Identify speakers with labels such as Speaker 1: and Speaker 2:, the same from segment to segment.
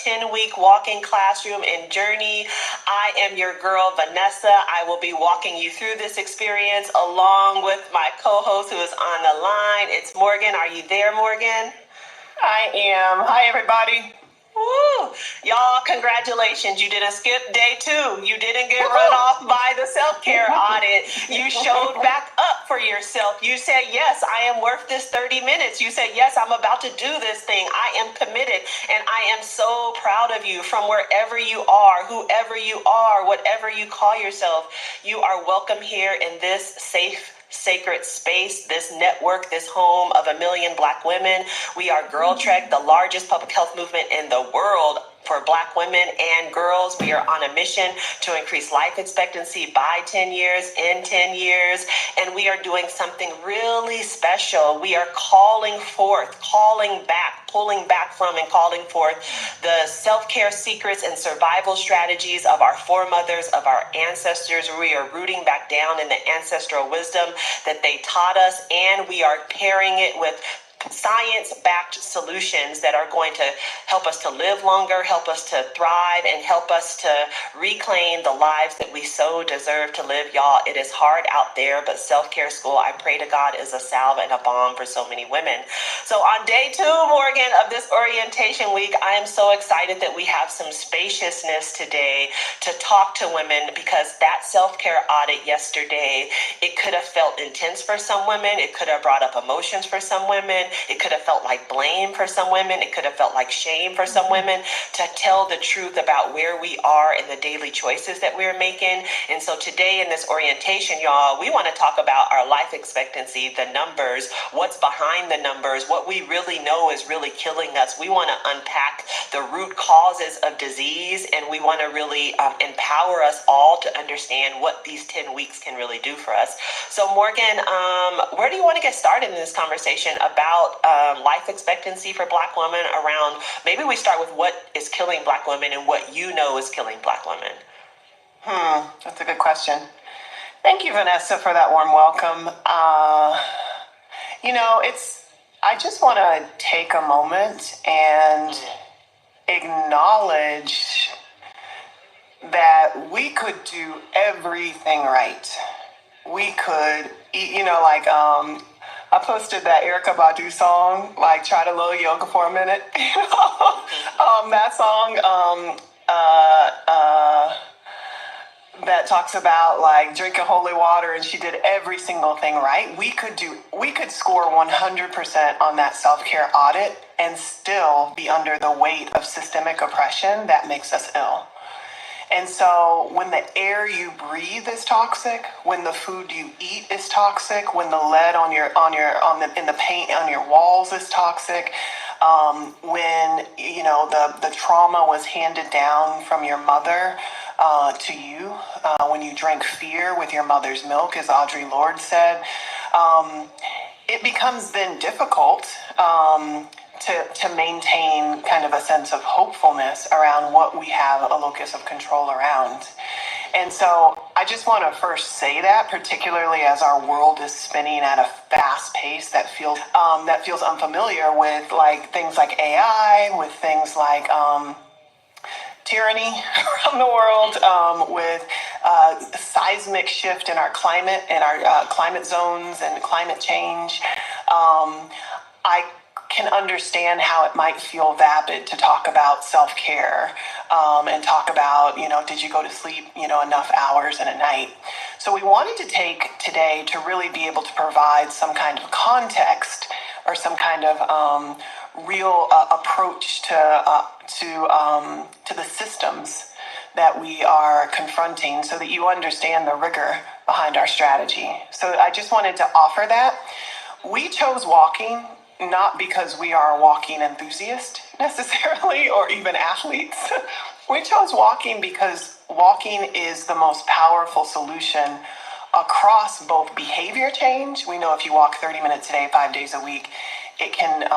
Speaker 1: 10-week walking classroom and journey. I am your girl, Vanessa. I will be walking you through this experience along with my co-host who is on the line. It's Morgan. Are you there, Morgan?
Speaker 2: I am. Hi, everybody.
Speaker 1: Woo! Y'all, congratulations. You didn't skip day 2. You didn't get run off by the self-care audit. You showed back up for yourself. You said, yes, I am worth this 30 minutes. You said, yes, I'm about to do this thing. I am committed. And I am so proud of you from wherever you are, whoever you are, whatever you call yourself. You are welcome here in this safe, sacred space, this network, this home of 1 million Black women. We are Girl Trek, the largest public health movement in the world for Black women and girls. We are on a mission to increase life expectancy by 10 years, in 10 years, and we are doing something really special. We are calling forth, calling back, pulling back from and calling forth the self-care secrets and survival strategies of our foremothers, of our ancestors. We are rooting back down in the ancestral wisdom that they taught us, and we are pairing it with science-backed solutions that are going to help us to live longer, help us to thrive, and help us to reclaim the lives that we so deserve to live. Y'all, it is hard out there, but self-care school, I pray to God, is a salve and a balm for so many women. So on day 2, Morgan, of this orientation week, I am so excited that we have some spaciousness today to talk to women, because that self-care audit yesterday, it could have felt intense for some women. It could have brought up emotions for some women. It could have felt like blame for some women. It could have felt like shame for some women, to tell the truth about where we are in the daily choices that we're making. And so today in this orientation, y'all, we want to talk about our life expectancy, the numbers, what's behind the numbers, what we really know is really killing us. We want to unpack the root causes of disease, and we want to really empower us all to understand what these 10 weeks can really do for us. So Morgan, where do you want to get started in this conversation about life expectancy for Black women? Around, maybe we start with what is killing Black women and what you know is killing Black women.
Speaker 2: That's a good question. Thank you, Vanessa, for that warm welcome. I just want to take a moment and acknowledge that we could do everything right. We could, I posted that Erykah Badu song, like, try to little yoga for a minute. That song that talks about, like, drinking holy water, and she did every single thing right. We could score 100% on that self-care audit and still be under the weight of systemic oppression that makes us ill. And so when the air you breathe is toxic, when the food you eat is toxic, when the lead in the paint on your walls is toxic, when the trauma was handed down from your mother to you, when you drank fear with your mother's milk, as Audre Lorde said, it becomes then difficult to maintain kind of a sense of hopefulness around what we have a locus of control around. And so I just want to first say that, particularly as our world is spinning at a fast pace that feels unfamiliar with, like, things like AI, with things like tyranny around the world, with seismic shift in our climate and our climate zones and climate change. I can understand how it might feel vapid to talk about self-care and talk about, did you go to sleep, enough hours in a night? So we wanted to take today to really be able to provide some kind of context or some kind of real approach to the systems that we are confronting, so that you understand the rigor behind our strategy. So I just wanted to offer that. We chose walking not because we are a walking enthusiast necessarily, or even athletes. We chose walking because walking is the most powerful solution across both behavior change. We know if you walk 30 minutes a day, 5 days a week, it can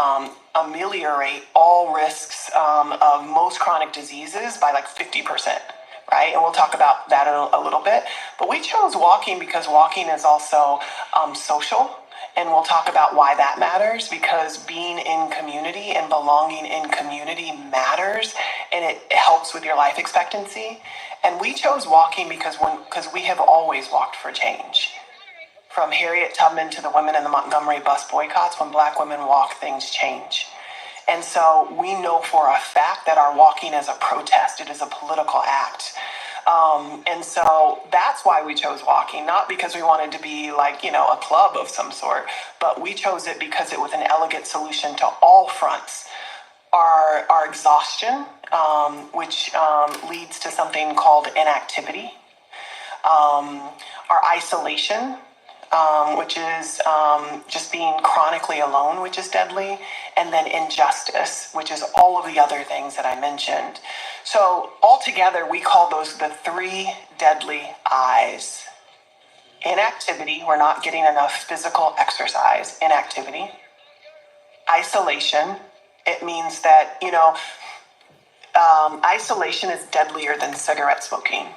Speaker 2: ameliorate all risks of most chronic diseases by like 50%, right? And we'll talk about that in a little bit. But we chose walking because walking is also social. And we'll talk about why that matters, because being in community and belonging in community matters. And it helps with your life expectancy. And we chose walking because we have always walked for change. From Harriet Tubman to the women in the Montgomery bus boycotts, when Black women walk, things change. And so we know for a fact that our walking is a protest. It is a political act. And so that's why we chose walking, not because we wanted to be like, a club of some sort, but we chose it because it was an elegant solution to all fronts. Our exhaustion, which leads to something called inactivity, our isolation, which is just being chronically alone, which is deadly, and then injustice, which is all of the other things that I mentioned. So altogether, we call those the 3 deadly I's. Inactivity, we're not getting enough physical exercise, inactivity. Isolation, it means that, isolation is deadlier than cigarette smoking,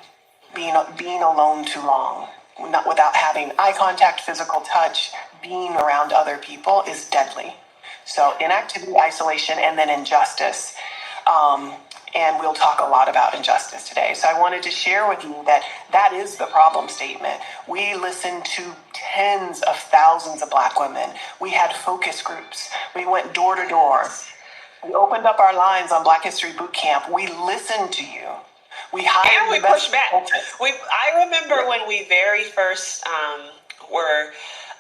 Speaker 2: being alone too long. Not without having eye contact, physical touch, being around other people is deadly. So inactivity, isolation, and then injustice. And we'll talk a lot about injustice today. So I wanted to share with you that is the problem statement. We listened to tens of thousands of Black women. We had focus groups. We went door to door. We opened up our lines on Black History Boot Camp. We listened to you. We hired
Speaker 1: and we pushed back. I remember when we very first were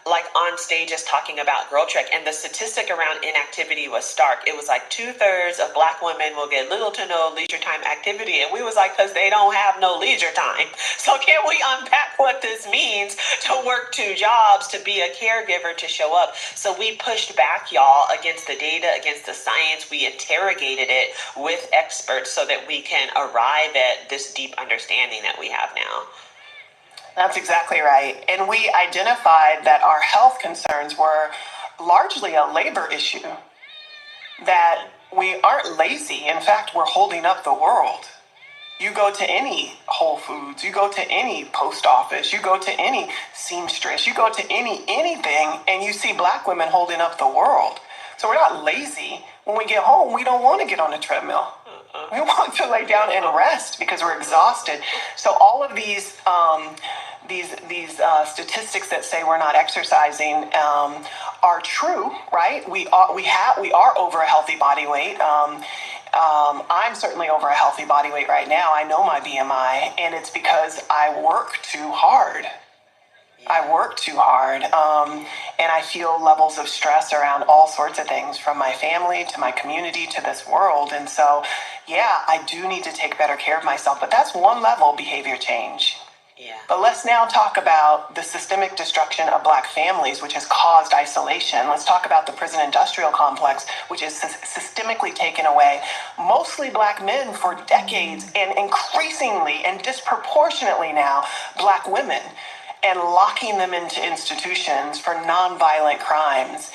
Speaker 1: like on stages talking about Girl Trek, and the statistic around inactivity was stark. It was like 2/3 of Black women will get little to no leisure time activity, and we was like, because they don't have no leisure time. So can we unpack what this means to work 2 jobs, to be a caregiver, to show up? So we pushed back, y'all, against the data, against the science. We interrogated it with experts so that we can arrive at this deep understanding that we have now.
Speaker 2: That's exactly right. And we identified that our health concerns were largely a labor issue, that we aren't lazy. In fact, we're holding up the world. You go to any Whole Foods, you go to any post office, you go to any seamstress, you go to anything, and you see Black women holding up the world. So we're not lazy. When we get home, we don't want to get on a treadmill. We want to lay down and rest because we're exhausted. So all of these statistics that say we're not exercising are true, right? We are over a healthy body weight. I'm certainly over a healthy body weight right now. I know my BMI, and it's because I work too hard. I work too hard, and I feel levels of stress around all sorts of things, from my family to my community to this world. And so, yeah, I do need to take better care of myself, but that's one level behavior change.
Speaker 1: Yeah.
Speaker 2: But let's now talk about the systemic destruction of Black families, which has caused isolation. Let's talk about the prison industrial complex, which has systemically taken away mostly Black men for decades, and increasingly and disproportionately now Black women, and locking them into institutions for nonviolent crimes.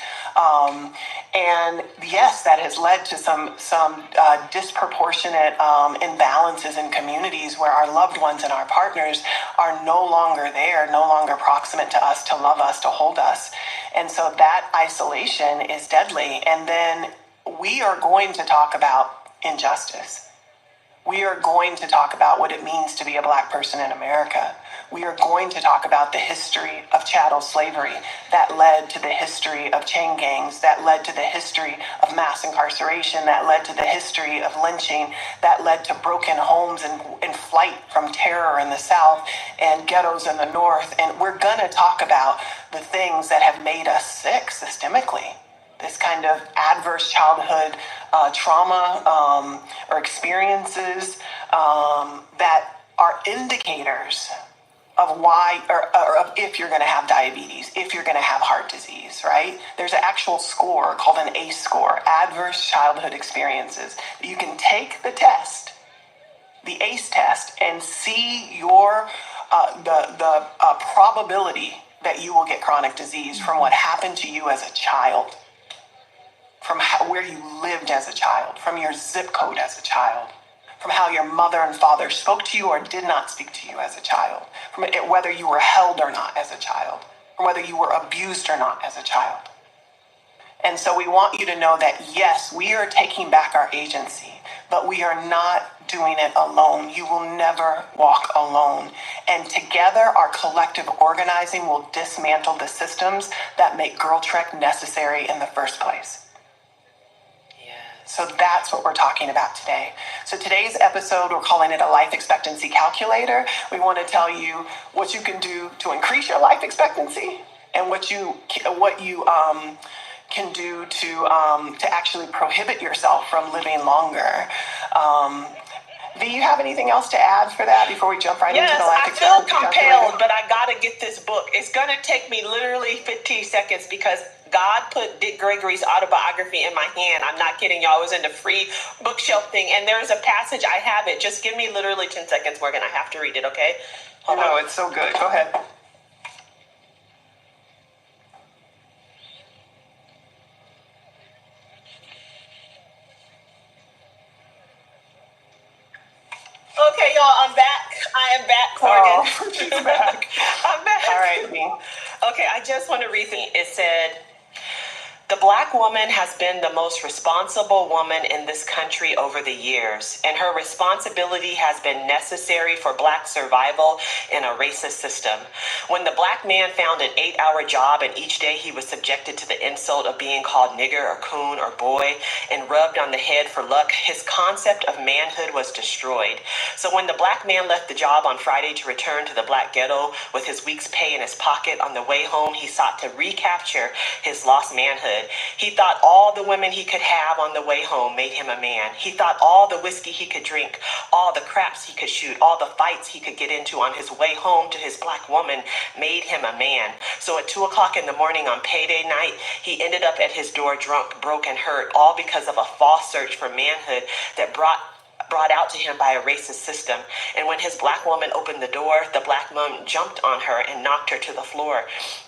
Speaker 2: And yes, that has led to some disproportionate imbalances in communities where our loved ones and our partners are no longer there, no longer proximate to us, to love us, to hold us. And so that isolation is deadly. And then we are going to talk about injustice. We are going to talk about what it means to be a Black person in America. We are going to talk about the history of chattel slavery that led to the history of chain gangs, that led to the history of mass incarceration, that led to the history of lynching, that led to broken homes and flight from terror in the South and ghettos in the North. And we're going to talk about the things that have made us sick systemically. This kind of adverse childhood trauma or experiences that are indicators of why, or of if you're going to have diabetes, if you're going to have heart disease, right? There's an actual score called an ACE score, Adverse Childhood Experiences. You can take the test, the ACE test, and see your the probability that you will get chronic disease from what happened to you as a child, from where you lived as a child, from your zip code as a child, from how your mother and father spoke to you or did not speak to you as a child, from whether you were held or not as a child, from whether you were abused or not as a child. And so we want you to know that, yes, we are taking back our agency, but we are not doing it alone. You will never walk alone. And together, our collective organizing will dismantle the systems that make Girl Trek necessary in the first place. So that's what we're talking about today. So today's episode, we're calling it a life expectancy calculator. We want to tell you what you can do to increase your life expectancy and what you can do to actually prohibit yourself from living longer. Do you have anything else to add for that before we jump right into the life expectancy
Speaker 1: calculator? Yes, I feel compelled,
Speaker 2: calculator?
Speaker 1: but I got to get this book. It's going to take me literally 15 seconds because God put Dick Gregory's autobiography in my hand. I'm not kidding y'all. It was in the free bookshelf thing. And there's a passage, I have it. Just give me literally 10 seconds, Morgan. I have to read it, okay?
Speaker 2: Hold on. It's so good. Go ahead.
Speaker 1: Okay, y'all, I'm back. I am back, Morgan.
Speaker 2: Oh, she's back.
Speaker 1: I'm back.
Speaker 2: All right, me.
Speaker 1: Okay, I just want to read it. Said, the Black woman has been the most responsible woman in this country over the years, and her responsibility has been necessary for Black survival in a racist system. When the Black man found an 8-hour job and each day he was subjected to the insult of being called nigger or coon or boy and rubbed on the head for luck, his concept of manhood was destroyed. So when the Black man left the job on Friday to return to the Black ghetto with his week's pay in his pocket, on the way home he sought to recapture his lost manhood. He thought all the women he could have on the way home made him a man. He thought all the whiskey he could drink, all the craps he could shoot, all the fights he could get into on his way home to his Black woman made him a man. So at 2 o'clock in the morning on payday night, he ended up at his door drunk, broke, and hurt, all because of a false search for manhood that brought out to him by a racist system. And when his Black woman opened the door, the Black man jumped on her and knocked her to the floor.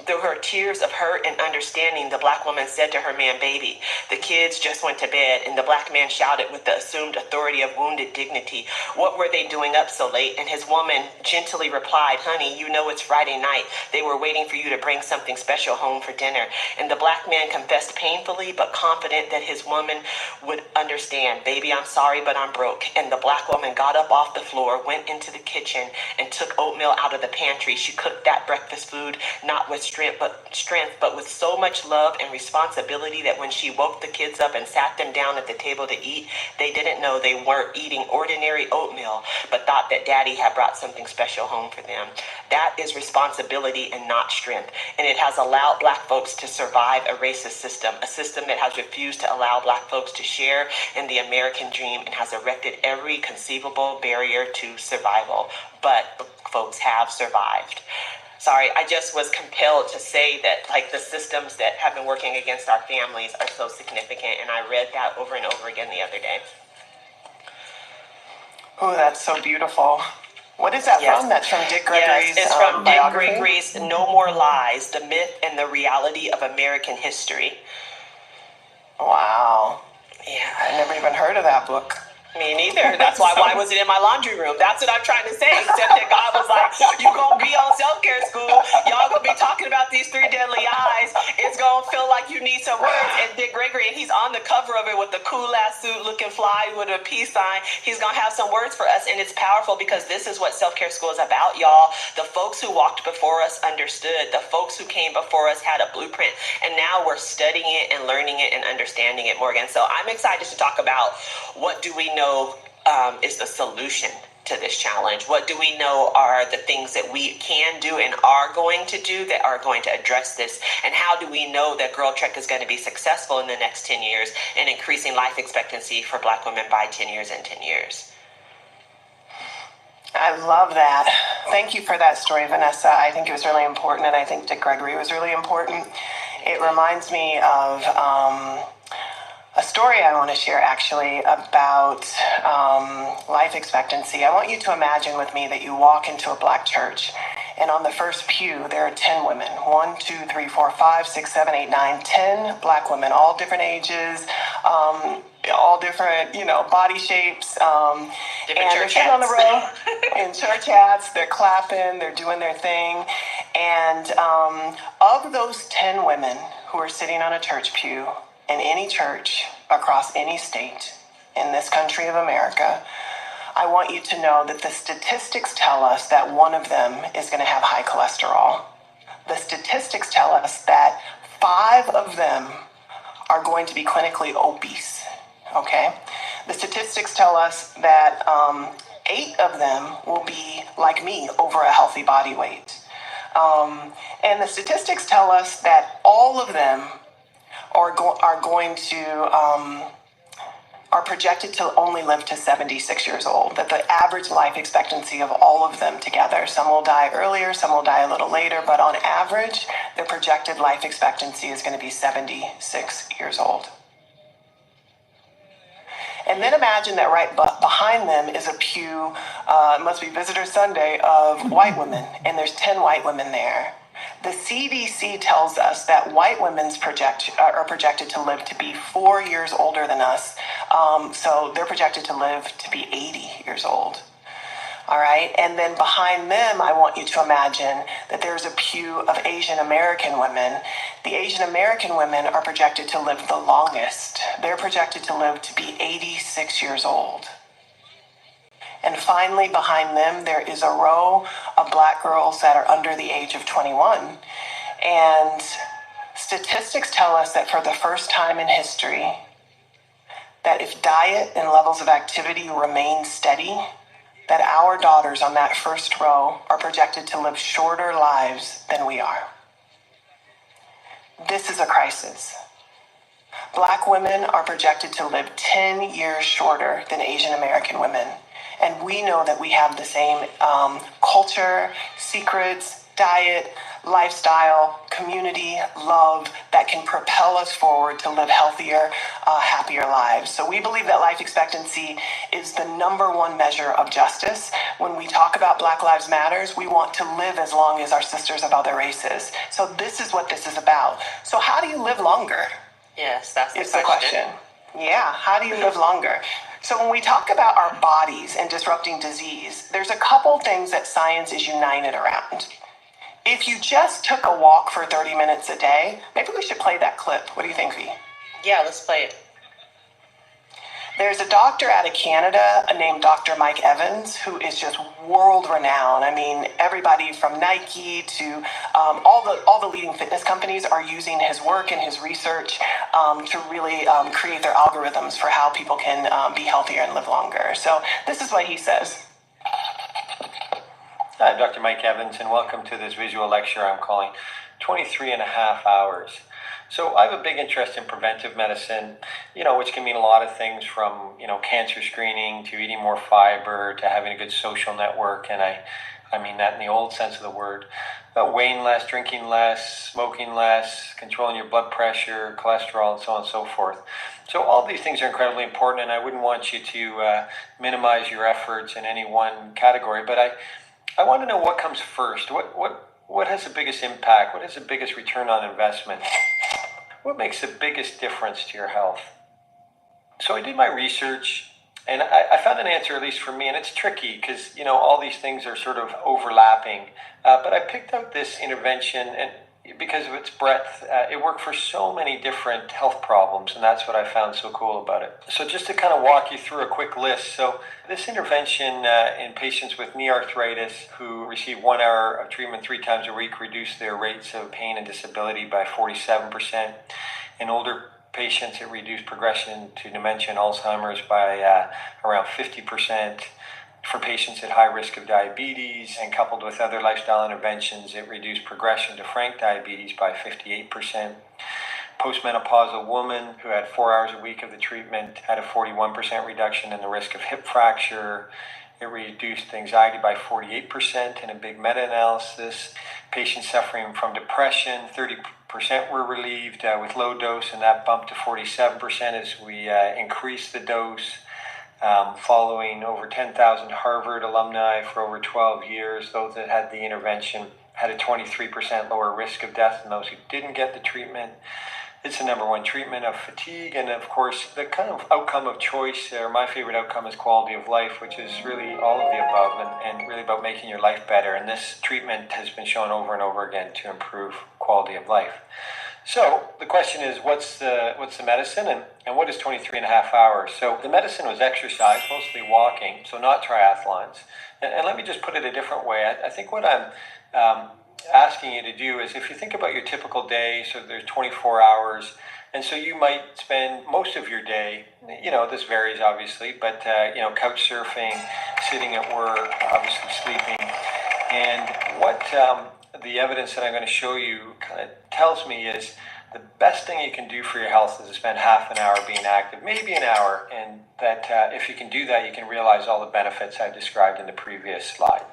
Speaker 1: Through her tears of hurt and understanding, the Black woman said to her man, baby, the kids just went to bed. And the Black man shouted with the assumed authority of wounded dignity, what were they doing up so late? And his woman gently replied, honey, you know it's Friday night. They were waiting for you to bring something special home for dinner. And the Black man confessed painfully but confident that his woman would understand. Baby, I'm sorry, but I'm broke. And the Black woman got up off the floor, went into the kitchen, and took oatmeal out of the pantry. She cooked that breakfast food, not with strength, but with so much love and responsibility that when she woke the kids up and sat them down at the table to eat, they didn't know they weren't eating ordinary oatmeal, but thought that Daddy had brought something special home for them. That is responsibility and not strength. And it has allowed Black folks to survive a racist system, a system that has refused to allow Black folks to share in the American dream and has erected every conceivable barrier to survival. But folks have survived. Sorry, I just was compelled to say that, like, the systems that have been working against our families are so significant, and I read that over and over again the other day.
Speaker 2: Oh, that's so beautiful. What is that from? That's from Dick Gregory's
Speaker 1: Yes, it's from Dick
Speaker 2: biography?
Speaker 1: Gregory's No More Lies, The Myth and the Reality of American History.
Speaker 2: Wow.
Speaker 1: Yeah.
Speaker 2: I never even heard of that book.
Speaker 1: Me neither. That's why was it in my laundry room? That's what I'm trying to say. Except that God was like, you gonna be on self-care school. Y'all gonna be talking about these 3 deadly eyes. It's gonna feel like you need some words. And Dick Gregory, and he's on the cover of it with the cool ass suit looking fly with a peace sign. He's gonna have some words for us. And it's powerful because this is what self-care school is about, y'all. The folks who walked before us understood. The folks who came before us had a blueprint. And now we're studying it and learning it and understanding it, Morgan. So I'm excited to talk about what do we know is the solution to this challenge. What do we know are the things that we can do and are going to do that are going to address this? And how do we know that Girl Trek is going to be successful in the next 10 years and increasing life expectancy for Black women by 10 years and 10 years?
Speaker 2: I love that. Thank you for that story, Vanessa. I think it was really important, and I think Dick Gregory was really important. It reminds me of a story I want to share, actually, about life expectancy. I want you to imagine with me that you walk into a Black church, and on the first pew, there are 10 women. 1, 2, 3, 4, 5, 6, 7, 8, 9, 10 Black women, all different ages, all different, body shapes. And they're sitting on the row in church hats. They're clapping. They're doing their thing. And of those 10 women who are sitting on a church pew, in any church across any state in this country of America, I want you to know that the statistics tell us that one of them is going to have high cholesterol. The statistics tell us that 5 of them are going to be clinically obese. Okay? The statistics tell us that 8 of them will be, like me, over a healthy body weight. And the statistics tell us that all of them are projected to only live to 76 years old, that the average life expectancy of all of them together, some will die earlier, some will die a little later, but on average, their projected life expectancy is going to be 76 years old. And then imagine that right behind them is a pew, it must be Visitor Sunday, of white women, and there's 10 white women there. The CDC tells us that white women are projected to live to be 4 years older than us. So they're projected to live to be 80 years old. All right. And then behind them, I want you to imagine that there's a pew of Asian American women. The Asian American women are projected to live the longest. They're projected to live to be 86 years old. And finally, behind them, there is a row of black girls that are under the age of 21. And statistics tell us that for the first time in history, that if diet and levels of activity remain steady, that our daughters on that first row are projected to live shorter lives than we are. This is a crisis. Black women are projected to live 10 years shorter than Asian American women. And we know that we have the same culture, secrets, diet, lifestyle, community, love that can propel us forward to live healthier, happier lives. So we believe that life expectancy is the number one measure of justice. When we talk about Black Lives Matters, we want to live as long as our sisters of other races. So this is what this is about. So how do you live longer?
Speaker 1: Yes, that's
Speaker 2: the question. Yeah, how do you live longer? So when we talk about our bodies and disrupting disease, there's a couple things that science is united around. If you just took a walk for 30 minutes a day, maybe we should play that clip. What do you think, V?
Speaker 1: Yeah, let's play it.
Speaker 2: There's a doctor out of Canada named Dr. Mike Evans, who is just world renowned. I mean, everybody from Nike to all the leading fitness companies are using his work and his research to really create their algorithms for how people can be healthier and live longer. So this is what he says.
Speaker 3: Hi, I'm Dr. Mike Evans, and welcome to this visual lecture I'm calling 23 and a half hours. So I have a big interest in preventive medicine, which can mean a lot of things from, cancer screening to eating more fiber to having a good social network. And I mean that in the old sense of the word. Weighing less, drinking less, smoking less, controlling your blood pressure, cholesterol, and so on and so forth. So all these things are incredibly important, and I wouldn't want you to minimize your efforts in any one category. But I want to know what comes first. What has the biggest impact? What has the biggest return on investment? What makes the biggest difference to your health? So I did my research, and I found an answer, at least for me, and it's tricky because, all these things are sort of overlapping. But I picked out this intervention, and because of its breadth, it worked for so many different health problems, and that's what I found so cool about it. So just to kind of walk you through a quick list. So this intervention in patients with knee arthritis who receive 1 hour of treatment 3 times a week reduced their rates of pain and disability by 47%. In older patients, it reduced progression to dementia and Alzheimer's by around 50%. For patients at high risk of diabetes and coupled with other lifestyle interventions, it reduced progression to frank diabetes by 58%. Postmenopausal woman who had 4 hours a week of the treatment had a 41% reduction in the risk of hip fracture. It reduced anxiety by 48% in a big meta-analysis. Patients suffering from depression, 30% were relieved with low dose, and that bumped to 47% as we increased the dose. Following over 10,000 Harvard alumni for over 12 years, those that had the intervention had a 23% lower risk of death than those who didn't get the treatment. It's the number one treatment of fatigue, and of course, the kind of outcome of choice, or my favorite outcome, is quality of life, which is really all of the above and really about making your life better. And this treatment has been shown over and over again to improve quality of life. So the question is, what's the medicine, and what is 23 and a half hours? So the medicine was exercise, mostly walking, so not triathlons. And let me just put it a different way. I think what I'm asking you to do is, if you think about your typical day, so there's 24 hours, and so you might spend most of your day, this varies obviously, but couch surfing, sitting at work, obviously sleeping. And what the evidence that I'm going to show you kind of tells me is the best thing you can do for your health is to spend half an hour being active, maybe an hour, and that if you can do that, you can realize all the benefits I described in the previous slide.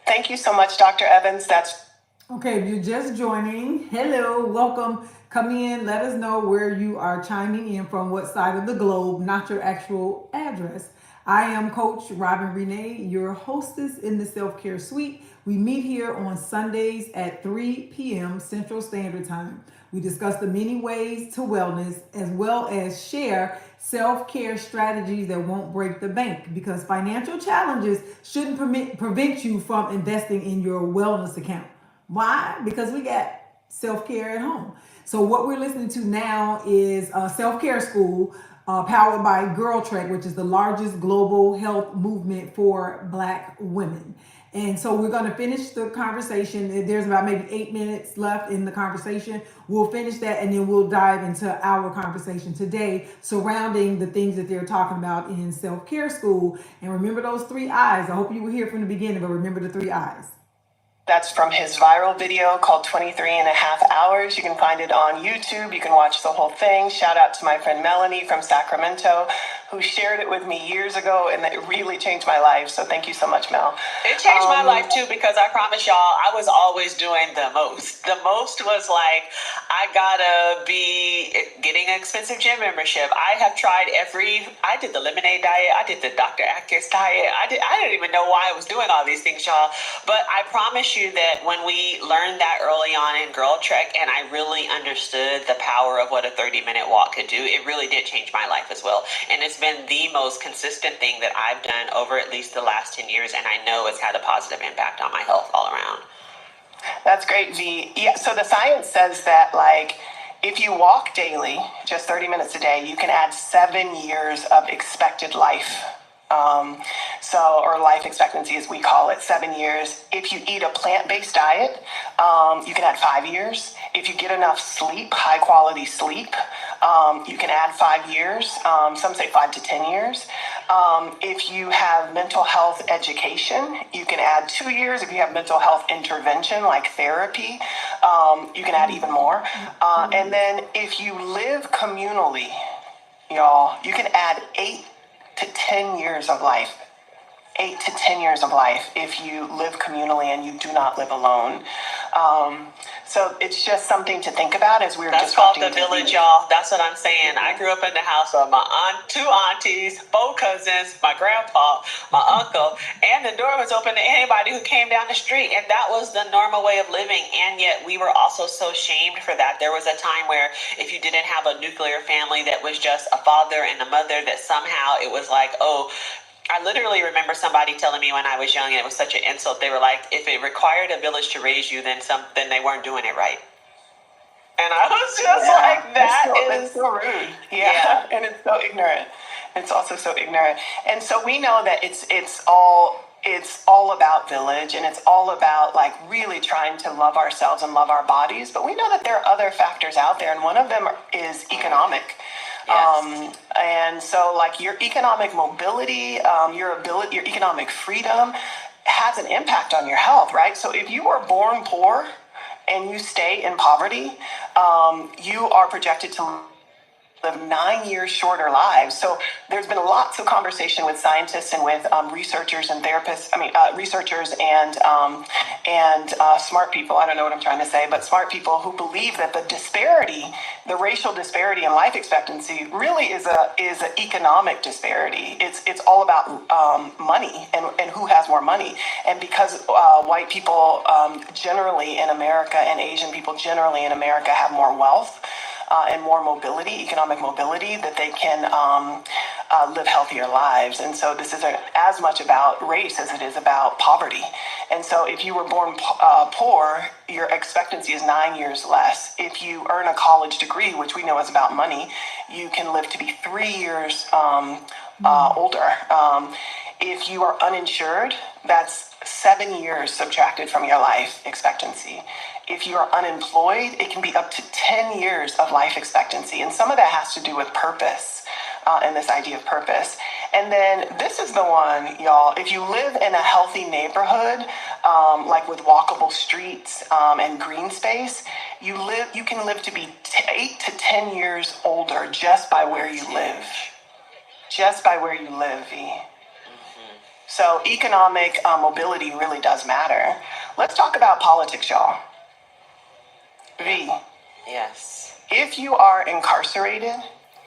Speaker 2: Thank you so much, Dr. Evans. That's
Speaker 4: Okay, if you're just joining, hello, welcome. Come in, let us know where you are chiming in from, what side of the globe, not your actual address. I am Coach Robin Renee, your hostess in the Self Care Suite. We meet here on Sundays at 3 p.m. Central Standard Time. We discuss the many ways to wellness, as well as share self-care strategies that won't break the bank, because financial challenges shouldn't prevent you from investing in your wellness account. Why? Because we got self-care at home. So what we're listening to now is a self-care school powered by Girl Trek, which is the largest global health movement for Black women. And so we're going to finish the conversation. There's about maybe 8 minutes left in the conversation. We'll finish that, and then we'll dive into our conversation today surrounding the things that they're talking about in self-care school. And remember those 3 I's. I hope you were here from the beginning, but remember the 3 I's.
Speaker 2: That's from his viral video called 23 and a half hours. You can find it on YouTube. You can watch the whole thing. Shout out to my friend Melanie from Sacramento, who shared it with me years ago, and it really changed my life. So thank you so much, Mel.
Speaker 1: It changed my life too, because I promise y'all, I was always doing the most. The most was like, I gotta be getting an expensive gym membership. I have tried I did the lemonade diet. I did the Dr. Atkins diet. I didn't even know why I was doing all these things, y'all. But I promise you that when we learned that early on in Girl Trek, and I really understood the power of what a 30-minute walk could do, it really did change my life as well. And it's been the most consistent thing that I've done over at least the last 10 years, and I know it's had a positive impact on my health all around.
Speaker 2: That's great, V. Yeah, so the science says that, like, if you walk daily, just 30 minutes a day, you can add 7 years of expected life. Or life expectancy, as we call it, 7 years. If you eat a plant-based diet, you can add 5 years. If you get enough sleep, high quality sleep, you can add 5 years. Some say 5 to 10 years. If you have mental health education, you can add 2 years. If you have mental health intervention like therapy, you can add even more. And then if you live communally, y'all, you can add 8 to 10 years of life. 8 to 10 years of life if you live communally and you do not live alone. So it's just something to think about as we were
Speaker 1: That's called the village, y'all. That's what I'm saying. I grew up in the house with my aunt, 2 aunties, 4 cousins, my grandpa, my uncle, and the door was open to anybody who came down the street. And that was the normal way of living. And yet we were also so shamed for that. There was a time where if you didn't have a nuclear family that was just a father and a mother, that somehow it was like, oh, I literally remember somebody telling me when I was young, and it was such an insult. They were like, if it required a village to raise you, then they weren't doing it right. And I was just like,
Speaker 2: that's so rude. Yeah. And it's so ignorant. It's also so ignorant. And so we know that it's all about village, and it's all about like really trying to love ourselves and love our bodies. But we know that there are other factors out there, and one of them is economic. Yes. And so like your economic mobility, your economic freedom has an impact on your health, right? So if you are born poor and you stay in poverty, you are projected to live 9 years shorter lives. So there's been lots of conversation with scientists and with researchers and therapists. Researchers and smart people. I don't know what I'm trying to say, but smart people who believe that the racial disparity in life expectancy, really is an economic disparity. It's all about money and who has more money. And because white people generally in America and Asian people generally in America have more wealth and more mobility, economic mobility, that they can live healthier lives. And so this isn't as much about race as it is about poverty. And so if you were born poor, your expectancy is 9 years less. If you earn a college degree, which we know is about money, you can live to be 3 years older. If you are uninsured, that's 7 years subtracted from your life expectancy. If you are unemployed, it can be up to 10 years of life expectancy. And some of that has to do with purpose and this idea of purpose. And then this is the one, y'all. If you live in a healthy neighborhood, like with walkable streets and green space, you can live to be 8 to 10 years older just by where you live. Just by where you live, V. So economic mobility really does matter. Let's talk about politics, y'all. V.
Speaker 1: Yes.
Speaker 2: If you are incarcerated,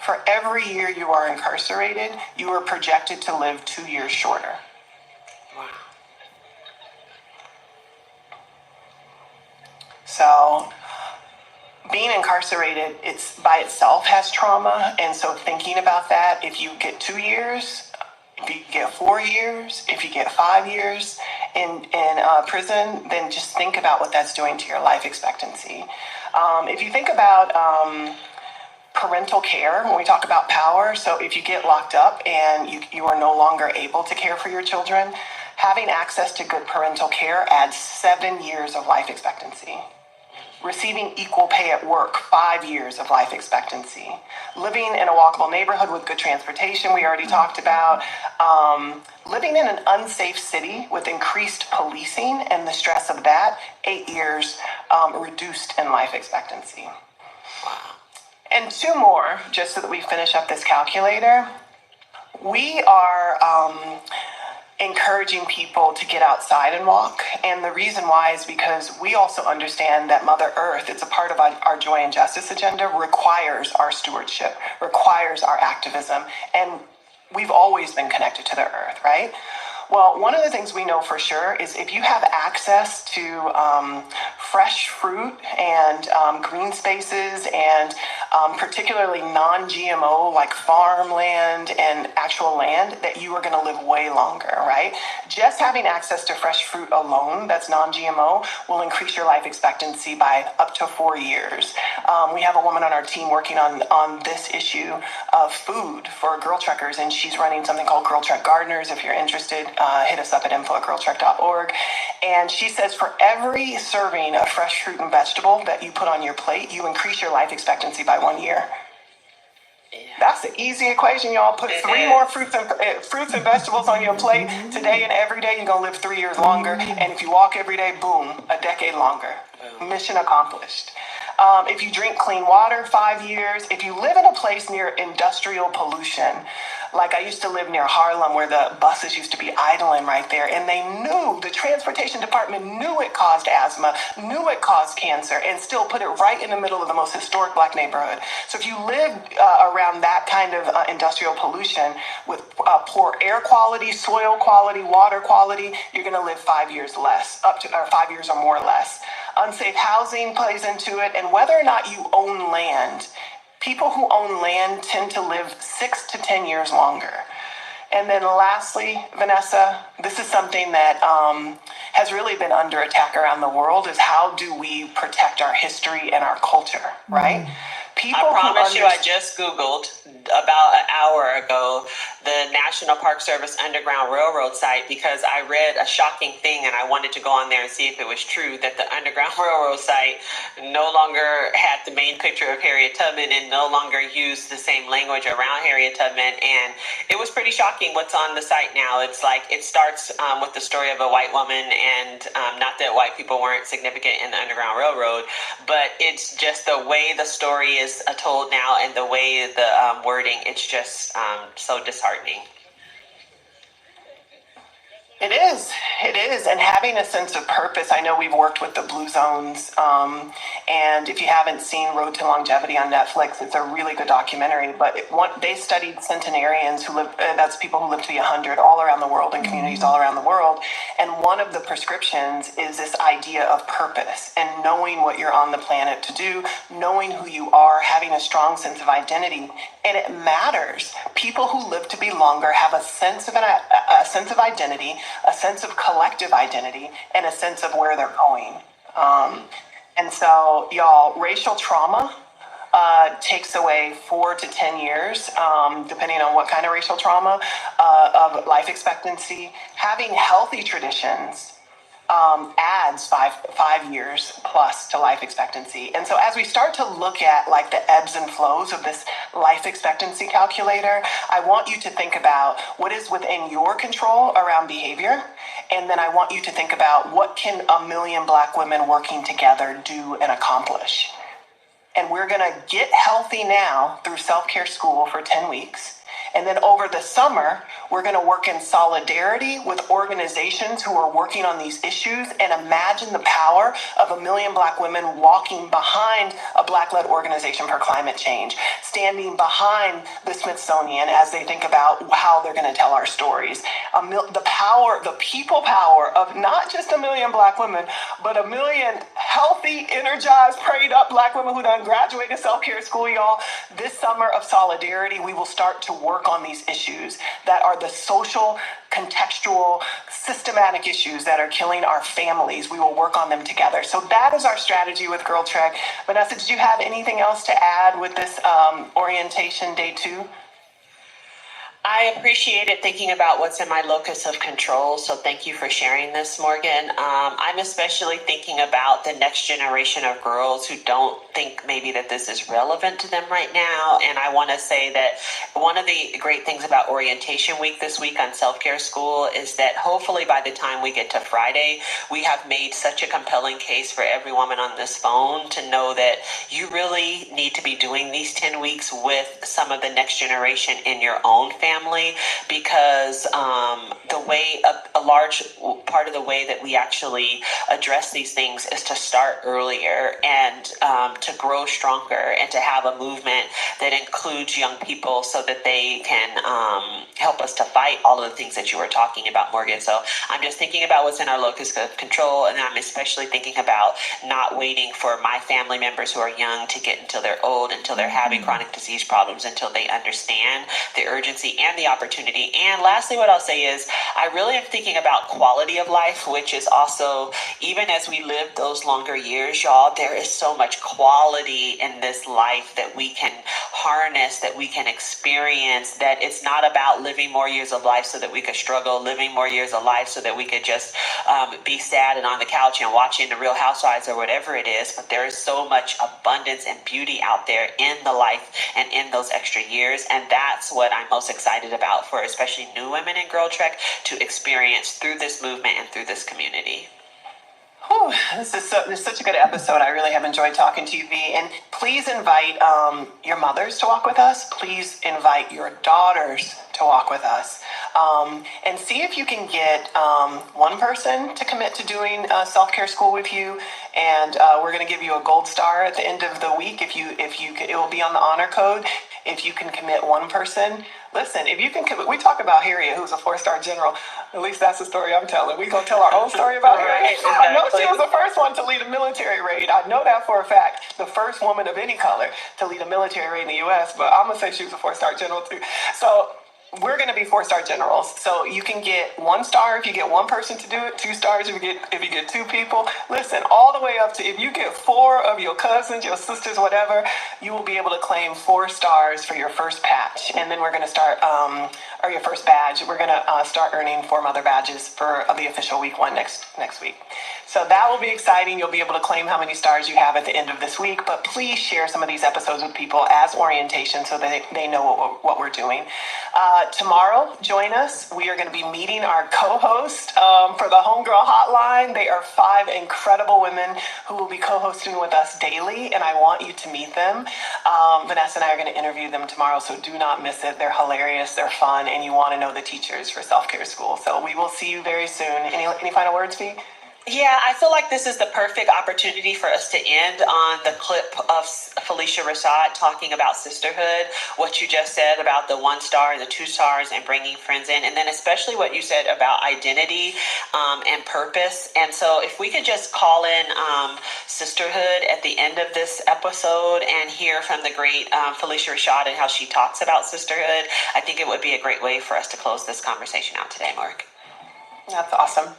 Speaker 2: for every year you are incarcerated, you are projected to live 2 years shorter.
Speaker 1: Wow.
Speaker 2: So being incarcerated, it's by itself has trauma. And so thinking about that, if you get 2 years, if you get 4 years, if you get 5 years in prison, then just think about what that's doing to your life expectancy. If you think about parental care, when we talk about power, so if you get locked up and you are no longer able to care for your children, having access to good parental care adds 7 years of life expectancy. Receiving equal pay at work, 5 years of life expectancy. Living in a walkable neighborhood with good transportation, we already talked about. Living in an unsafe city with increased policing and the stress of that, 8 years reduced in life expectancy. And 2 more, just so that we finish up this calculator. We are encouraging people to get outside and walk. And the reason why is because we also understand that Mother Earth, it's a part of our joy and justice agenda, requires our stewardship, requires our activism. And we've always been connected to the earth, right? Well, one of the things we know for sure is if you have access to fresh fruit and green spaces and particularly non-GMO like farmland and actual land, that you are going to live way longer, right? Just having access to fresh fruit alone that's non-GMO will increase your life expectancy by up to 4 years. We have a woman on our team working on this issue of food for Girl Trekkers, and she's running something called Girl Trek Gardeners. If you're interested, hit us up at info@girltrek.org. And she says for every serving of fresh fruit and vegetable that you put on your plate, you increase your life expectancy by 1 year.
Speaker 1: Yeah.
Speaker 2: That's the easy equation, y'all. Put 3 more fruits and vegetables on your plate today and every day. You're going to live 3 years longer. And if you walk every day, boom, a decade longer. Mission accomplished. If you drink clean water, 5 years. If you live in a place near industrial pollution, like I used to live near Harlem where the buses used to be idling right there, and they knew, the transportation department knew it caused asthma, knew it caused cancer, and still put it right in the middle of the most historic Black neighborhood. So if you live around that kind of industrial pollution with poor air quality, soil quality, water quality, you're going to live 5 years less, or 5 years or more less. Unsafe housing plays into it, and whether or not you own land. People who own land tend to live 6 to 10 years longer. And then lastly, Vanessa, this is something that has really been under attack around the world, is how do we protect our history and our culture, right? People
Speaker 1: I promise you, I just Googled about an hour ago the National Park Service Underground Railroad site because I read a shocking thing and I wanted to go on there and see if it was true that the Underground Railroad site no longer had the main picture of Harriet Tubman and no longer used the same language around Harriet Tubman. And it was pretty shocking what's on the site now. It's like it starts with the story of a white woman, and not that white people weren't significant in the Underground Railroad, but it's just the way the story is told now and the way the wording, it's just so disheartening.
Speaker 2: It is. It is, and having a sense of purpose. I know we've worked with the Blue Zones, and if you haven't seen Road to Longevity on Netflix, it's a really good documentary. But they studied centenarians who live, that's people who live to be 100 all around the world in communities all around the world. And one of the prescriptions is this idea of purpose and knowing what you're on the planet to do, knowing who you are, having a strong sense of identity. And it matters. People who live to be longer have a sense of identity, a sense of collective identity, and a sense of where they're going. And so, y'all, racial trauma takes away 4 to 10 years, depending on what kind of racial trauma, of life expectancy. Having healthy traditions adds five years plus to life expectancy. And so as we start to look at like the ebbs and flows of this life expectancy calculator, I want you to think about what is within your control around behavior. And then I want you to think about what can 1 million Black women working together do and accomplish. And we're going to get healthy now through self-care school for 10 weeks. And then over the summer, we're going to work in solidarity with organizations who are working on these issues, and imagine the power of 1 million Black women walking behind a Black-led organization for climate change, standing behind the Smithsonian as they think about how they're going to tell our stories. The people power of not just 1 million Black women, but 1 million healthy, energized, prayed up Black women who done graduated self-care school, y'all. This summer of solidarity, we will start to work on these issues that are the social, contextual, systematic issues that are killing our families. We will work on them together. So that is our strategy with Girl Trek. Vanessa, did you have anything else to add with this orientation day 2?
Speaker 1: I appreciated thinking about what's in my locus of control. So thank you for sharing this, Morgan. I'm especially thinking about the next generation of girls who don't think maybe that this is relevant to them right now. And I want to say that one of the great things about orientation week this week on self-care school is that hopefully by the time we get to Friday, we have made such a compelling case for every woman on this phone to know that you really need to be doing these 10 weeks with some of the next generation in your own family, because the way a large part of the way that we actually address these things is to start earlier and to grow stronger and to have a movement that includes young people so that they can help us to fight all of the things that you were talking about, Morgan. So I'm just thinking about what's in our locus of control, and I'm especially thinking about not waiting for my family members who are young to get until they're old, until they're having chronic disease problems, until they understand the urgency and the opportunity. And lastly, what I'll say is I really am thinking about quality of life, which is also, even as we live those longer years, y'all, there is so much quality in this life that we can harness, that we can experience, that it's not about living more years of life so that we could struggle, living more years of life so that we could just be sad and on the couch and watching the Real Housewives or whatever it is. But there is so much abundance and beauty out there in the life and in those extra years. And that's what I'm most excited about for especially new women in Girl Trek to experience through this movement and through this community.
Speaker 2: Whew, this is such a good episode. I really have enjoyed talking to you, V. And please invite your mothers to walk with us. Please invite your daughters to walk with us. And see if you can get one person to commit to doing self-care school with you. And we're going to give you a gold star at the end of the week. If you, it will be on the honor code. If you can commit one person, listen, if you can commit, we talk about Harriet, who's a 4-star general. At least that's the story I'm telling. We're going to tell our own story about Harriet. Exactly. I know she was the first one to lead a military raid. I know that for a fact. The first woman of any color to lead a military raid in the U.S., but I'm going to say she was a 4-star general too. So we're going to be 4-star generals. So you can get 1 star if you get one person to do it, 2 stars if you get 2 people. Listen, all the way up to if you get 4 of your cousins, your sisters, whatever, you will be able to claim 4 stars for your first patch. And then we're going to start, or your first badge. We're going to start earning 4 mother badges for the official week 1 next week. So that will be exciting. You'll be able to claim how many stars you have at the end of this week. But please share some of these episodes with people as orientation so that they know what we're doing. Tomorrow, join us. We are going to be meeting our co-host for the Homegirl Hotline. They are 5 incredible women who will be co-hosting with us daily, and I want you to meet them. Vanessa and I are going to interview them tomorrow, so do not miss it. They're hilarious, they're fun, on and you want to know the teachers for Self-Care School. So we will see you very soon. Any final words, Fee?
Speaker 1: Yeah, I feel like this is the perfect opportunity for us to end on the clip of Felicia Rashad talking about sisterhood, what you just said about the 1 star and the 2 stars and bringing friends in, and then especially what you said about identity and purpose. And so if we could just call in sisterhood at the end of this episode and hear from the great Felicia Rashad and how she talks about sisterhood, I think it would be a great way for us to close this conversation out today, Mark.
Speaker 2: That's awesome.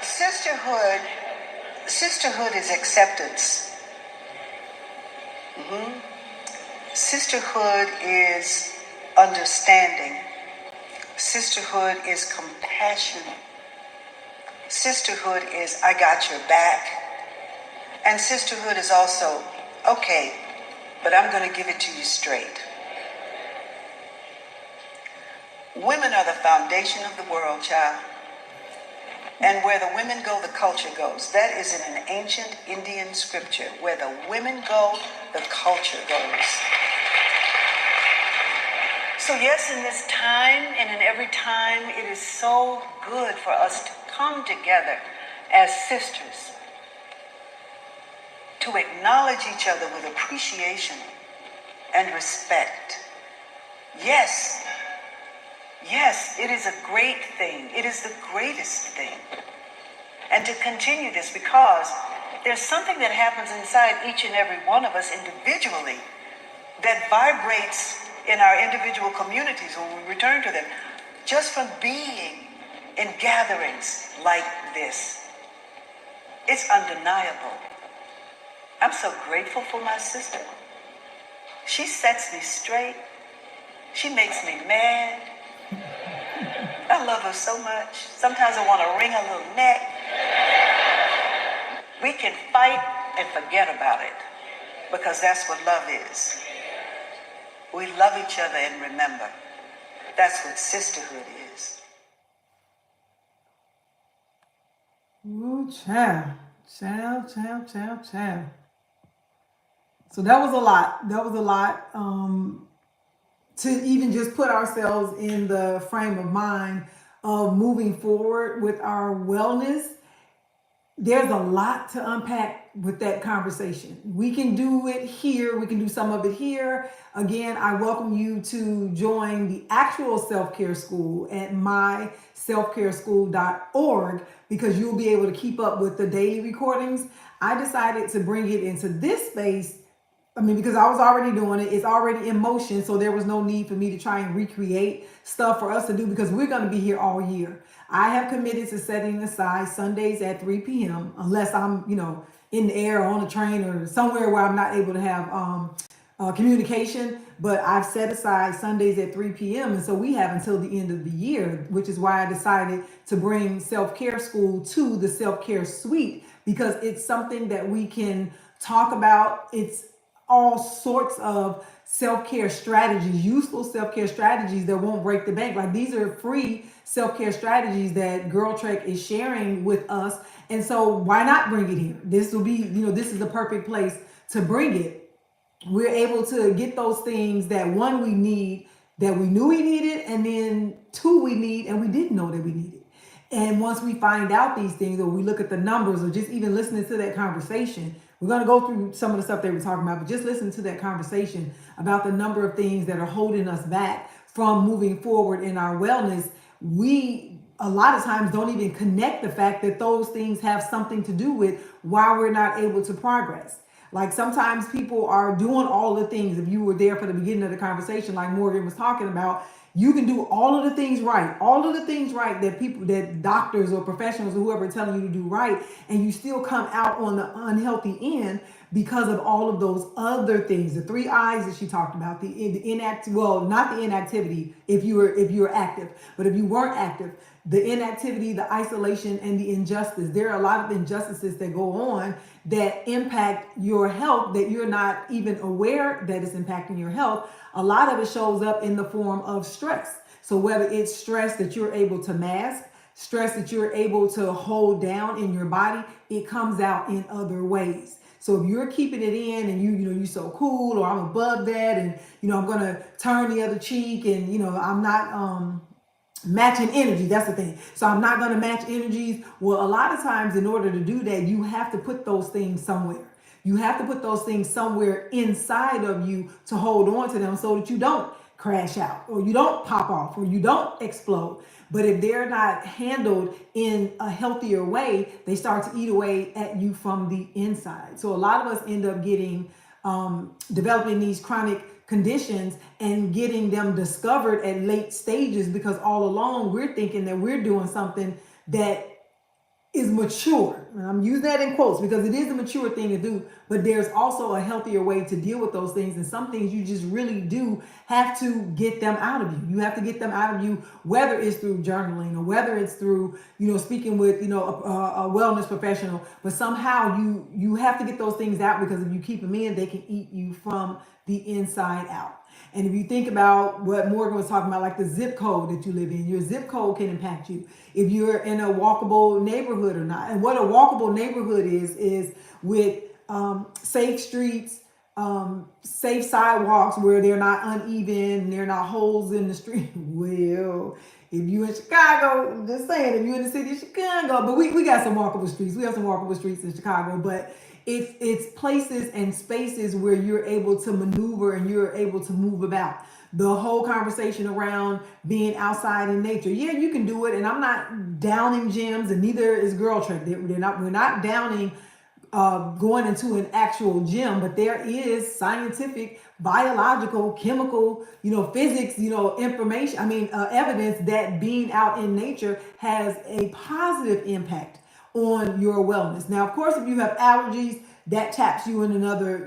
Speaker 5: Sisterhood is acceptance. Sisterhood is understanding. Sisterhood is compassion. Sisterhood is I got your back. And sisterhood is also, okay, but I'm going to give it to you straight. Women are the foundation of the world, child. And where the women go, the culture goes. That is in an ancient Indian scripture. Where the women go, the culture goes. So yes, in this time and in every time, it is so good for us to come together as sisters, to acknowledge each other with appreciation and respect. Yes, it is a great thing. It is the greatest thing. And to continue this, because there's something that happens inside each and every one of us individually that vibrates in our individual communities when we return to them, just from being in gatherings like this. It's undeniable. I'm so grateful for my sister. She sets me straight. She makes me mad. I love her so much. Sometimes I want to wring her little neck. We can fight and forget about it, because that's what love is. We love each other and remember. That's what sisterhood is.
Speaker 4: Ooh, child. So that was a lot. To even just put ourselves in the frame of mind of moving forward with our wellness. There's a lot to unpack with that conversation. We can do it here. We can do some of it here. Again, I welcome you to join the actual self-care school at myselfcareschool.org, because you'll be able to keep up with the daily recordings. I decided to bring it into this space, because I was already doing it. It's already in motion. So there was no need for me to try and recreate stuff for us to do, because we're going to be here all year. I have committed to setting aside Sundays at 3 p.m. unless I'm, in the air or on a train or somewhere where I'm not able to have communication. But I've set aside Sundays at 3 p.m. And so we have until the end of the year, which is why I decided to bring Self-Care School to the Self-Care Suite, because it's something that we can talk about. It's all sorts of self-care strategies, useful self-care strategies that won't break the bank. Like, these are free self-care strategies that Girl Trek is sharing with us. And so why not bring it here? This will be, this is the perfect place to bring it. We're able to get those things that, one, we need, that we knew we needed, and then two, we need and we didn't know that we needed. And once we find out these things, or we look at the numbers, or just even listening to that conversation, we're going to go through some of the stuff they were talking about, but just listen to that conversation about the number of things that are holding us back from moving forward in our wellness. We, a lot of times, don't even connect the fact that those things have something to do with why we're not able to progress. Like, sometimes people are doing all the things. If you were there for the beginning of the conversation, like Morgan was talking about, you can do all of the things right, that people, that doctors or professionals or whoever are telling you to do right, and you still come out on the unhealthy end because of all of those other things. The 3 I's that she talked about, the inactive, well, not the inactivity if you were active, but if you weren't active, the inactivity, the isolation, and the injustice. There are a lot of injustices that go on that impact your health that you're not even aware that it's impacting your health. A lot of it shows up in the form of stress. So whether it's stress that you're able to mask, stress that you're able to hold down in your body, it comes out in other ways. So if you're keeping it in and you're so cool, or I'm above that, and I'm gonna turn the other cheek, and I'm not matching energy. That's the thing. So I'm not gonna match energies. Well, a lot of times in order to do that, you have to put those things somewhere. You have to put those things somewhere inside of you to hold on to them so that you don't crash out, or you don't pop off, or you don't explode. But if they're not handled in a healthier way, they start to eat away at you from the inside. So a lot of us end up getting developing these chronic conditions and getting them discovered at late stages, because all along we're thinking that we're doing something that is mature. And I'm using that in quotes because it is a mature thing to do, but there's also a healthier way to deal with those things. And some things you just really do have to get them out of you. You have to get them out of you, whether it's through journaling, or whether it's through, speaking with, a wellness professional, but somehow you have to get those things out, because if you keep them in, they can eat you from the inside out. And if you think about what Morgan was talking about, like the zip code that you live in, your zip code can impact you. If you're in a walkable neighborhood or not. And what a walkable neighborhood is with safe streets, safe sidewalks where they're not uneven, they're not holes in the street. Well, if you in Chicago, I'm just saying, if you're in the city of Chicago, but we got some walkable streets. We have some walkable streets in Chicago, but it's places and spaces where you're able to maneuver and you're able to move about. The whole conversation around being outside in nature. Yeah, you can do it. And I'm not downing gyms, and neither is Girl Trek. We're not downing going into an actual gym, but there is scientific, biological, chemical, physics, information, evidence that being out in nature has a positive impact on your wellness. Now, of course, if you have allergies, that taps you in another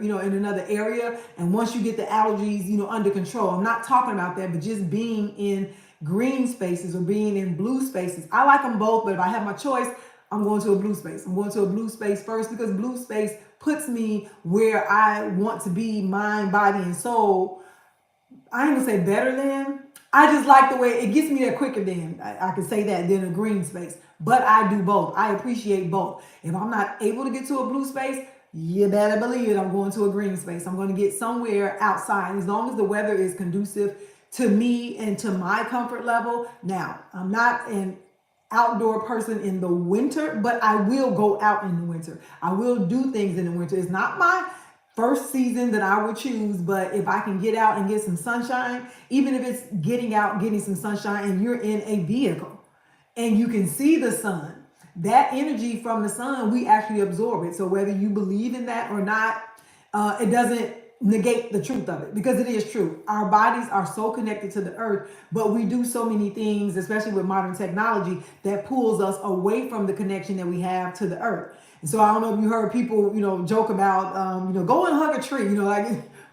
Speaker 4: area. And once you get the allergies, under control, I'm not talking about that, but just being in green spaces or being in blue spaces. I like them both, but if I have my choice, I'm going to a blue space. I'm going to a blue space first, because blue space puts me where I want to be, mind, body, and soul. I ain't gonna say better than. I just like the way it gets me there quicker than. I can say that than a green space. But I do both. I appreciate both. If I'm not able to get to a blue space, you better believe it, I'm going to a green space. I'm going to get somewhere outside. As long as the weather is conducive to me and to my comfort level. Now, I'm not an outdoor person in the winter, but I will go out in the winter. I will do things in the winter. It's not my first season that I would choose, but if I can get out and get some sunshine, even if it's getting out, getting some sunshine, and you're in a vehicle and you can see the sun, that energy from the sun, we actually absorb it. So whether you believe in that or not, it doesn't negate the truth of it, because it is true. Our bodies are so connected to the earth, but we do so many things, especially with modern technology, that pulls us away from the connection that we have to the earth. And so I don't know if you heard people, joke about, go and hug a tree,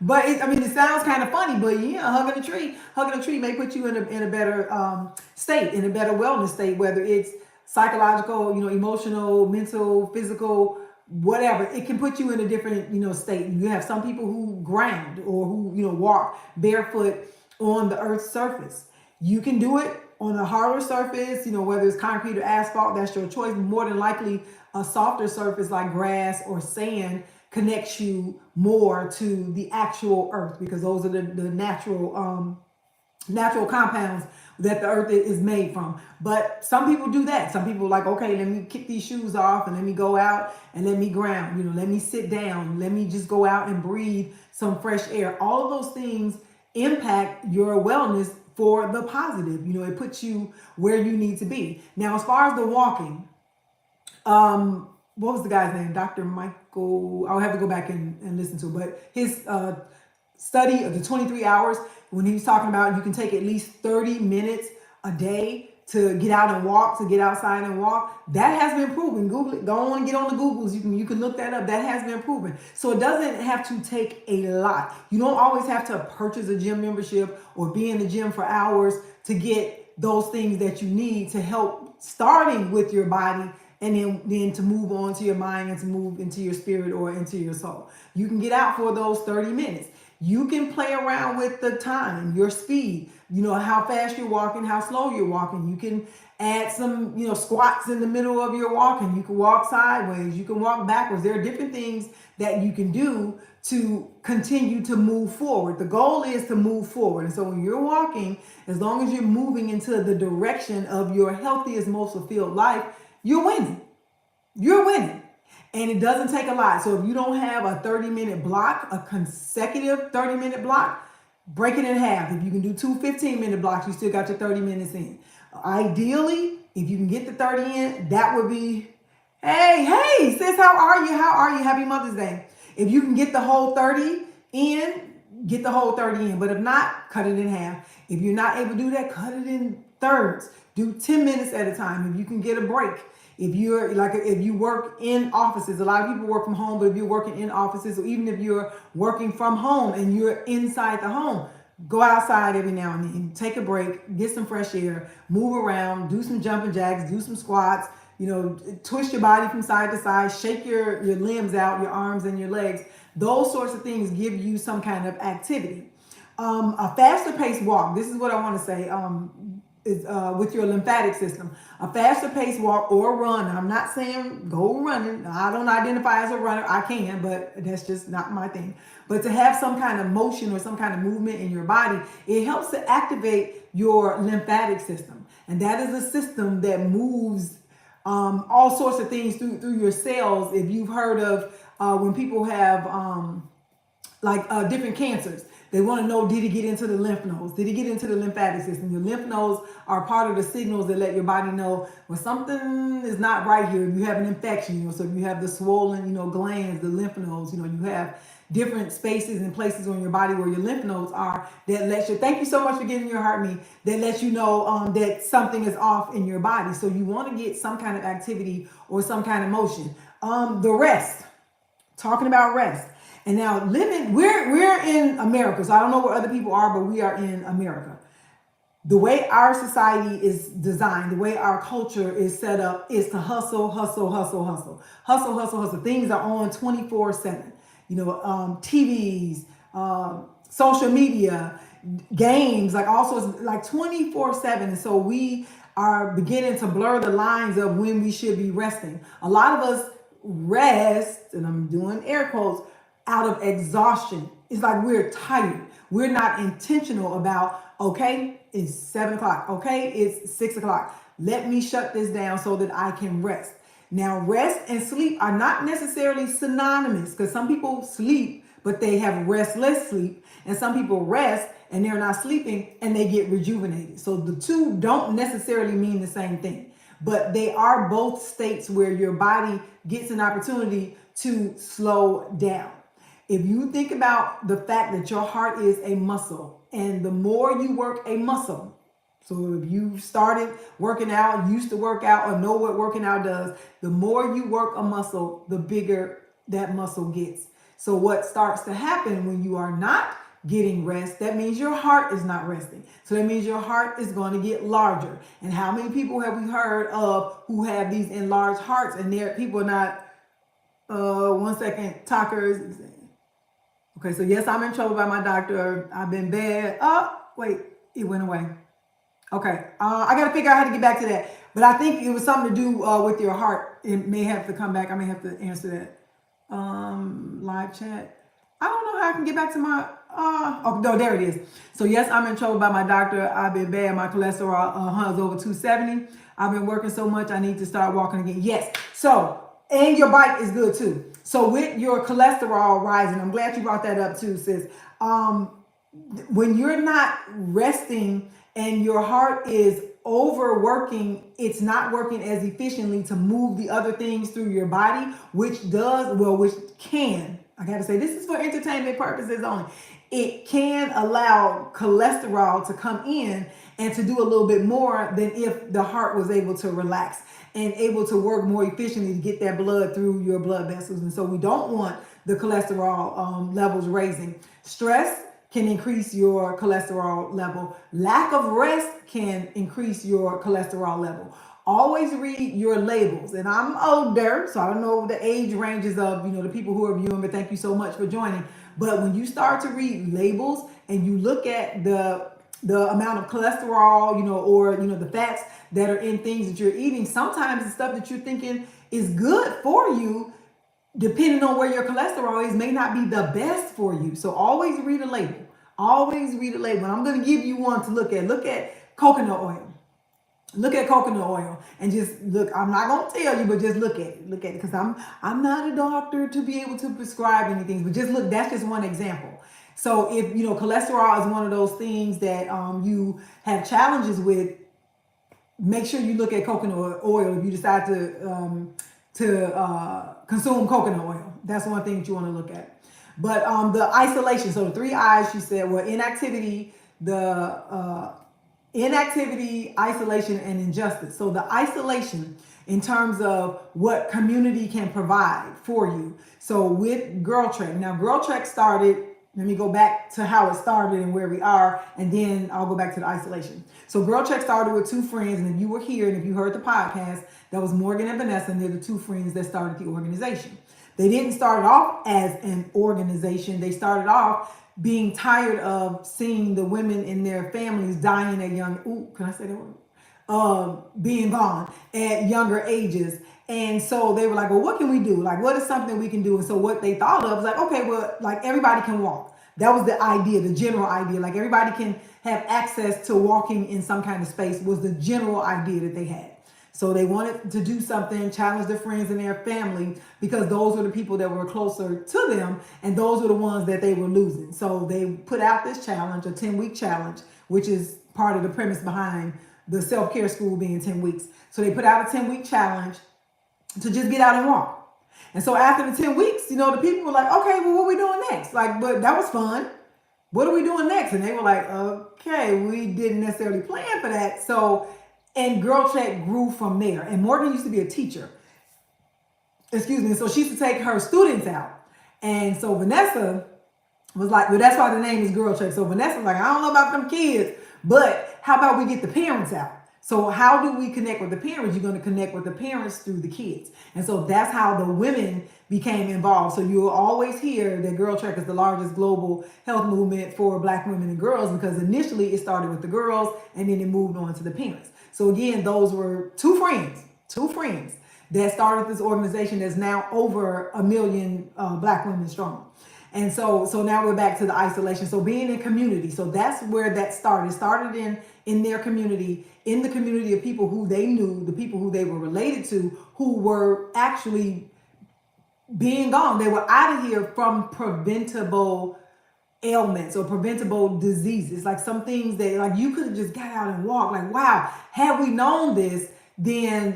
Speaker 4: but it sounds kind of funny, but yeah, hugging a tree may put you in a better state, in a better wellness state, whether it's psychological, emotional, mental, physical, whatever. It can put you in a different, state. You have some people who ground, or who, walk barefoot on the earth's surface. You can do it on a harder surface, whether it's concrete or asphalt, that's your choice. More than likely, a softer surface like grass or sand connects you more to the actual earth, because those are the natural compounds that the earth is made from. But some people do that. Some people are like, okay, let me kick these shoes off and let me go out and let me ground, let me sit down, let me just go out and breathe some fresh air. All of those things impact your wellness for the positive. It puts you where you need to be. Now, as far as the walking, what was the guy's name? Dr. Michael, I'll have to go back and listen to it, but his study of the 23 hours, when he was talking about you can take at least 30 minutes a day to get out and walk, to get outside and walk, that has been proven. Google it. Don't want to get on the Googles. You can look that up. That has been proven. So it doesn't have to take a lot. You don't always have to purchase a gym membership or be in the gym for hours to get those things that you need to help, starting with your body, and then to move on to your mind and to move into your spirit or into your soul. You can get out for those 30 minutes. You can play around with the time, your speed, how fast you're walking, how slow you're walking. You can add some, squats in the middle of your walking. You can walk sideways, you can walk backwards. There are different things that you can do to continue to move forward. The goal is to move forward. And so when you're walking, as long as you're moving into the direction of your healthiest, most fulfilled life, you're winning. You're winning. And it doesn't take a lot. So if you don't have a 30-minute block, a consecutive 30-minute block, break it in half. If you can do two 15-minute blocks, you still got your 30 minutes in. Ideally, if you can get the 30 in, that would be, hey, sis, how are you? How are you? Happy Mother's Day. If you can get the whole 30 in, get the whole 30 in. But if not, cut it in half. If you're not able to do that, cut it in thirds. Do 10 minutes at a time. If you can get a break. If you work in offices, a lot of people work from home, but if you're working in offices, or even if you're working from home and you're inside the home, go outside every now and then, take a break, get some fresh air, move around, do some jumping jacks, do some squats, twist your body from side to side, shake your limbs out, your arms and your legs. Those sorts of things give you some kind of activity. A faster paced walk, this is what I want to say, is with your lymphatic system. A faster paced walk or run. I'm not saying go running. I don't identify as a runner. I can, but that's just not my thing. But to have some kind of motion or some kind of movement in your body, it helps to activate your lymphatic system. And that is a system that moves all sorts of things through your cells. If you've heard of when people have different cancers, they want to know, did it get into the lymph nodes? Did it get into the lymphatic system? Your lymph nodes are part of the signals that let your body know when something is not right here. You have an infection, so you have the swollen, glands, the lymph nodes, you have different spaces and places on your body where your lymph nodes are that lets you, thank you so much for getting your heart me, that lets you know that something is off in your body. So you want to get some kind of activity or some kind of motion. The rest, talking about rest. And now we're in America, so I don't know where other people are, but we are in America. The way our society is designed, the way our culture is set up is to hustle, hustle, hustle, hustle. Hustle, hustle, hustle. Things are on 24/7. TVs, social media, games, like all sorts, like 24/7. And so we are beginning to blur the lines of when we should be resting. A lot of us rest, and I'm doing air quotes, out of exhaustion. It's like we're tired. We're not intentional about, okay, it's 7 o'clock. Okay, it's 6 o'clock. Let me shut this down so that I can rest. Now, rest and sleep are not necessarily synonymous, because some people sleep, but they have restless sleep. And some people rest and they're not sleeping and they get rejuvenated. So the two don't necessarily mean the same thing, but they are both states where your body gets an opportunity to slow down. If you think about the fact that your heart is a muscle, and the more you work a muscle, so if you started working out, used to work out, or know what working out does, the more you work a muscle, the bigger that muscle gets. So what starts to happen when you are not getting rest, that means your heart is not resting. So that means your heart is going to get larger. And how many people have we heard of who have these enlarged hearts, and people are not, one second, talkers. Okay, so yes, I'm in trouble by my doctor. I've been bad. Oh, wait, it went away. Okay, I got to figure out how to get back to that. But I think it was something to do with your heart. It may have to come back. I may have to answer that. Live chat. I don't know how I can get back to my, oh, no, there it is. So yes, I'm in trouble by my doctor. I've been bad. My cholesterol is over 270. I've been working so much. I need to start walking again. Yes. So, and your bike is good too. So with your cholesterol rising, I'm glad you brought that up too, sis. When you're not resting and your heart is overworking, it's not working as efficiently to move the other things through your body, which can, I gotta say, this is for entertainment purposes only. It can allow cholesterol to come in and to do a little bit more than if the heart was able to relax and able to work more efficiently to get that blood through your blood vessels. And so we don't want the cholesterol levels raising. Stress can increase your cholesterol level. Lack of rest can increase your cholesterol level. Always read your labels. And I'm older, so I don't know the age ranges of the people who are viewing, but thank you so much for joining. But when you start to read labels and you look at the amount of cholesterol, or the fats that are in things that you're eating, sometimes the stuff that you're thinking is good for you, depending on where your cholesterol is, may not be the best for you. So always read a label. Always read a label. And I'm going to give you one to look at. Look at coconut oil. Look at coconut oil and just look. I'm not going to tell you, but just look at it. Look at it, because I'm not a doctor to be able to prescribe anything. But just look. That's just one example. So if cholesterol is one of those things that you have challenges with, make sure you look at coconut oil if you decide to consume coconut oil. That's one thing that you want to look at. But the isolation. So the 3 I's, she said, were inactivity, inactivity, isolation, and injustice. So the isolation in terms of what community can provide for you. So with Girl Trek, now Girl Trek started, let me go back to how it started and where we are, and then I'll go back to the isolation. So Girl Trek started with 2 friends, and if you were here and if you heard the podcast, that was Morgan and Vanessa, and they're the 2 friends that started the organization. They didn't start off as an organization. They started off being tired of seeing the women in their families dying at can I say that word? Being gone at younger ages. And so they were like, well, what can we do? Like, what is something we can do? And so what they thought of was like, okay, well, like everybody can walk. That was the idea, the general idea. Like everybody can have access to walking in some kind of space was the general idea that they had. So they wanted to do something, challenge their friends and their family, because those were the people that were closer to them, and those were the ones that they were losing. So they put out this challenge, a 10-week challenge, which is part of the premise behind the self-care school being 10 weeks. So they put out a 10-week challenge to just get out and walk. And so after the 10 weeks, the people were like, okay, well, what are we doing next? Like, but that was fun. What are we doing next? And they were like, okay, we didn't necessarily plan for that. And Girl Trek grew from there. And Morgan used to be a teacher. So she used to take her students out. And so Vanessa was like, well, that's why the name is Girl Trek. So Vanessa was like, I don't know about them kids, but how about we get the parents out? So how do we connect with the parents? You're going to connect with the parents through the kids. And so that's how the women became involved. So you'll always hear that Girl Trek is the largest global health movement for Black women and girls, because initially it started with the girls and then it moved on to the parents. So again, those were two friends that started this organization that's now over 1 million Black women strong. And so now we're back to the isolation. So being in community. So that's where that started. It started in their community, in the community of people who they knew, the people who they were related to, who were actually being gone. They were out of here from preventable ailments or preventable diseases. Like some things that like you could have just got out and walked. Like, wow, had we known this, then,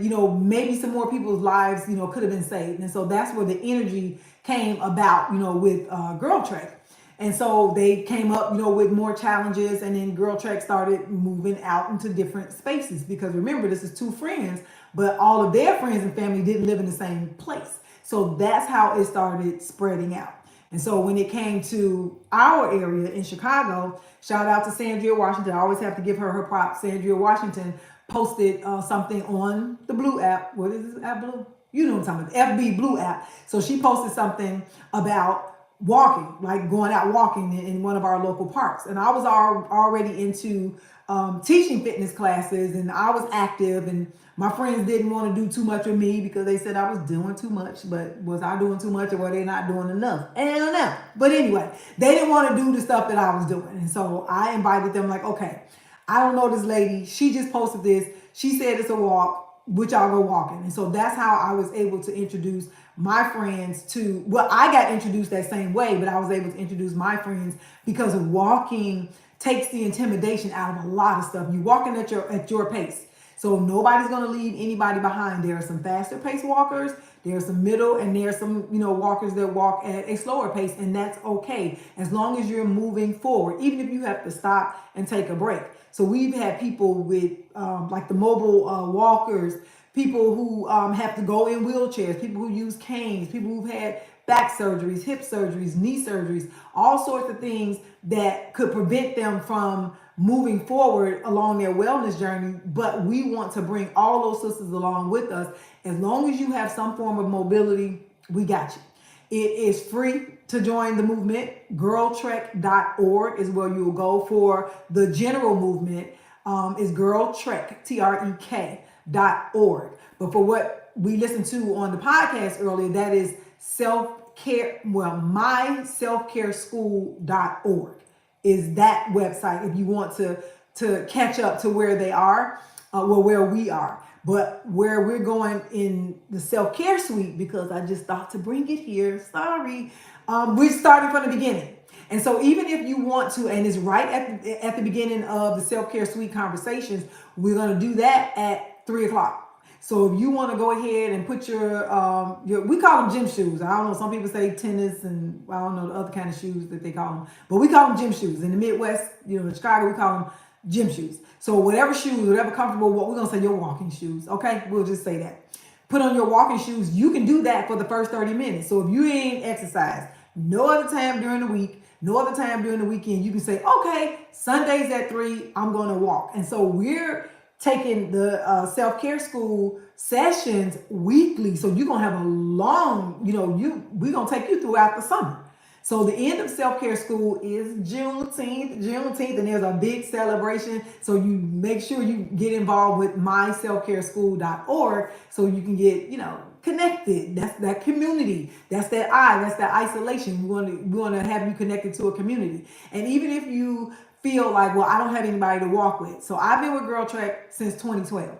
Speaker 4: maybe some more people's lives, could have been saved. And so that's where the energy came about, with Girl Trek. And so they came up, with more challenges, and then Girl Trek started moving out into different spaces, because remember, this is 2 friends, but all of their friends and family didn't live in the same place. So that's how it started spreading out. And so when it came to our area in Chicago, shout out to Sandria Washington. I always have to give her props. Sandria Washington posted something on the Blue app. What is this app, Blue? You know what I'm talking about, FB Blue app. So she posted something about walking, like going out walking in one of our local parks. And I was already into teaching fitness classes, and I was active, and my friends didn't want to do too much with me because they said I was doing too much. But was I doing too much, or were they not doing enough? I don't know. But anyway, they didn't want to do the stuff that I was doing. And so I invited them, like, okay, I don't know this lady. She just posted this. She said it's a walk. Which I'll go walking. And so that's how I was able to introduce my friends to, well, I got introduced that same way, but I was able to introduce my friends because walking takes the intimidation out of a lot of stuff. You're walking at your pace. So nobody's going to leave anybody behind. There are some faster pace walkers. There are some middle, and there are some, walkers that walk at a slower pace, and that's okay. As long as you're moving forward, even if you have to stop and take a break. So we've had people with like the mobile walkers, people who have to go in wheelchairs, people who use canes, people who've had back surgeries, hip surgeries, knee surgeries, all sorts of things that could prevent them from moving forward along their wellness journey. But we want to bring all those sisters along with us. As long as you have some form of mobility, we got you. It is free to join the movement. Girltrek.org is where you'll go. For the general movement, is Girltrek, TREK.org. But for what we listened to on the podcast earlier, that is self-care, well, myselfcareschool.org is that website if you want to catch up to where they are, where we are. But where we're going in the self-care suite, because I just thought to bring it here, sorry, we're starting from the beginning. And so even if you want to, and it's right at the beginning of the self-care suite conversations, we're going to do that at 3:00. So if you want to go ahead and put your we call them gym shoes. I don't know. Some people say tennis, and I don't know the other kind of shoes that they call them, but we call them gym shoes. In the Midwest, in Chicago, we call them gym shoes. So whatever shoes, whatever comfortable, we're going to say your walking shoes. Okay. We'll just say that. Put on your walking shoes. You can do that for the first 30 minutes. So if you ain't exercised no other time during the week, no other time during the weekend, you can say, okay, Sundays at 3, I'm going to walk. And so we're taking the self-care school sessions weekly. So you're going to have a long, we're going to take you throughout the summer. So the end of self-care school is Juneteenth, and there's a big celebration. So you make sure you get involved with myselfcareschool.org so you can get, connected. That's that community. That's that isolation. We want to have you connected to a community. And even if you feel like, well, I don't have anybody to walk with. So I've been with Girl Trek since 2012.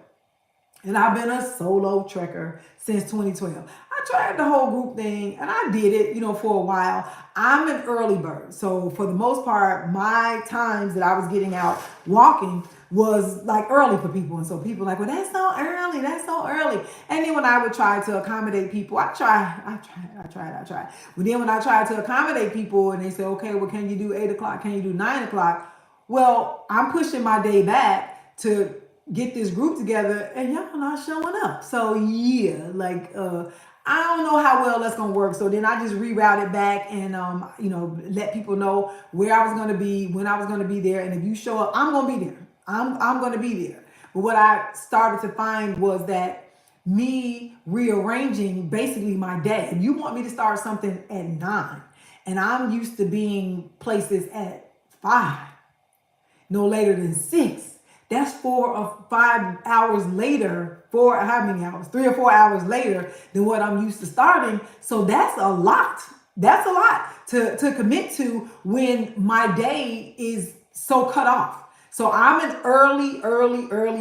Speaker 4: And I've been a solo trekker since 2012. I tried the whole group thing and I did it, for a while. I'm an early bird. So for the most part, my times that I was getting out walking was like early for people. And so people were like, well, that's so early. That's so early. And then when I would try to accommodate people, I tried. But then when I tried to accommodate people and they said, okay, well, can you do 8:00? Can you do 9:00? Well, I'm pushing my day back to get this group together and y'all not showing up. So yeah, I don't know how well that's gonna work. So then I just rerouted back and let people know where I was gonna be, when I was gonna be there, and if you show up, I'm gonna be there. I'm gonna be there. But what I started to find was that me rearranging basically my day. If you want me to start something at 9 and I'm used to being places at 5, no later than 6. That's 4 or 5 hours later, 3 or 4 hours later than what I'm used to starting. So that's a lot. That's a lot to commit to when my day is so cut off. So I'm an early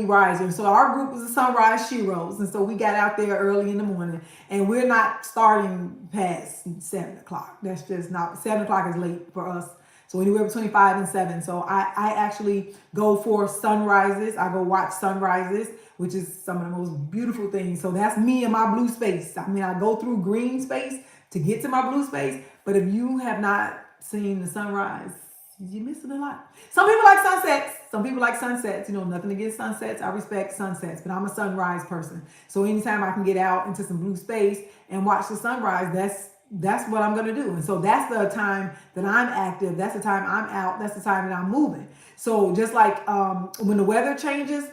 Speaker 4: riser. So our group is a Sunrise Sheroes. And so we got out there early in the morning and we're not starting past 7:00. That's just not, 7:00 is late for us. So anywhere between 5 and 7. So I actually go for sunrises. I go watch sunrises, which is some of the most beautiful things. So that's me in my blue space. I mean, I go through green space to get to my blue space. But if you have not seen the sunrise, you're missing a lot. Some people like sunsets. Some people like sunsets. Nothing against sunsets. I respect sunsets, but I'm a sunrise person. So anytime I can get out into some blue space and watch the sunrise, that's what I'm going to do. And so that's the time that I'm active. That's the time I'm out. That's the time that I'm moving. So just like when the weather changes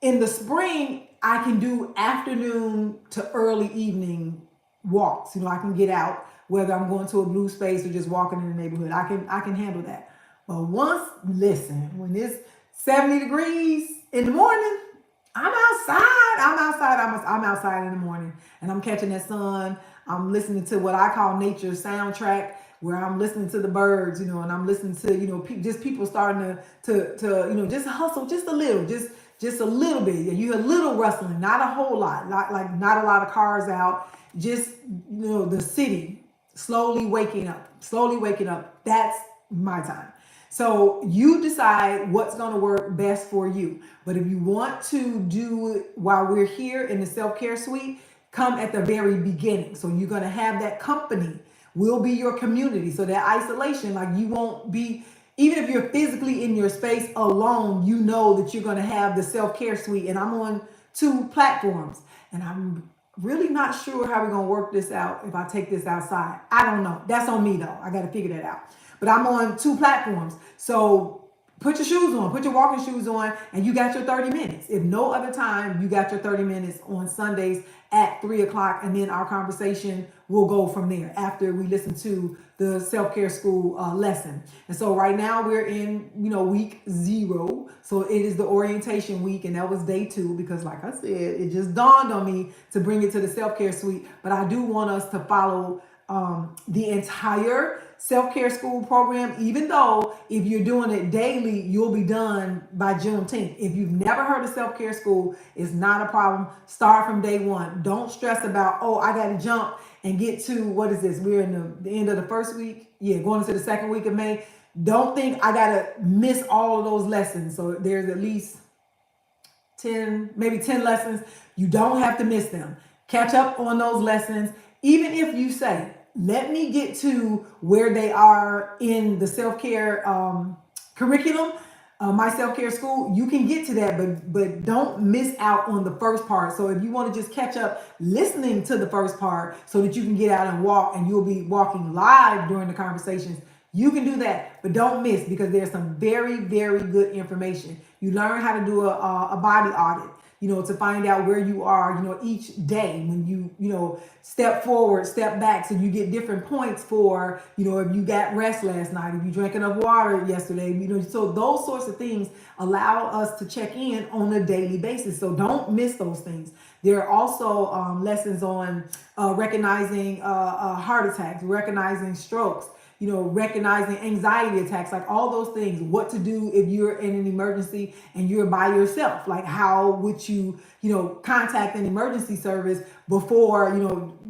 Speaker 4: in the spring, I can do afternoon to early evening walks. I can get out, whether I'm going to a blue space or just walking in the neighborhood. I can handle that. But when it's 70 degrees in the morning, I'm outside. I'm outside in the morning and I'm catching that sun. I'm listening to what I call nature's soundtrack, where I'm listening to the birds, and I'm listening to, just people starting to just hustle just a little, just a little bit. You hear a little rustling, not a whole lot, not a lot of cars out, just, the city slowly waking up. That's my time. So you decide what's going to work best for you. But if you want to do it while we're here in the self-care suite, come at the very beginning. So you're going to have that company. We'll be your community. So that isolation, you won't be, even if you're physically in your space alone, you know that you're going to have the self-care suite. And I'm on 2 platforms. And I'm really not sure how we're going to work this out if I take this outside. I don't know. That's on me, though. I got to figure that out. But I'm on 2 platforms. So put your shoes on, put your walking shoes on, and you got your 30 minutes. If no other time, you got your 30 minutes on Sundays at 3 o'clock, and then our conversation will go from there after we listen to the self-care school lesson. And so right now we're in, week 0. So it is the orientation week, and that was day 2, because like I said, it just dawned on me to bring it to the self-care suite. But I do want us to follow the entire self-care school program, even though if you're doing it daily, you'll be done by Juneteenth. If you've never heard of self-care school, it's not a problem. Start from day 1. Don't stress about, I got to jump and get to, what is this? We're in the end of the first week. Yeah, going into the second week of May. Don't think I got to miss all of those lessons. So there's at least 10, maybe 10 lessons. You don't have to miss them. Catch up on those lessons. Even if you say, let me get to where they are in the self-care curriculum, my self-care school, you can get to that, but don't miss out on the first part. So if you want to just catch up listening to the first part so that you can get out and walk, and you'll be walking live during the conversations, you can do that, but don't miss, because there's some very, very good information. You learn how to do a body audit, to find out where you are, each day when you step forward, step back. So you get different points for, if you got rest last night, if you drank enough water yesterday, so those sorts of things allow us to check in on a daily basis. So don't miss those things. There are also lessons on recognizing heart attacks, recognizing strokes, recognizing anxiety attacks, like all those things, what to do if you're in an emergency and you're by yourself, like how would you, contact an emergency service before,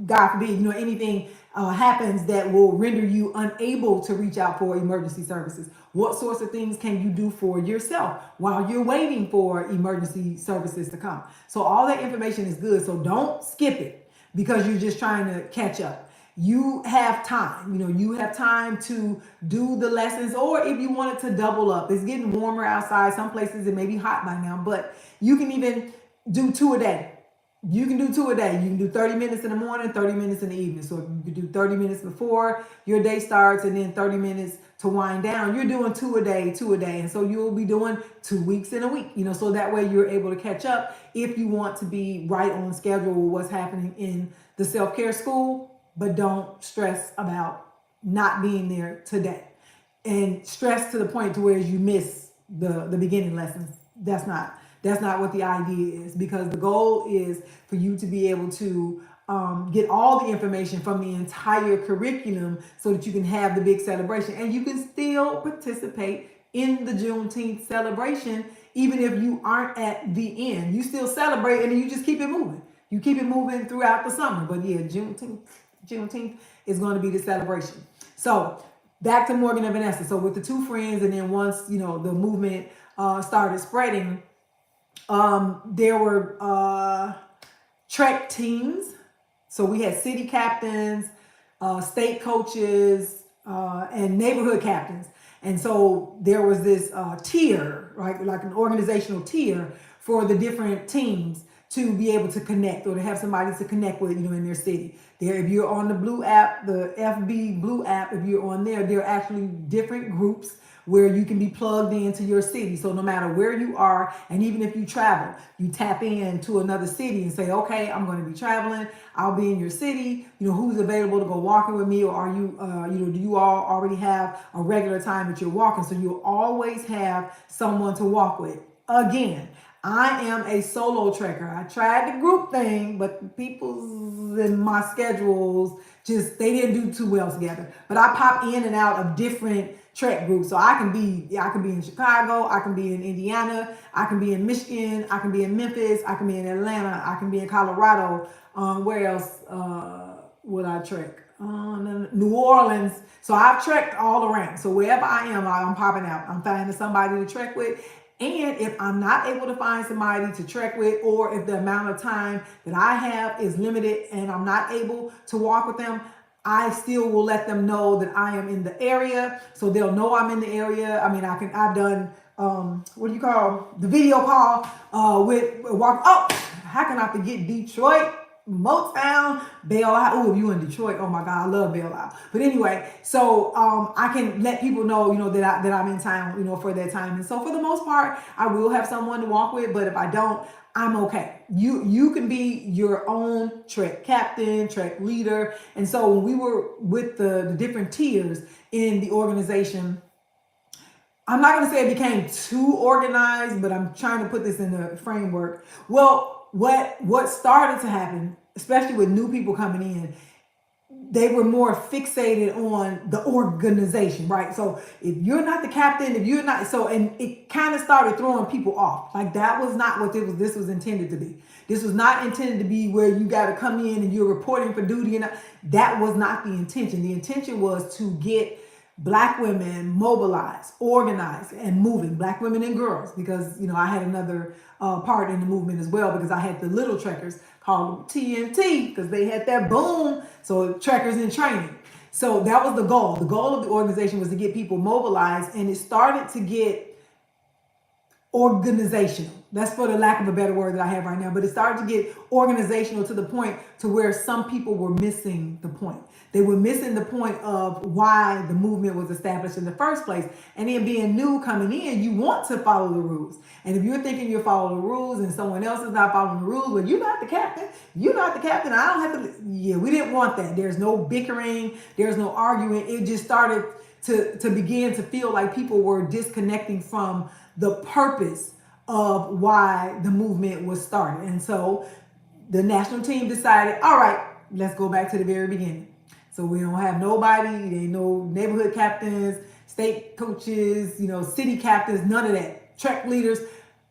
Speaker 4: God forbid, anything happens that will render you unable to reach out for emergency services. What sorts of things can you do for yourself while you're waiting for emergency services to come? So all that information is good. So don't skip it because you're just trying to catch up. You have time, you have time to do the lessons, or if you wanted to double up, it's getting warmer outside. Some places it may be hot by now, but you can even do 2 a day. You can do 2 a day. You can do 30 minutes in the morning, 30 minutes in the evening. So if you could do 30 minutes before your day starts and then 30 minutes to wind down, you're doing 2 a day, 2 a day. And so you'll be doing 2 weeks in a week, so that way you're able to catch up if you want to be right on schedule with what's happening in the self-care school. But don't stress about not being there today, and stress to the point to where you miss the beginning lessons. That's not what the idea is, because the goal is for you to be able to get all the information from the entire curriculum so that you can have the big celebration, and you can still participate in the Juneteenth celebration even if you aren't at the end. You still celebrate, and then you just keep it moving. You keep it moving throughout the summer. But yeah, Juneteenth is going to be the celebration. So back to Morgan and Vanessa. So with the 2 friends, and then once the movement started spreading, there were Trek teams. So we had city captains, state coaches, and neighborhood captains. And so there was this tier, right, like an organizational tier for the different teams to be able to connect, or to have somebody to connect with, in their city. There, if you're on the Blue app, the FB Blue app, if you're on there, there are actually different groups where you can be plugged into your city. So no matter where you are, and even if you travel, you tap into another city and say, okay, I'm going to be traveling. I'll be in your city. Who's available to go walking with me? Or are you, do you all already have a regular time that you're walking? So you'll always have someone to walk with. Again, I am a solo trekker. I tried the group thing, but people's in my schedules they didn't do too well together. But I pop in and out of different trek groups. So I can be in Chicago, I can be in Indiana, I can be in Michigan, I can be in Memphis, I can be in Atlanta, I can be in Colorado. Where else would I trek? New Orleans. So I've trekked all around. So wherever I am, I'm popping out. I'm finding somebody to trek with. And if I'm not able to find somebody to trek with, or if the amount of time that I have is limited and I'm not able to walk with them, I still will let them know that I am in the area, so they'll know I'm in the area. I mean, I've done the video call with walk. Oh, how can I forget Detroit? Motown, Bailout. Oh, if you in Detroit, oh my God, I love Bailout. But anyway, so I can let people know, that I'm in town, for that time. And so for the most part, I will have someone to walk with. But if I don't, I'm okay. You can be your own trek captain, trek leader. And so when we were with the different tiers in the organization, I'm not going to say it became too organized, but I'm trying to put this in the framework. Well, what started to happen, especially with new people coming in, they were more fixated on the organization, right? So if you're not the captain, if you're not, so, and it kind of started throwing people off. Like that was not what this was intended to be. This was not intended to be where you got to come in and you're reporting for duty. And that was not the intention. The intention was to get Black women mobilized, organized, and moving. Black women and girls, because I had another part in the movement as well, because I had the little trekkers called TNT because they had that boom. So trekkers in training. So that was the goal. The goal of the organization was to get people mobilized, and it started to get organizational. That's for the lack of a better word that I have right now, but it started to get organizational to the point to where some people were missing the point. They were missing the point of why the movement was established in the first place. And then being new coming in, you want to follow the rules. And if you're thinking you're following the rules and someone else is not following the rules, well, you're not the captain. You're not the captain. I don't have to. Yeah, we didn't want that. There's no bickering. There's no arguing. It just started to begin to feel like people were disconnecting from the purpose of why the movement was started. And so the national team decided, all right, let's go back to the very beginning. So we don't have nobody, there ain't no neighborhood captains, state coaches, city captains, none of that. Trek leaders,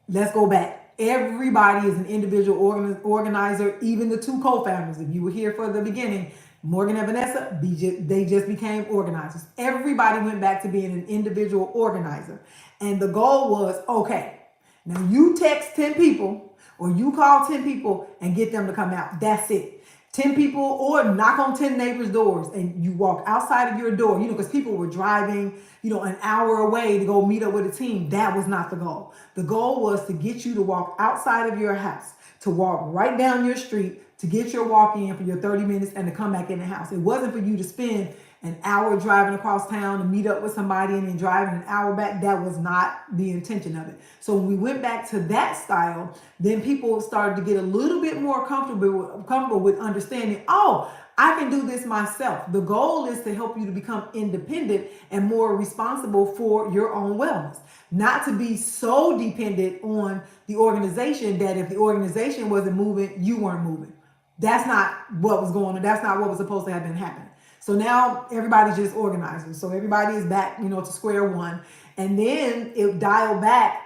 Speaker 4: let's go back. Everybody is an individual organizer, even the two co-founders. If you were here for the beginning, Morgan and Vanessa, they just became organizers. Everybody went back to being an individual organizer. And the goal was, okay, now you text 10 people or you call 10 people and get them to come out. That's it. 10 people, or knock on 10 neighbors' doors and you walk outside of your door, because people were driving, an hour away to go meet up with a team. That was not the goal. The goal was to get you to walk outside of your house, to walk right down your street, to get your walk in for your 30 minutes and to come back in the house. It wasn't for you to spend an hour driving across town to meet up with somebody and then driving an hour back. That was not the intention of it. So when we went back to that style, then people started to get a little bit more comfortable with understanding, oh, I can do this myself. The goal is to help you to become independent and more responsible for your own wellness. Not to be so dependent on the organization that if the organization wasn't moving, you weren't moving. That's not what was going on. That's not what was supposed to have been happening. So now everybody's just organizing. So everybody is back, to square one. And then it dialed back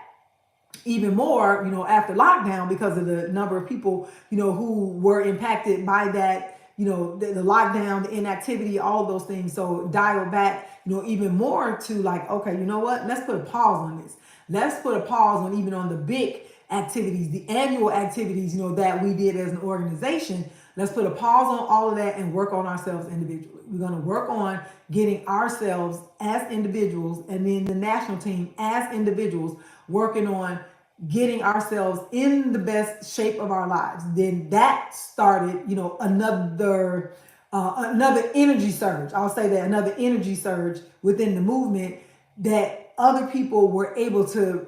Speaker 4: even more, after lockdown because of the number of people, who were impacted by that, the lockdown, the inactivity, all of those things. So dialed back, even more to like, okay, you know what? Let's put a pause on this. Let's put a pause on even on the big activities, the annual activities, that we did as an organization. Let's put a pause on all of that and work on ourselves individually. We're going to work on getting ourselves as individuals, and then the national team as individuals working on getting ourselves in the best shape of our lives. Then that started, another energy surge. I'll say that, another energy surge within the movement that other people were able to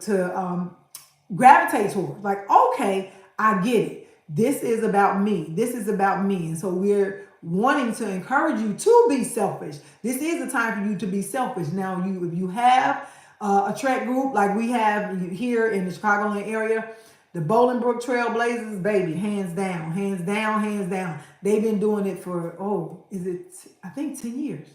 Speaker 4: gravitate towards. Like, okay, I get it. This is about me. This is about me. And so we're wanting to encourage you to be selfish. This is a time for you to be selfish. Now, if you have a trek group like we have here in the Chicagoland area, the Bolingbrook Trailblazers, baby, hands down, hands down, hands down. They've been doing it for, I think 10 years.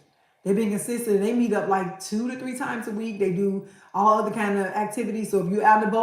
Speaker 4: They've been consistent. They meet up like 2 to 3 times a week. They do all other kind of activities. So if you're out in the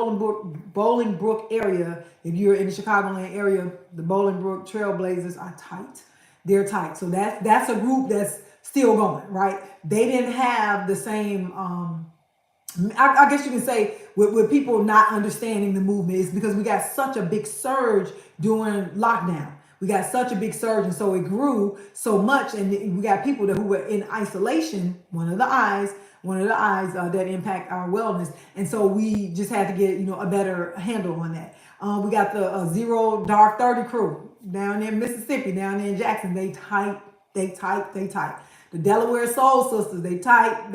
Speaker 4: Bolingbrook area, if you're in the Chicagoland area, the Bolingbrook Trailblazers are tight. They're tight. So that's a group that's still going, right? They didn't have the same, I guess you can say with people not understanding the movement is because we got such a big surge during lockdown. We got such a big surge, and so it grew so much, and we got people who were in isolation. One of the I's one of the eyes that impact our wellness. And so we just had to get, a better handle on that. We got the Zero Dark 30 crew down there in Mississippi, down there in Jackson. They tight. The Delaware Soul Sisters, they tight.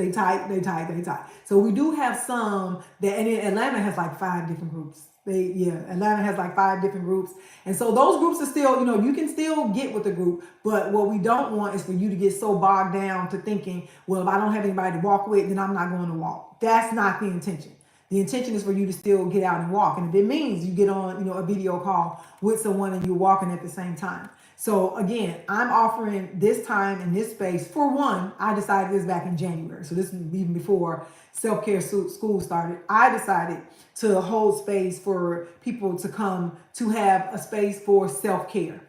Speaker 4: So we do have some that, and then Atlanta has like 5 different groups. Atlanta has like 5 different groups. And so those groups are still, you can still get with the group, but what we don't want is for you to get so bogged down to thinking, well, if I don't have anybody to walk with, then I'm not going to walk. That's not the intention. The intention is for you to still get out and walk. And if it means you get on, a video call with someone and you're walking at the same time. So again, I'm offering this time and this space. For one, I decided this back in January. So this is even before self-care school started. I decided to hold space for people to come to have a space for self-care.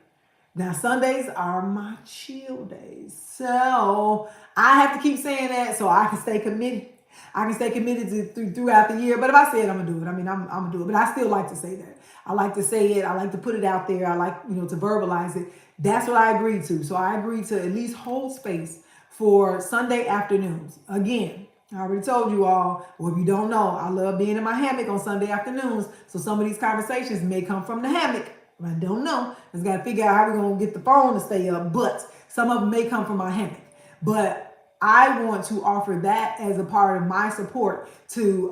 Speaker 4: Now, Sundays are my chill days. So I have to keep saying that so I can stay committed. I can stay committed throughout the year. But if I say it, I'm going to do it. I mean, I'm going to do it. But I still like to say that. I like to say it. I like to put it out there. I like, to verbalize it. That's what I agreed to. So I agreed to at least hold space for Sunday afternoons. Again, I already told you all, or if you don't know, I love being in my hammock on Sunday afternoons. So some of these conversations may come from the hammock. I don't know. Just got to figure out how we're going to get the phone to stay up. But some of them may come from my hammock. But I want to offer that as a part of my support to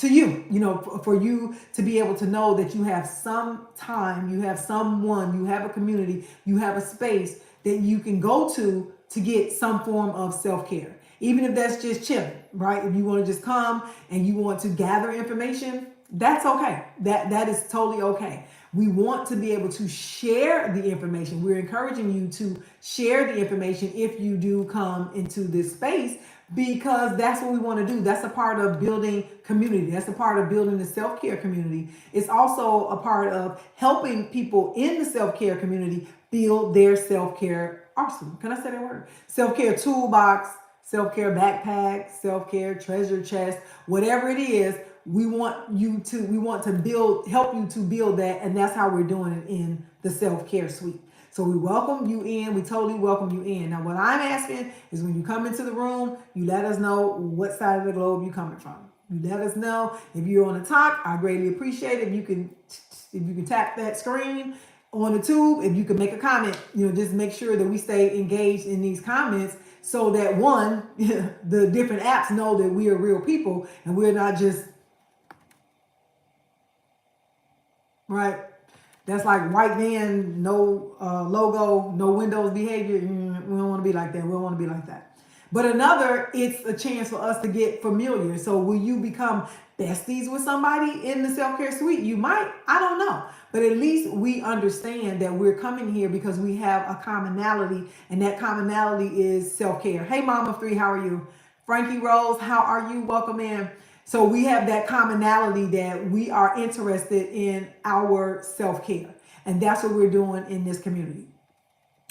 Speaker 4: you, for you to be able to know that you have some time, you have someone, you have a community, you have a space that you can go to get some form of self-care. Even if that's just chilling, right? If you want to just come and you want to gather information, that's okay. That is totally okay. We want to be able to share the information. We're encouraging you to share the information if you do come into this space, because that's what we want to do. That's a part of building community. That's a part of building the self-care community. It's also a part of helping people in the self-care community build their self-care arsenal. Can I say that word? Self-care toolbox, self-care backpack, self-care treasure chest, whatever it is. We want to help you to build that. And that's how we're doing it in the self-care suite. So we welcome you in. We totally welcome you in. Now, what I'm asking is when you come into the room, you let us know what side of the globe you're coming from. You let us know. If you're on the talk, I greatly appreciate it. If you can tap that screen on the tube, if you can make a comment, just make sure that we stay engaged in these comments so that one, the different apps know that we are real people and we're not just right. That's like white van, no logo, no Windows behavior. We don't want to be like that. We don't want to be like that. But it's a chance for us to get familiar. So will you become besties with somebody in the self-care suite? You might. I don't know. But at least we understand that we're coming here because we have a commonality, and that commonality is self-care. Hey, Mama 3, how are you? Frankie Rose, how are you? Welcome in. So we have that commonality that we are interested in our self-care. And that's what we're doing in this community.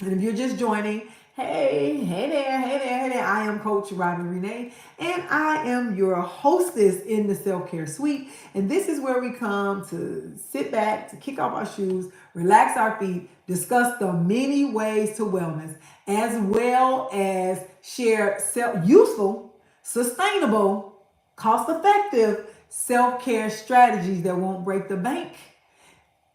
Speaker 4: And if you're just joining, hey there. I am Coach Robin Renee, and I am your hostess in the Self-Care Suite. And this is where we come to sit back, to kick off our shoes, relax our feet, discuss the many ways to wellness, as well as share useful, sustainable, cost-effective self-care strategies that won't break the bank.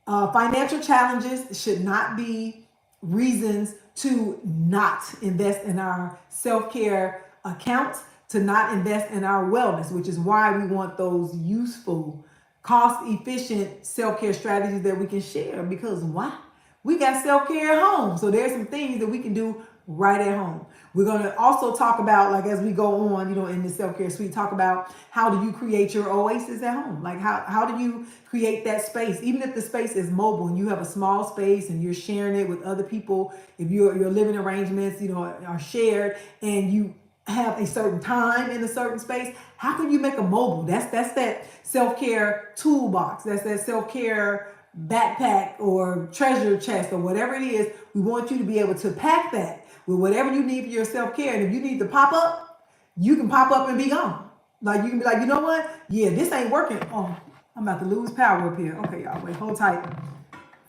Speaker 4: Financial challenges should not be reasons to not invest in our self-care accounts, to not invest in our wellness, which is why we want those useful, cost-efficient self-care strategies that we can share. Because why? We got self-care at home. So there's some things that we can do right at home. We're going to also talk about, like, as we go on, in the self-care suite, talk about how do you create your oasis at home? Like, how do you create that space? Even if the space is mobile and you have a small space and you're sharing it with other people, if your living arrangements, are shared and you have a certain time in a certain space, how can you make a mobile? That's that self-care toolbox. That's that self-care backpack or treasure chest or whatever it is. We want you to be able to pack that with whatever you need for your self-care. And if you need to pop up, you can pop up and be gone. Like, you can be like, you know what? Yeah, this ain't working. Oh, I'm about to lose power up here. Okay, y'all, wait, hold tight.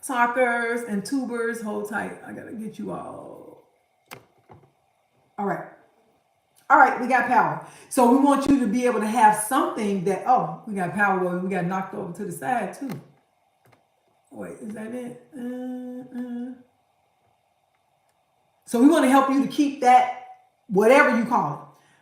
Speaker 4: Talkers and tubers, hold tight. I gotta get you all. All right. All right, we got power. So we want you to be able to have something that, oh, we got power. Well, we got knocked over to the side too. Wait, is that it? So we want to help you to keep that, whatever you call it,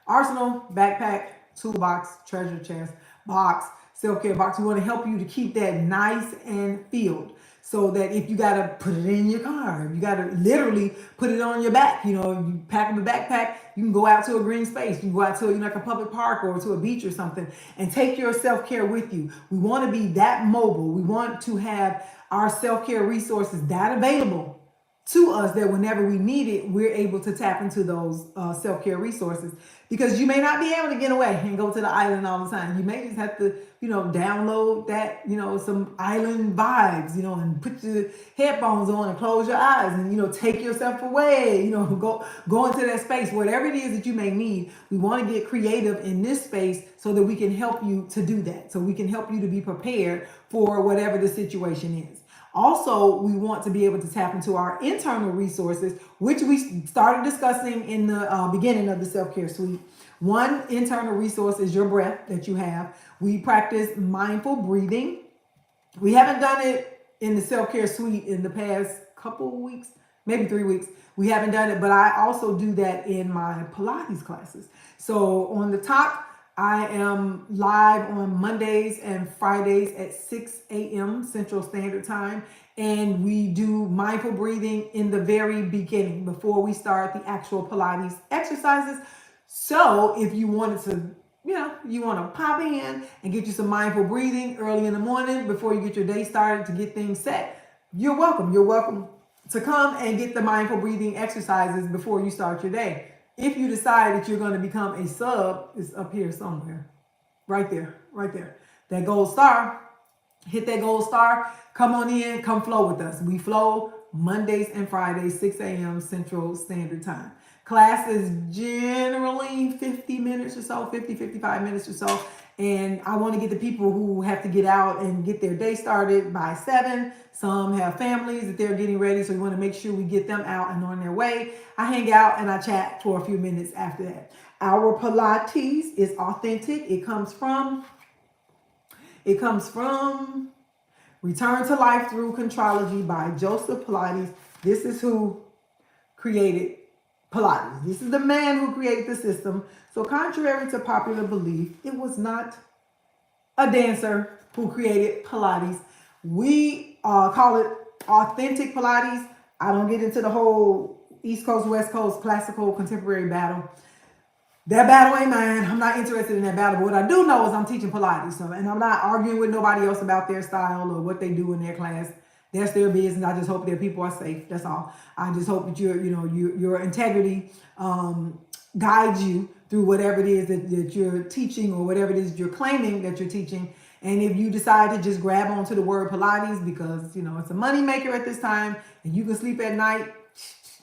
Speaker 4: arsenal, backpack, toolbox, treasure chest, box, self-care box. We want to help you to keep that nice and filled, so that if you got to put it in your car, you got to literally put it on your back. You know, you pack up a backpack, you can go out to a green space, you can go out to like a public park or to a beach or something, and take your self-care with you. We want to be that mobile. We want to have our self-care resources that available to us, that whenever we need it, we're able to tap into those self-care resources, because you may not be able to get away and go to the island all the time. You may just have to, download that, some island vibes, and put your headphones on and close your eyes and, take yourself away, go into that space, whatever it is that you may need. We want to get creative in this space so that we can help you to do that. So we can help you to be prepared for whatever the situation is. Also, we want to be able to tap into our internal resources, which we started discussing in the beginning of the self-care suite. One internal resource is your breath that you have. We practice mindful breathing. We haven't done it in the self-care suite in the past couple of weeks, maybe 3 weeks. We haven't done it, but I also do that in my Pilates classes. So on the top, I am live on Mondays and Fridays at 6 a.m. Central Standard Time. And we do mindful breathing in the very beginning before we start the actual Pilates exercises. So if you wanted to, you want to pop in and get you some mindful breathing early in the morning before you get your day started to get things set, you're welcome. You're welcome to come and get the mindful breathing exercises before you start your day. If you decide that you're going to become a sub, it's up here somewhere. Right there. That gold star. Hit that gold star. Come on in. Come flow with us. We flow Mondays and Fridays, 6 a.m. Central Standard Time. Class is generally 50 minutes or so, 55 minutes or so. And I want to get the people who have to get out and get their day started by 7. Some have families that they're getting ready, so we want to make sure we get them out and on their way. I hang out and I chat for a few minutes after that. Our Pilates is authentic. It comes from Return to Life Through Contrology by Joseph Pilates. This is who created Pilates. This is the man who created the system. So contrary to popular belief, it was not a dancer who created Pilates. We call it authentic Pilates. I don't get into the whole East Coast, West Coast, classical, contemporary battle. That battle ain't mine. I'm not interested in that battle. But what I do know is I'm teaching Pilates. And I'm not arguing with nobody else about their style or what they do in their class. That's their business. I just hope their people are safe. That's all. I just hope that your integrity guides you through whatever it is that you're teaching or whatever it is you're claiming that you're teaching. And if you decide to just grab onto the word Pilates because, it's a money maker at this time and you can sleep at night,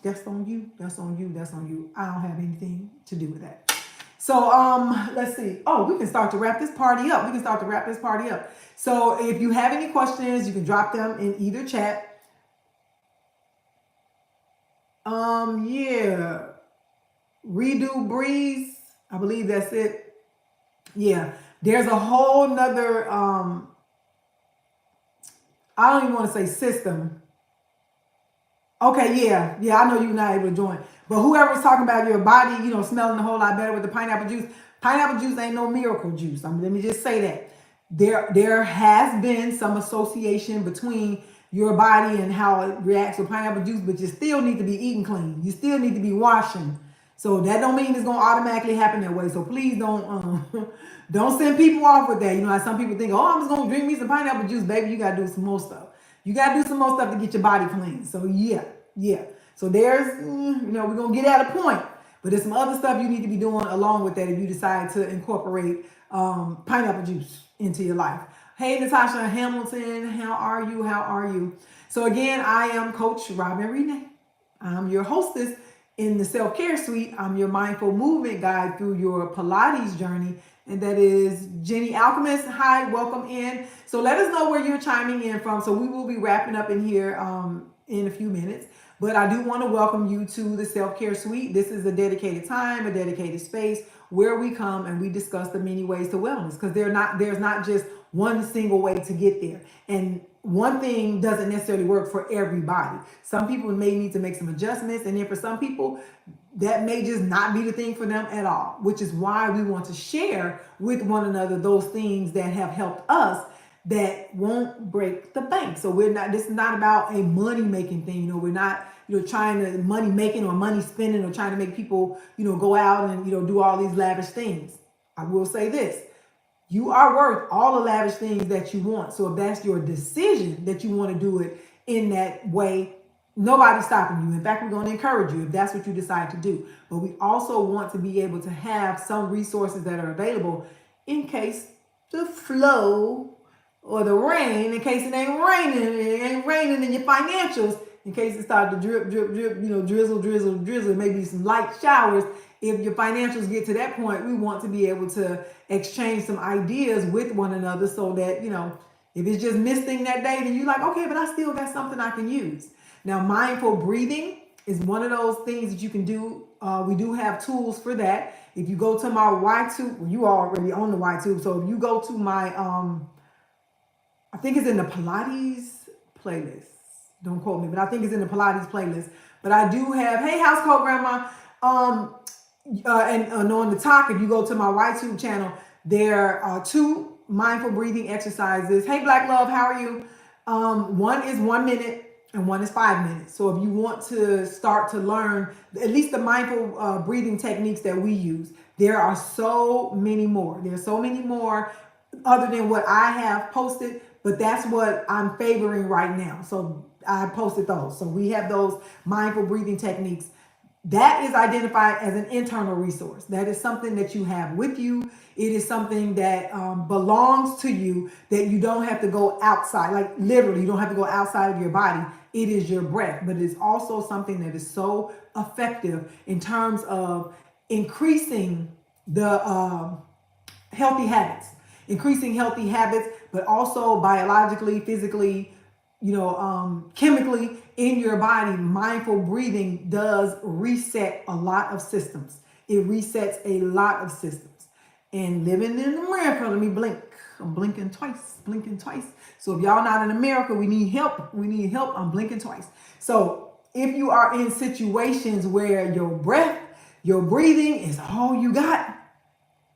Speaker 4: that's on you. That's on you. That's on you. I don't have anything to do with that. So let's see. Oh, we can start to wrap this party up. So if you have any questions, you can drop them in either chat. Yeah. Redo Breeze. I believe that's it. Yeah. There's a whole nother, I don't even want to say system. Okay, yeah, I know you're not able to join. But whoever's talking about your body, smelling a whole lot better with the pineapple juice ain't no miracle juice. Let me just say that. There has been some association between your body and how it reacts with pineapple juice, but you still need to be eating clean. You still need to be washing. So that don't mean it's going to automatically happen that way. So please don't send people off with that. How some people think, I'm just going to drink me some pineapple juice. Baby, you got to do some more stuff. You got to do some more stuff to get your body clean. So yeah. So there's, we're going to get at a point. But there's some other stuff you need to be doing along with that if you decide to incorporate pineapple juice into your life. Hey, Natasha Hamilton, how are you? So again, I am Coach Robin Renee. I'm your hostess in the Self-Care Suite. I'm your mindful movement guide through your Pilates journey. And that is Jenny Alchemist. Hi, welcome in. So let us know where you're chiming in from. So we will be wrapping up in here in a few minutes. But I do want to welcome you to the Self-Care Suite. This is a dedicated time, a dedicated space where we come and we discuss the many ways to wellness, because there's not just one single way to get there. And one thing doesn't necessarily work for everybody. Some people may need to make some adjustments, and then for some people, that may just not be the thing for them at all, which is why we want to share with one another those things that have helped us that won't break the bank. So this is not about a money making thing. We're not, trying to money making or money spending or trying to make people, go out and, do all these lavish things. I will say this. You are worth all the lavish things that you want. So if that's your decision that you want to do it in that way, nobody's stopping you. In fact, we're going to encourage you if that's what you decide to do. But we also want to be able to have some resources that are available in case the flow or the rain, in case it ain't raining in your financials, in case it starts to drip, drip, drip, drizzle, maybe some light showers. If your financials get to that point, we want to be able to exchange some ideas with one another so that, if it's just misting that day, then you're like, okay, but I still got something I can use. Now, mindful breathing is one of those things that you can do. We do have tools for that. If you go to my YTube, well, you already on the YTube. So if you go to my, I think it's in the Pilates playlist. Don't quote me, but I think it's in the Pilates playlist. But I do have, hey, house code grandma. And on the top, if you go to my YTube channel, there are 2 mindful breathing exercises. Hey, Black Love, how are you? One is 1 minute and one is 5 minutes. So if you want to start to learn at least the mindful breathing techniques that we use, there are so many more. There's so many more other than what I have posted, but that's what I'm favoring right now. So I posted those. So we have those mindful breathing techniques. That is identified as an internal resource. That is something that you have with you. It is something that belongs to you, that you don't have to go outside. Like literally, you don't have to go outside of your body. It is your breath, but it is also something that is so effective in terms of increasing the healthy habits, but also biologically, physically, chemically in your body. Mindful breathing does reset a lot of systems. It resets a lot of systems. And living in America, let me blink. I'm blinking twice. So if y'all not in America, we need help. I'm blinking twice. So if you are in situations where your breathing is all you got,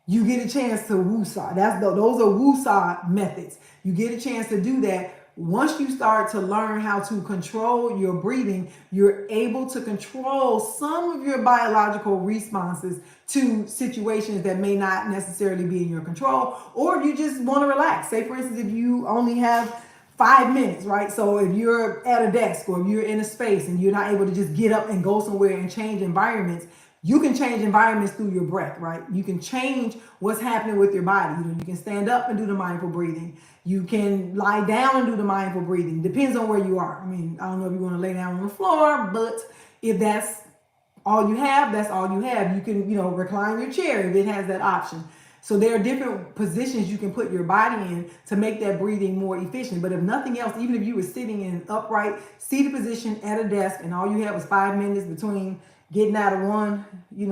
Speaker 4: you get a chance to woosah. Those are woosah methods. You get a chance to do that. Once you start to learn how to control your breathing, you're able to control some of your biological responses to situations that may not necessarily be in your control, or if you just want to relax. Say, for instance, if you only have 5 minutes, right? So if you're at a desk or if you're in a space and you're not able to just get up and go somewhere and change environments, you can change environments through your breath, right? You can change what's happening with your body. You can stand up and do the mindful breathing. You can lie down and do the mindful breathing. Depends on where you are. I mean, I don't know if you want to lay down on the floor, but if that's all you have, that's all you have. You can, recline your chair if it has that option. So there are different positions you can put your body in to make that breathing more efficient. But if nothing else, even if you were sitting in an upright seated position at a desk and all you had was 5 minutes between getting out of one, you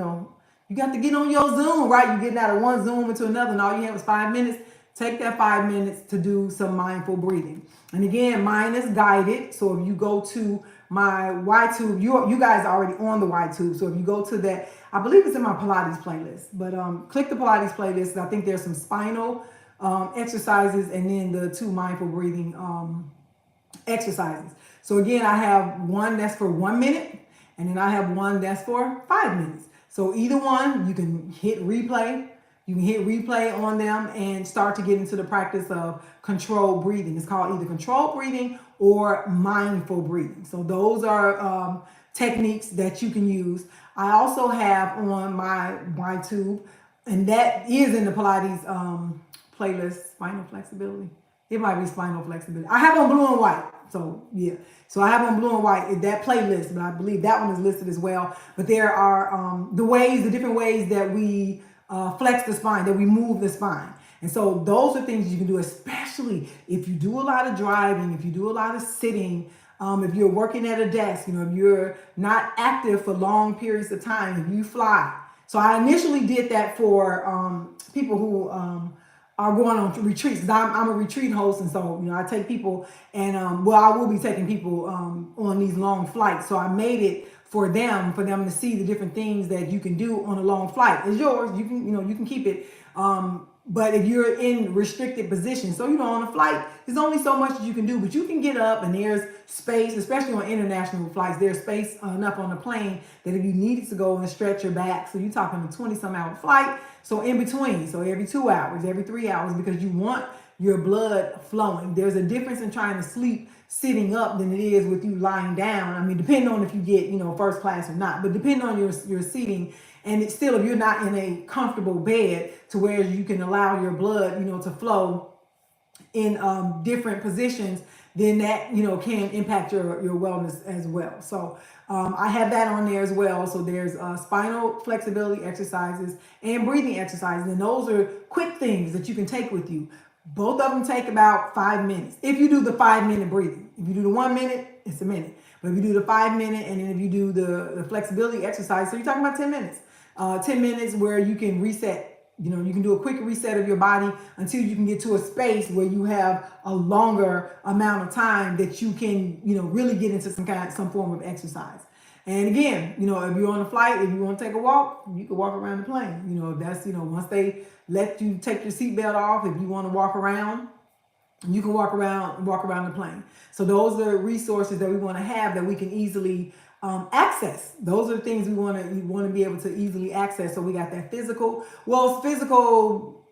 Speaker 4: got to get on your Zoom, right? You're getting out of one Zoom into another and all you had was 5 minutes. Take that 5 minutes to do some mindful breathing. And again, mine is guided. So if you go to my YTube, you guys are already on the YTube. So if you go to that, I believe it's in my Pilates playlist, but click the Pilates playlist. I think there's some spinal exercises and then the 2 mindful breathing exercises. So again, I have one that's for 1 minute and then I have one that's for 5 minutes. So either one, you can hit replay. You can hit replay on them and start to get into the practice of controlled breathing. It's called either controlled breathing or mindful breathing. So those are techniques that you can use. I also have on my YouTube, and that is in the Pilates playlist, spinal flexibility. It might be spinal flexibility. I have on blue and white. So yeah. So I have on blue and white that playlist, but I believe that one is listed as well. But there are the different ways that we flex the spine, that we move the spine. And so those are things you can do, especially if you do a lot of driving, if you do a lot of sitting, If you're working at a desk, if you're not active for long periods of time, if you fly. So I initially did that for people who are going on retreats. 'Cause I'm a retreat host, and so I take people, and I will be taking people on these long flights. So I made it for them to see the different things that you can do on a long flight. It's yours. You can keep it. But if you're in restricted positions, so on a flight, there's only so much that you can do, but you can get up and there's space, especially on international flights. There's space enough on the plane that if you needed to go and stretch your back, so you're talking a 20-some hour flight, so in between, so every 2 hours, every 3 hours, because you want your blood flowing. There's a difference in trying to sleep sitting up than it is with you lying down. I mean, depending on if you get, first class or not, but depending on your seating. And it's still, if you're not in a comfortable bed to where you can allow your blood, to flow in different positions, then that, can impact your wellness as well. So I have that on there as well. So there's spinal flexibility exercises and breathing exercises. And those are quick things that you can take with you. Both of them take about 5 minutes. If you do the 5-minute breathing, if you do the 1 minute, it's a minute. But if you do the 5 minute, and then if you do the flexibility exercise, so you're talking about 10 minutes. 10 minutes where you can reset. You can do a quick reset of your body until you can get to a space where you have a longer amount of time that you can, really get into some form of exercise. And again, if you're on a flight, if you want to take a walk, you can walk around the plane. If that's, once they let you take your seatbelt off, if you want to walk around, you can walk around the plane. So those are resources that we want to have that we can easily access. Those are the things we want to be able to easily access. So we got that physical,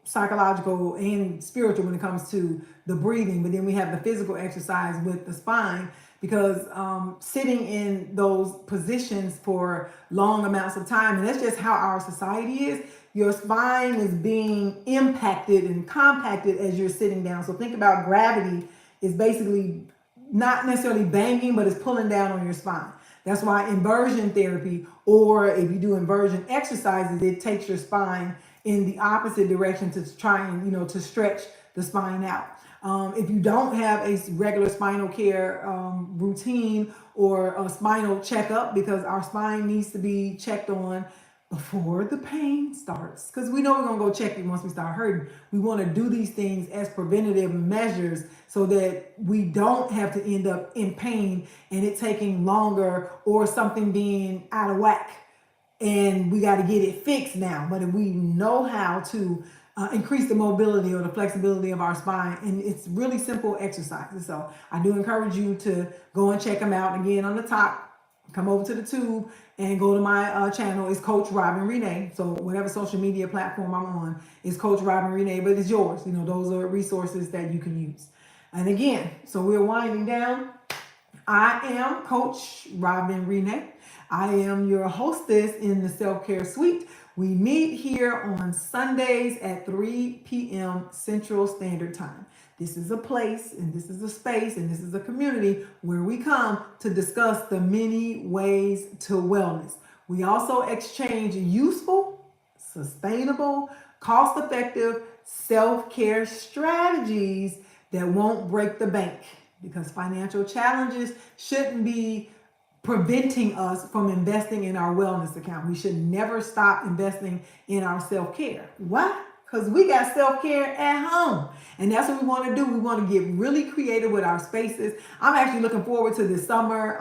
Speaker 4: psychological, and spiritual when it comes to the breathing. But then we have the physical exercise with the spine, because sitting in those positions for long amounts of time, and that's just how our society is. Your spine is being impacted and compacted as you're sitting down. So think about gravity is basically not necessarily banging, but it's pulling down on your spine. That's why inversion therapy, or if you do inversion exercises, it takes your spine in the opposite direction to try and, to stretch the spine out. If you don't have a regular spinal care routine or a spinal checkup, because our spine needs to be checked on before the pain starts, because we know we're going to go check it once we start hurting. We want to do these things as preventative measures so that we don't have to end up in pain and it taking longer, or something being out of whack and we got to get it fixed now. But if we know how to increase the mobility or the flexibility of our spine, and it's really simple exercises. So I do encourage you to go and check them out. Again, on the top, come over to the tube and go to my channel. It's Coach Robin Renee. So whatever social media platform I'm on is Coach Robin Renee, but it's yours. Those are resources that you can use. And again, so we're winding down. I am Coach Robin Renee. I am your hostess in the Self-Care Suite. We meet here on Sundays at 3 p.m. Central Standard Time. This is a place, and this is a space, and this is a community where we come to discuss the many ways to wellness. We also exchange useful, sustainable, cost-effective self-care strategies that won't break the bank, because financial challenges shouldn't be preventing us from investing in our wellness account. We should never stop investing in our self-care. Why? Because we got self-care at home. And that's what we want to do. We want to get really creative with our spaces. I'm actually looking forward to this summer.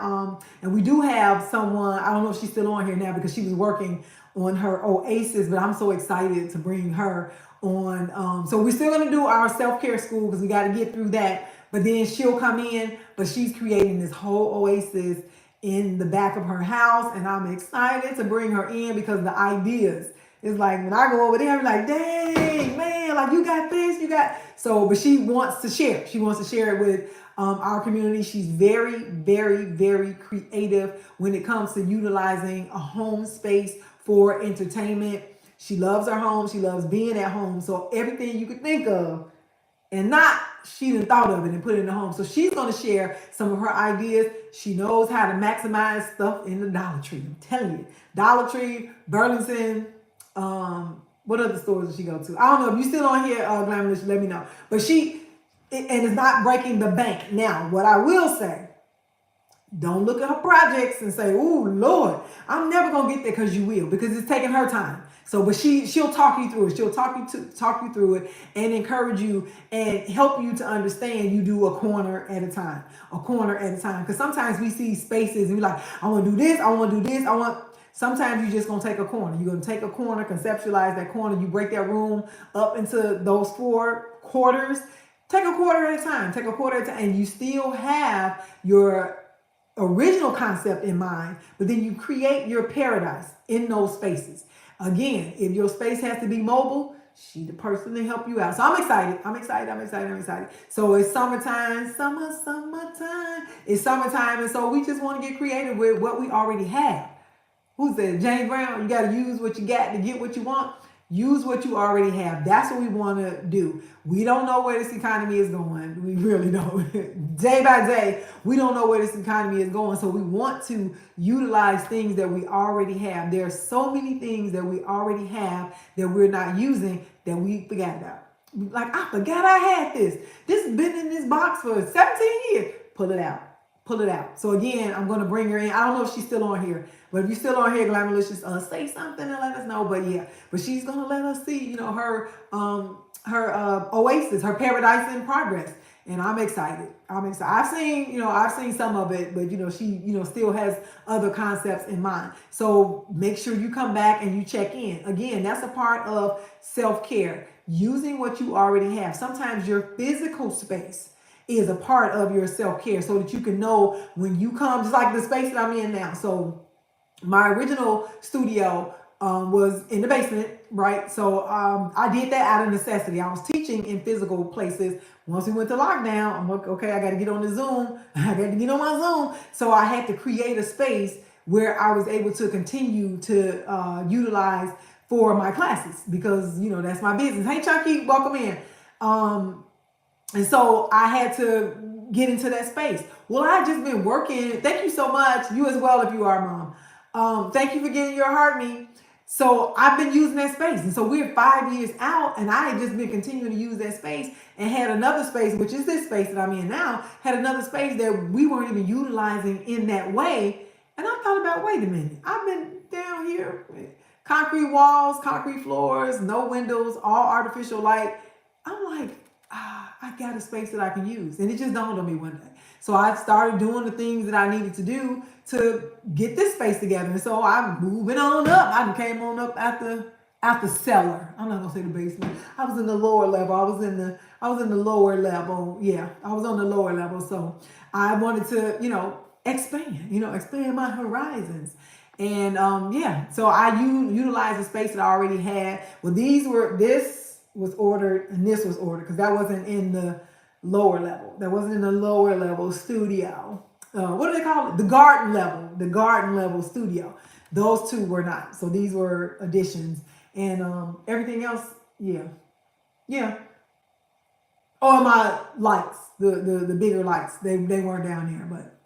Speaker 4: And we do have someone, I don't know if she's still on here now because she was working on her Oasis, but I'm so excited to bring her on. So we're still going to do our self-care school because we got to get through that. But then she'll come in, but she's creating this whole Oasis in the back of her house. And I'm excited to bring her in because the ideas, it's like when I go over there, I'm like, dang, man, like you got this, you got. So, but she wants to share. She wants to share it with our community. She's very, very, very creative when it comes to utilizing a home space for entertainment. She loves her home. She loves being at home. So everything you could think of and not, she done thought of it and put it in the home. So she's going to share some of her ideas. She knows how to maximize stuff in the Dollar Tree. I'm telling you, Dollar Tree, Burlington, what other stores does she go to? I don't know. If you still on here, Glamorous, let me know. But and it's not breaking the bank. Now, what I will say Don't look at her projects and say, "Oh Lord, I'm never gonna get there," because you will, because it's taking her time. So, but she'll talk you through it. She'll talk you through it and encourage you and help you to understand. You do a corner at a time, a corner at a time. Because sometimes we see spaces and we're like, "I want to do this. I want to do this. I want." Sometimes you're just gonna take a corner. You're gonna take a corner, conceptualize that corner. You break that room up into those 4 quarters. Take a quarter at a time. Take a quarter at a time, and you still have your original concept in mind, but then you create your paradise in those spaces. Again, if your space has to be mobile, she the person to help you out. So I'm excited. I'm excited. I'm excited. I'm excited. So it's summertime, summertime. It's summertime, and so we just want to get creative with what we already have. Who said James Brown? You got to use what you got to get what you want. Use what you already have. That's what we want to do. We don't know where this economy is going. We really don't. Day by day, we don't know where this economy is going. So we want to utilize things that we already have. There are so many things that we already have that we're not using that we forgot about. Like, I forgot I had this. This has been in this box for 17 years. Pull it out. Pull it out. So again, I'm going to bring her in. I don't know if she's still on here, but if you're still on here, Glamalicious, say something and let us know. But yeah, but she's going to let us see, her oasis, her paradise in progress. And I'm excited. I've seen some of it, but she, still has other concepts in mind. So make sure you come back and you check in. Again, that's a part of self-care, using what you already have. Sometimes your physical space is a part of your self-care so that you can know when you come, just like the space that I'm in now. So my original studio was in the basement, right? So I did that out of necessity. I was teaching in physical places. Once we went to lockdown, I'm like, okay, I got to get on the Zoom. I got to get on my Zoom. So I had to create a space where I was able to continue to utilize for my classes because, that's my business. Hey, Chucky, welcome in. And so I had to get into that space. Well, I've just been working. Thank you so much. You as well, if you are, Mom. Thank you for getting your heart me. So I've been using that space. And so we're 5 years out, and I had just been continuing to use that space and had another space, which is this space that I'm in now, had another space that we weren't even utilizing in that way. And I thought about, wait a minute, I've been down here, concrete walls, concrete floors, no windows, all artificial light. I'm like, I got a space that I can use. And it just dawned on me one day. So I started doing the things that I needed to do to get this space together. And so I'm moving on up. I came on up at the cellar. I'm not gonna say the basement. I was in the lower level. I was in the lower level. Yeah, I was on the lower level. So I wanted to, expand my horizons. And so I utilized the space that I already had. Well, this was ordered and this was ordered because that wasn't in the lower level. That wasn't in the lower level studio. What do they call it? The garden level studio. Those two were not. So these were additions and everything else. Yeah. Oh, my lights, the bigger lights, they weren't down there, but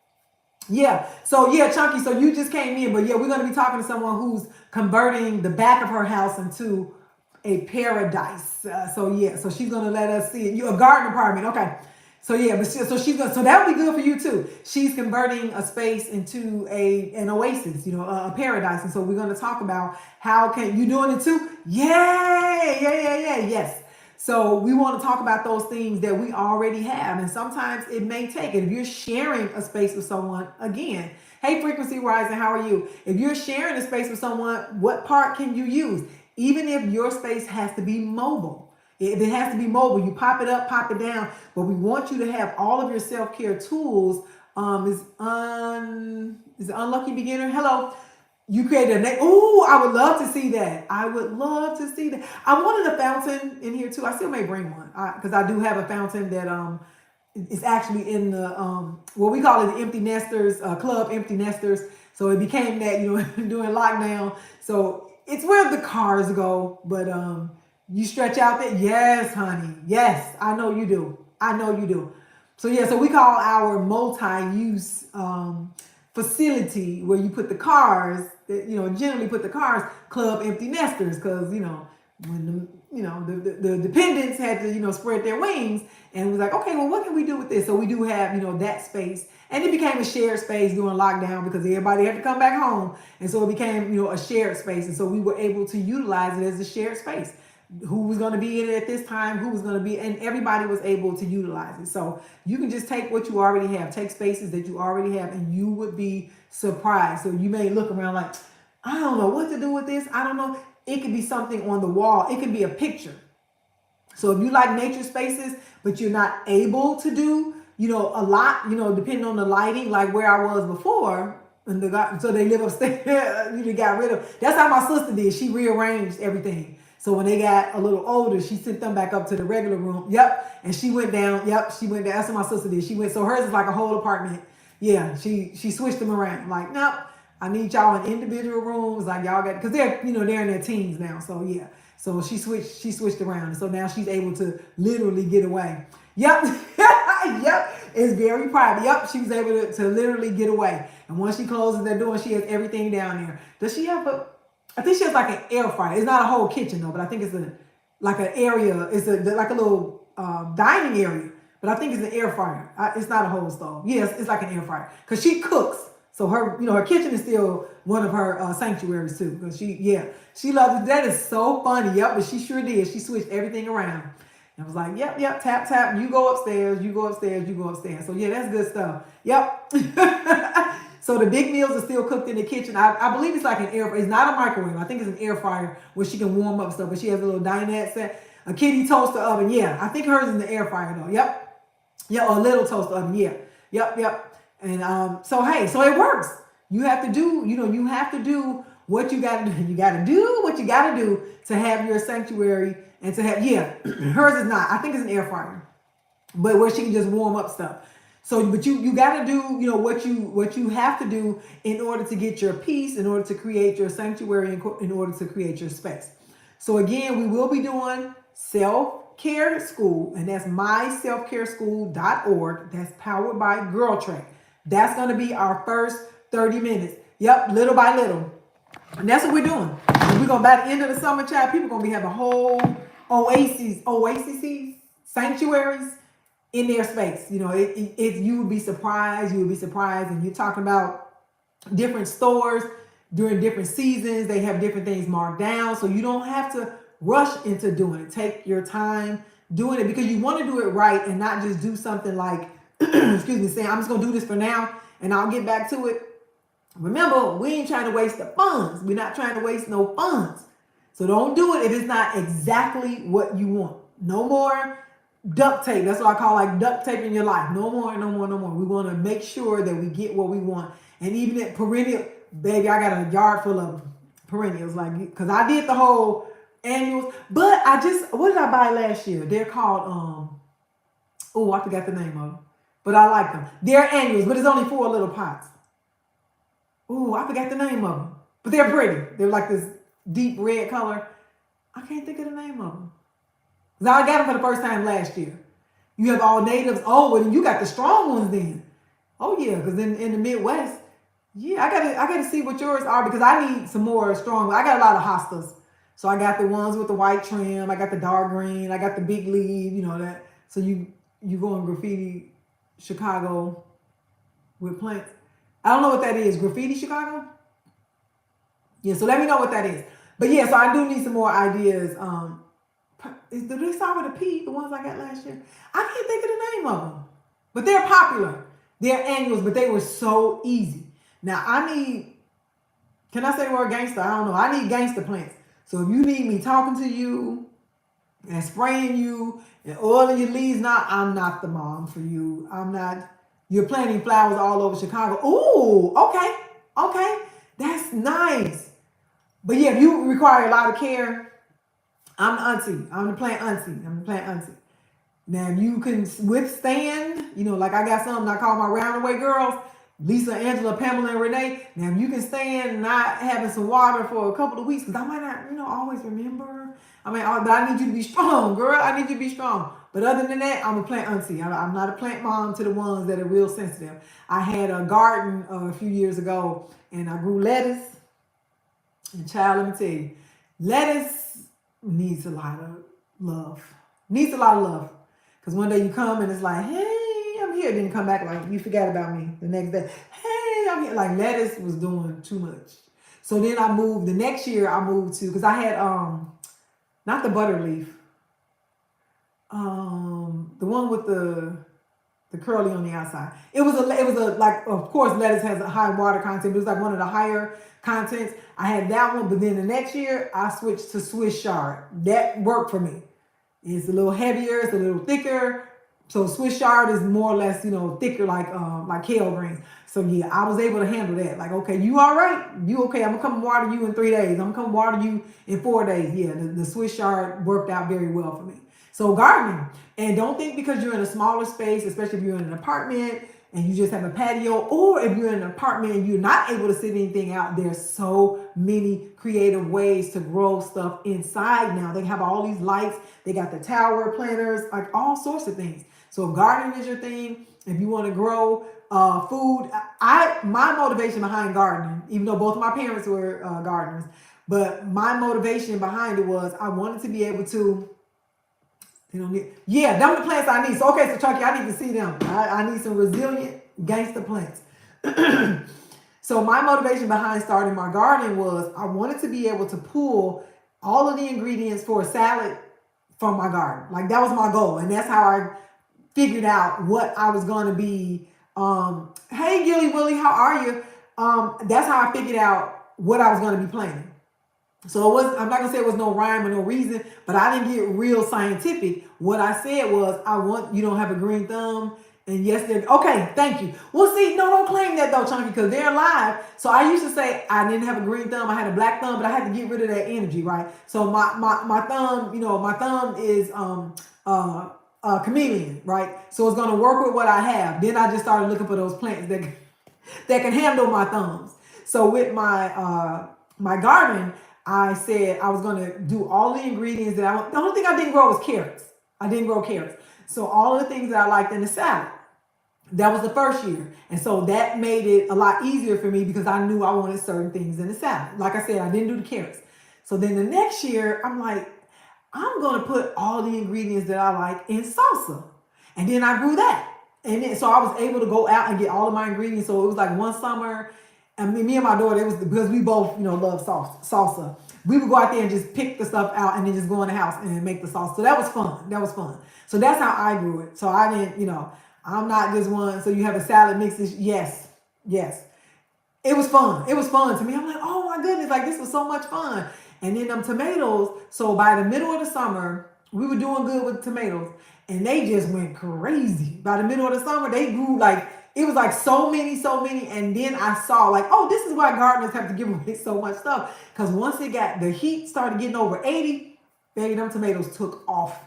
Speaker 4: yeah. So yeah, Chunky. So you just came in, but yeah, we're gonna be talking to someone who's converting the back of her house into a paradise. So she's gonna let us see it. You a garden apartment, okay? So yeah, but so that would be good for you too. She's converting a space into an oasis, a paradise. And so we're gonna talk about how can you doing it too? Yay! Yes. So we want to talk about those things that we already have, and sometimes it may take it. If you're sharing a space with someone, again. Hey, Frequency Rising, how are you? If you're sharing a space with someone, what part can you use? Even if your space has to be mobile. If it has to be mobile, you pop it up, pop it down. But we want you to have all of your self-care tools. Is Unlucky Beginner? Hello. You created a name. Oh, I would love to see that. I wanted a fountain in here too. I still may bring one because I do have a fountain that is actually in the what we call it the Empty Nesters Club, Empty Nesters. So it became that during lockdown. So it's where the cars go, but you stretch out there. Yes, honey. Yes, I know you do. So yeah, so we call our multi-use facility where you put the cars, generally put the cars, Club Empty Nesters, because when the dependents had to spread their wings, and was like, okay, well, what can we do with this? So we do have that space, and it became a shared space during lockdown because everybody had to come back home, and so it became a shared space, and so we were able to utilize it as a shared space. Who was going to be in it at this time, who was going to be, and everybody was able to utilize it. So you can just take what you already have, take spaces that you already have, and you would be surprised. So you may look around like, I don't know what to do with this. I don't know. It could be something on the wall. It could be a picture. So if you like nature spaces, but you're not able to do, a lot, depending on the lighting, like where I was before, and so they live upstairs, you got rid of. That's how my sister did. She rearranged everything. So when they got a little older, she sent them back up to the regular room. Yep. And she went down. Yep. She went down. That's what my sister did. She went. So hers is like a whole apartment. Yeah. She switched them around. Like, nope. I need y'all in individual rooms. Like y'all got, because they're they're in their teens now. So yeah. So she switched around. And so now she's able to literally get away. Yep. Yep. It's very private. Yep. She was able to literally get away. And once she closes that door, she has everything down there. Does she have I think she has like an air fryer. It's not a whole kitchen though, but I think it's like an area. It's like a little dining area, but I think it's an air fryer. It's not a whole stove. Yes, it's like an air fryer because she cooks. So her, her kitchen is still one of her sanctuaries too. Because she loves it. That is so funny. Yep, but she sure did. She switched everything around. And I was like, yep, tap, tap. You go upstairs. You go upstairs. You go upstairs. So yeah, that's good stuff. Yep. So the big meals are still cooked in the kitchen. I believe it's like an air. It's not a microwave. I think it's an air fryer where she can warm up stuff. But she has a little dinette set, a kitty toaster oven. Yeah, I think hers is in the air fryer though. Yep. Yeah, or a little toaster oven. Yeah. Yep. And so hey, so it works. You have to do. You have to do what you got to do. You got to do what you got to do to have your sanctuary and to have. Yeah, hers is not. I think it's an air fryer, but where she can just warm up stuff. So, but you got to do, what you have to do in order to get your peace, in order to create your sanctuary, in order to create your space. So again, we will be doing self-care school, and that's myselfcareschool.org. That's powered by Girl Track. That's going to be our first 30 minutes. Yep, little by little. And that's what we're doing. And we're going to, by the end of the summer, child, people are going to be having whole oases, sanctuaries in their space. You would be surprised. You would be surprised. And you're talking about different stores during different seasons. They have different things marked down. So you don't have to rush into doing it. Take your time doing it because you want to do it right and not just do something like, saying, I'm just going to do this for now and I'll get back to it. Remember, we ain't trying to waste the funds. We're not trying to waste no funds. So don't do it if it's not exactly what you want. No more duct tape. That's what I call like duct tape in your life. No more. We want to make sure that we get what we want. And even at perennial, baby, I got a yard full of perennials. Like, because I did the whole annuals. But what did I buy last year? They're called, I forgot the name of them. But I like them. They're annuals, but it's only 4 little pots. I forgot the name of them. But they're pretty. They're like this deep red color. I can't think of the name of them. Now I got them for the first time last year. You have all natives. Oh, well, you got the strong ones then. Oh yeah, because in the Midwest, yeah, I gotta see what yours are because I need some more strong. I got a lot of hostas, so I got the ones with the white trim. I got the dark green. I got the big leaf. That. So you go in Graffiti Chicago with plants. I don't know what that is. Graffiti Chicago. Yeah, so let me know what that is. But yeah, so I do need some more ideas. Do they start with a P, the ones I got last year? I can't think of the name of them. But they're popular. They're annuals, but they were so easy. Now, can I say the word gangster? I don't know. I need gangster plants. So if you need me talking to you and spraying you and oiling your leaves, I'm not the mom for you. I'm not. You're planting flowers all over Chicago. Ooh, okay. That's nice. But yeah, if you require a lot of care, I'm the auntie. I'm the plant auntie. Now, if you can withstand, like I got something I call my roundaway girls, Lisa, Angela, Pamela, and Renee. Now, if you can stand not having some water for a couple of weeks, because I might not, always remember. But I need you to be strong, girl. I need you to be strong. But other than that, I'm a plant auntie. I'm not a plant mom to the ones that are real sensitive. I had a garden a few years ago, and I grew lettuce. And child, let me tell you, lettuce needs a lot of love. Needs a lot of love. Because one day you come and it's like, hey, I'm here. Then you come back like, you forgot about me the next day. Hey, I'm here. Like lettuce was doing too much. So then I moved, the next year I moved to, because I had, not the butter leaf, the one with the curly on the outside. It was a like, of course lettuce has a high water content, but it was like one of the higher contents. I had that one, but then the next year I switched to Swiss chard. That worked for me. It's a little heavier, it's a little thicker. So Swiss chard is more or less, thicker like kale greens. So yeah, I was able to handle that. Like, okay, you all right? You okay? I'm gonna come water you in 3 days. I'm gonna come water you in 4 days. Yeah, the Swiss chard worked out very well for me. So gardening, and don't think because you're in a smaller space, especially if you're in an apartment and you just have a patio, or if you're in an apartment and you're not able to sit anything out, there's so many creative ways to grow stuff inside now. They have all these lights, they got the tower planters, like all sorts of things. So if gardening is your thing, if you want to grow food, my motivation behind gardening, even though both of my parents were gardeners, but my motivation behind it was I wanted to be able to, yeah, them the plants I need. So okay, so Chucky, I need to see them. I need some resilient gangster plants. So my motivation behind starting my garden was I wanted to be able to pull all of the ingredients for a salad from my garden. Like that was my goal. And that's how I figured out what I was going to be. Hey, Gilly Willie, how are you? That's how I figured out what I was going to be planting. So I'm not going to say it was no rhyme or no reason, but I didn't get real scientific. What I said was, I want, you don't have a green thumb. And yes, they're, okay, thank you. Well, see, no, don't claim that though, Chunky, because they're alive. So I used to say I didn't have a green thumb, I had a black thumb, but I had to get rid of that energy, right? So my thumb, my thumb is a chameleon, right? So it's going to work with what I have. Then I just started looking for those plants that can handle my thumbs. So with my garden, I said I was going to do all the ingredients that the only thing I didn't grow was carrots. I didn't grow carrots. So all the things that I liked in the salad, that was the first year. And so that made it a lot easier for me because I knew I wanted certain things in the salad. Like I said, I didn't do the carrots. So then the next year, I'm like, I'm going to put all the ingredients that I like in salsa. And then I grew that. And then, so I was able to go out and get all of my ingredients. So it was like one summer, I mean, me and my daughter, it was because we both, love salsa. We would go out there and just pick the stuff out and then just go in the house and make the salsa. So that was fun. That was fun. So that's how I grew it. So I didn't, I'm not just one. So you have a salad mix. Yes. It was fun. It was fun to me. I'm like, oh my goodness, like this was so much fun. And then them tomatoes. So by the middle of the summer, we were doing good with tomatoes and they just went crazy. By the middle of the summer, they grew like, it was like so many. And then I saw like, oh, this is why gardeners have to give away so much stuff. Because once the heat started getting over 80, baby, them tomatoes took off.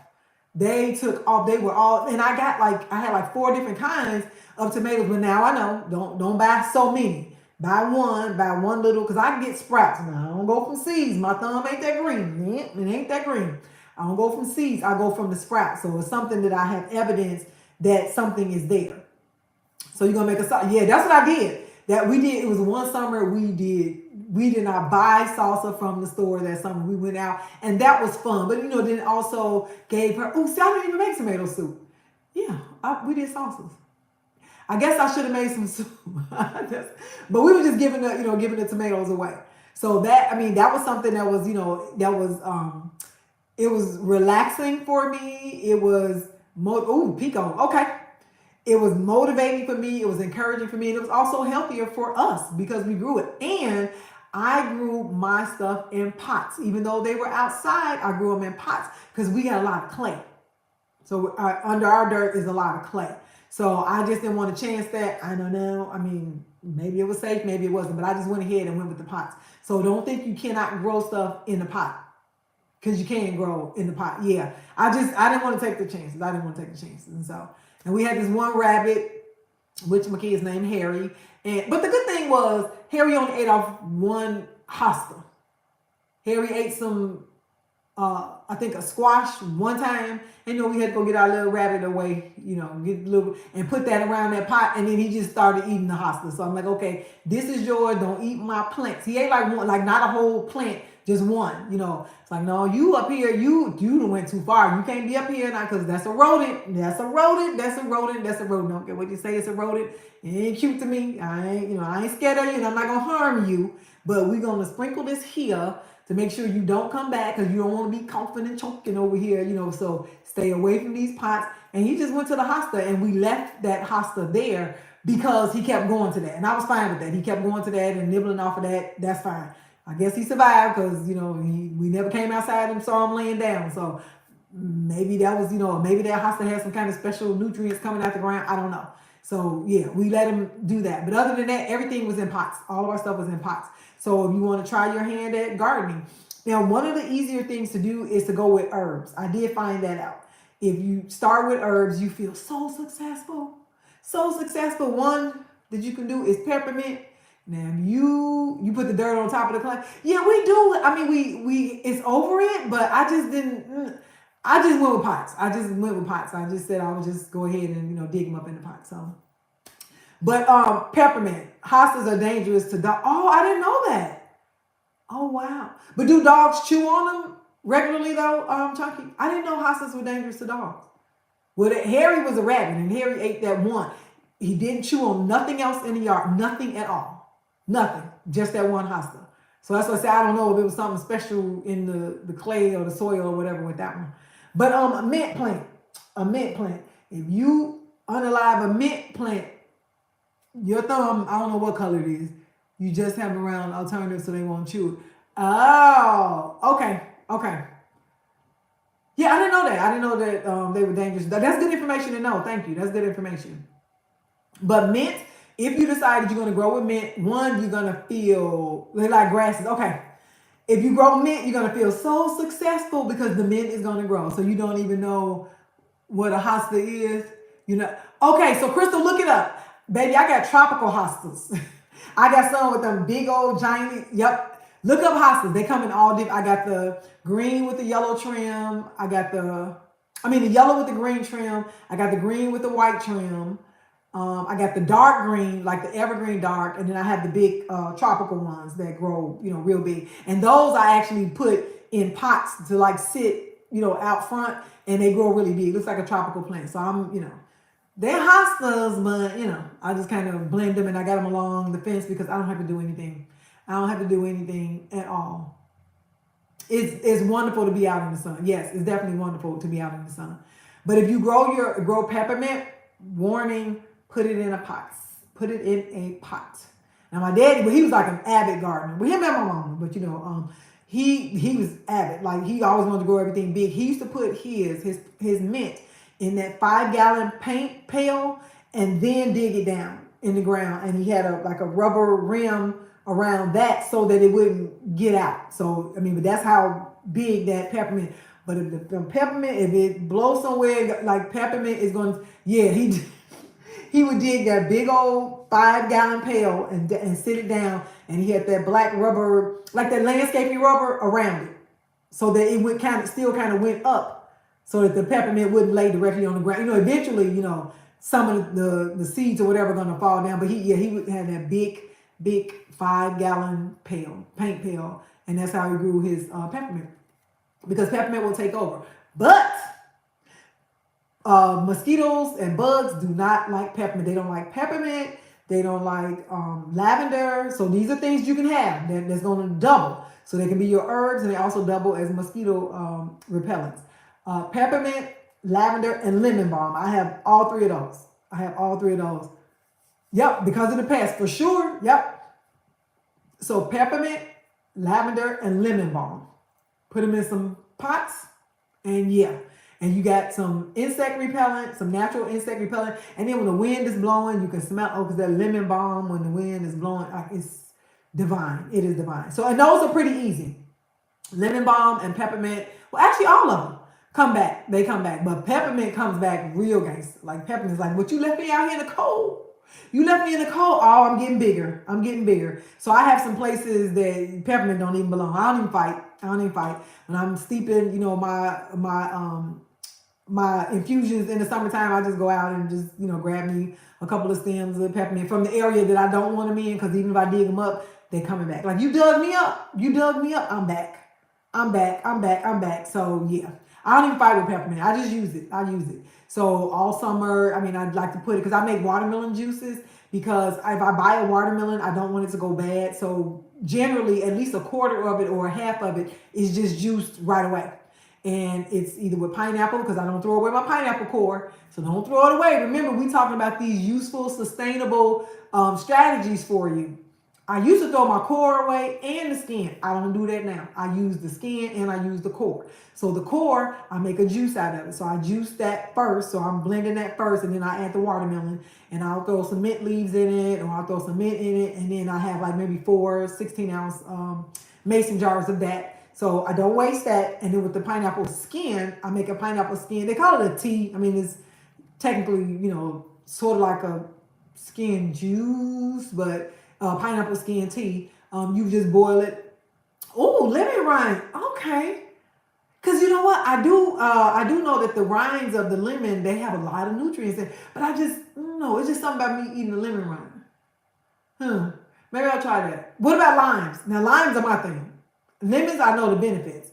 Speaker 4: They took off. They were all, and I had like 4 different kinds of tomatoes. But now I know, don't buy so many. Buy one little, because I can get sprouts. Now I don't go from seeds. My thumb ain't that green. It ain't that green. I don't go from seeds. I go from the sprouts. So it's something that I have evidence that something is there. So you're going to make a salsa. Yeah, that's what I did. That we did. It was one summer we did not buy salsa from the store that summer. We went out and that was fun. But, then also gave her, see, I didn't even make tomato soup. Yeah, we did salsas. I guess I should have made some soup. But we were just giving the tomatoes away. So that was something that was, it was relaxing for me. It was, pico. Okay. It was motivating for me. It was encouraging for me. And it was also healthier for us because we grew it. And I grew my stuff in pots. Even though they were outside, I grew them in pots because we got a lot of clay. So under our dirt is a lot of clay. So I just didn't want to chance that. I don't know. I mean, maybe it was safe, maybe it wasn't. But I just went ahead and went with the pots. So don't think you cannot grow stuff in the pot. Because you can grow in the pot. Yeah. I didn't want to take the chances. And we had this one rabbit, which my kid's named Harry. But the good thing was, Harry only ate off one hosta. Harry ate some, I think a squash one time. And we had to go get our little rabbit away, and put that around that pot. And then he just started eating the hosta. So I'm like, okay, this is yours. Don't eat my plants. He ate like not a whole plant, just one, It's like, no, you up here, you done went too far. You can't be up here now because that's a rodent. That's a rodent. That's a rodent. That's a rodent. Don't care what you say, it's a rodent. It ain't cute to me. I ain't scared of you and I'm not gonna harm you. But we're gonna sprinkle this here to make sure you don't come back because you don't want to be coughing and choking over here, so stay away from these pots. And he just went to the hospital and we left that hospital there because he kept going to that. And I was fine with that. He kept going to that and nibbling off of that. That's fine. I guess he survived because, we never came outside and saw him laying down. So maybe that was, maybe that hospital had some kind of special nutrients coming out the ground. I don't know. So yeah, we let him do that. But other than that, everything was in pots. All of our stuff was in pots. So if you want to try your hand at gardening. Now, one of the easier things to do is to go with herbs. I did find that out. If you start with herbs, you feel so successful. So successful. One that you can do is peppermint. Now, you put the dirt on top of the plant. Yeah, we do. I mean, we it's over it, but I just didn't. I just went with pots. I just said I would just go ahead and dig them up in the pot. So, but peppermint. Hostas are dangerous to dogs. Oh, I didn't know that. Oh wow. But do dogs chew on them regularly though, Chunky? I didn't know hostas were dangerous to dogs. Well, Harry was a rabbit, and Harry ate that one. He didn't chew on nothing else in the yard. Nothing at all. Nothing, just that one hosta. So that's why I say I don't know if it was something special in the clay or the soil or whatever with that one. But a mint plant. If you unalive a mint plant, your thumb, I don't know what color it is. You just have around alternatives so they won't chew it. Oh, okay. Yeah, I didn't know that. I didn't know that they were dangerous. That's good information to know. Thank you. That's good information. But mint, if you decided you're going to grow with mint, one, you're going to feel like grasses. Okay. If you grow mint, you're going to feel so successful because the mint is going to grow. So you don't even know what a hosta is. Okay, so Crystal, look it up. Baby, I got tropical hostas. I got some with them big old giant. Yep. Look up hostas. They come in all different. I got the green with the yellow trim. I got the yellow with the green trim. I got the green with the white trim. I got the dark green, like the evergreen dark, and then I have the big tropical ones that grow, real big. And those I actually put in pots to like sit, out front, and they grow really big. It looks like a tropical plant. So I'm, they're hostas, but I just kind of blend them and I got them along the fence because I don't have to do anything. I don't have to do anything at all. It's wonderful to be out in the sun. Yes, it's definitely wonderful to be out in the sun. But if you grow peppermint, warning, put it in a pot. Put it in a pot. Now my daddy, he was like an avid gardener. Well, him and my mama, but he was avid. Like he always wanted to grow everything big. He used to put his mint in that 5-gallon paint pail and then dig it down in the ground. And he had a rubber rim around that so that it wouldn't get out. So but that's how big that peppermint. But if the peppermint, if it blows somewhere, like peppermint is going to, he would dig that big old 5-gallon pail and sit it down, and he had that black rubber, like that landscaping rubber around it, so that it would still went up, so that the peppermint wouldn't lay directly on the ground. Eventually, some of the seeds or whatever are gonna fall down. But he would have that big 5-gallon paint pail, and that's how he grew his peppermint, because peppermint will take over. But mosquitoes and bugs do not like peppermint. They don't like peppermint. They don't like lavender. So these are things you can have that's going to double. So they can be your herbs, and they also double as mosquito repellents. Peppermint, lavender, and lemon balm. I have all three of those. Yep, because of the pest, for sure. Yep. So peppermint, lavender, and lemon balm. Put them in some pots, and and you got some insect repellent, some natural insect repellent. And then when the wind is blowing, you can smell, because that lemon balm, when the wind is blowing, it's divine. It is divine. So, and those are pretty easy. Lemon balm and peppermint. Well, actually, all of them come back. They come back. But peppermint comes back real gangster. Like peppermint's like, but you left me out here in the cold. Oh, I'm getting bigger. So I have some places that peppermint don't even belong. I don't even fight. When I'm steeping, my my infusions in the summertime, I just go out and just, grab me a couple of stems of peppermint from the area that I don't want them in, because even if I dig them up, they're coming back. Like, you dug me up, I'm back. I'm back. So yeah, I don't even fight with peppermint. I just use it. I use it. So all summer, I mean, I'd like to put it, because I make watermelon juices, because if I buy a watermelon, I don't want it to go bad. So generally, at least a quarter of it or half of it is just juiced right away. And it's either with pineapple, because I don't throw away my pineapple core. So don't throw it away. Remember, we talking about these useful, sustainable strategies for you. I used to throw my core away and the skin. I don't do that now. I use the skin and I use the core. So the core, I make a juice out of it. So I juice that first. So I'm blending that first, and then I add the watermelon, and I'll throw some mint leaves in it, or I'll throw some mint in it. And then I have like maybe 4 16-ounce mason jars of that. So I don't waste that. And then with the pineapple skin, I make a pineapple skin. They call it a tea. I mean, it's technically, sort of like a skin juice, but pineapple skin tea. You just boil it. Oh, lemon rind. Okay. Because you know what? I do know that the rinds of the lemon, they have a lot of nutrients in it. But I just, no, it's just something about me eating the lemon rind. Maybe I'll try that. What about limes? Now, limes are my thing. Lemons, I know the benefits.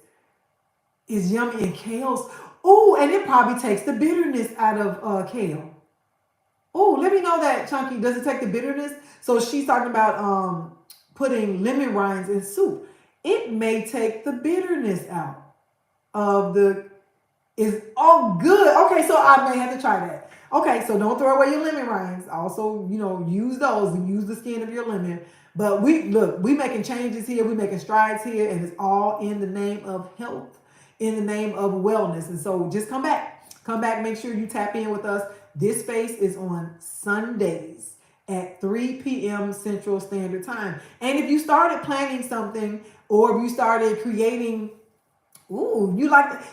Speaker 4: It's yummy, and kales. Oh, and it probably takes the bitterness out of kale. Oh, let me know that, Chunky. Does it take the bitterness? So she's talking about putting lemon rinds in soup. It may take the bitterness out of the. Is oh good. Okay, so I may have to try that. Okay, so don't throw away your lemon rinds. Also, use those and use the skin of your lemon. But we making changes here. We making strides here, and it's all in the name of health, in the name of wellness. And so just come back. Make sure you tap in with us. This space is on Sundays at 3 p.m. Central Standard Time. And if you started planning something, or if you started creating,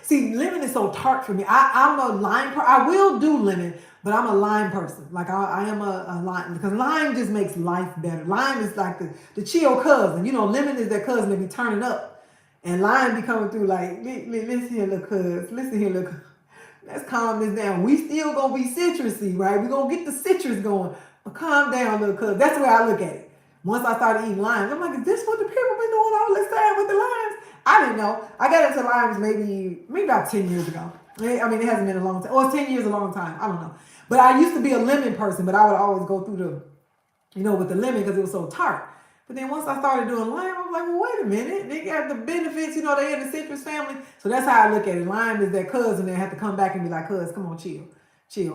Speaker 4: see, lemon is so tart for me. I'm a lime person. I will do lemon, but I'm a lime person. Like I am a lime, because lime just makes life better. Lime is like the chill cousin. Lemon is that cousin that be turning up, and lime be coming through like, listen here, little cuz. Listen here, little cuz. Let's calm this down. We still gonna be citrusy, right? We're gonna get the citrus going. But calm down, little cuz. That's the way I look at it. Once I started eating limes, I'm like, is this what the people been doing all this time with the limes? I didn't know. I got into limes maybe about 10 years ago. I mean, it hasn't been a long time. Or 10 years a long time. I don't know. But I used to be a lemon person, but I would always go through with the lemon, because it was so tart. But then once I started doing lime, I was like, well, wait a minute. They got the benefits, they in the citrus family. So that's how I look at it. Lime is that cousin that have to come back and be like, cuz, come on, chill.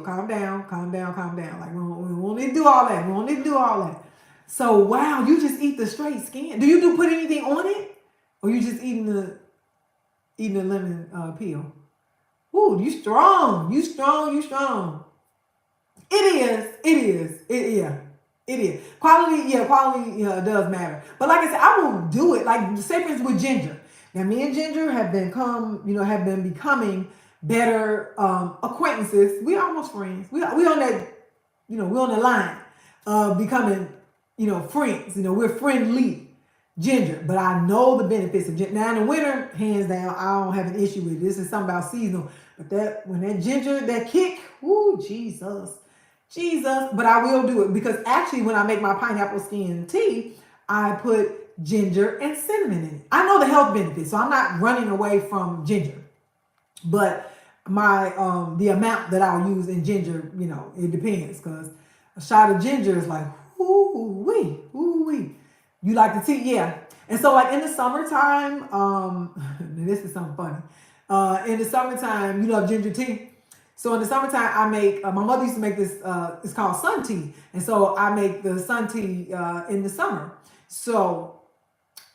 Speaker 4: Calm down. Like, we won't need to do all that. So, wow, you just eat the straight skin. Do you put anything on it? Or you just eating the lemon peel? Ooh, you strong. It is. Quality does matter. But like I said, I will do it. Like, say for instance with ginger. Now, me and Ginger have been becoming better acquaintances. We almost friends. We on that, we're on the line of becoming, friends. We're friendly. Ginger, but I know the benefits of ginger. Now in the winter, hands down, I don't have an issue with it. This is something about seasonal. But when that ginger, that kick, Jesus. But I will do it, because actually when I make my pineapple skin tea, I put ginger and cinnamon in it. I know the health benefits, so I'm not running away from ginger. But my the amount that I'll use in ginger, it depends, because a shot of ginger is like, ooh-wee. You like the tea? Yeah. And so like in the summertime, this is something funny. In the summertime, you love ginger tea. So in the summertime, I make, my mother used to make this, it's called sun tea. And so I make the sun tea in the summer. So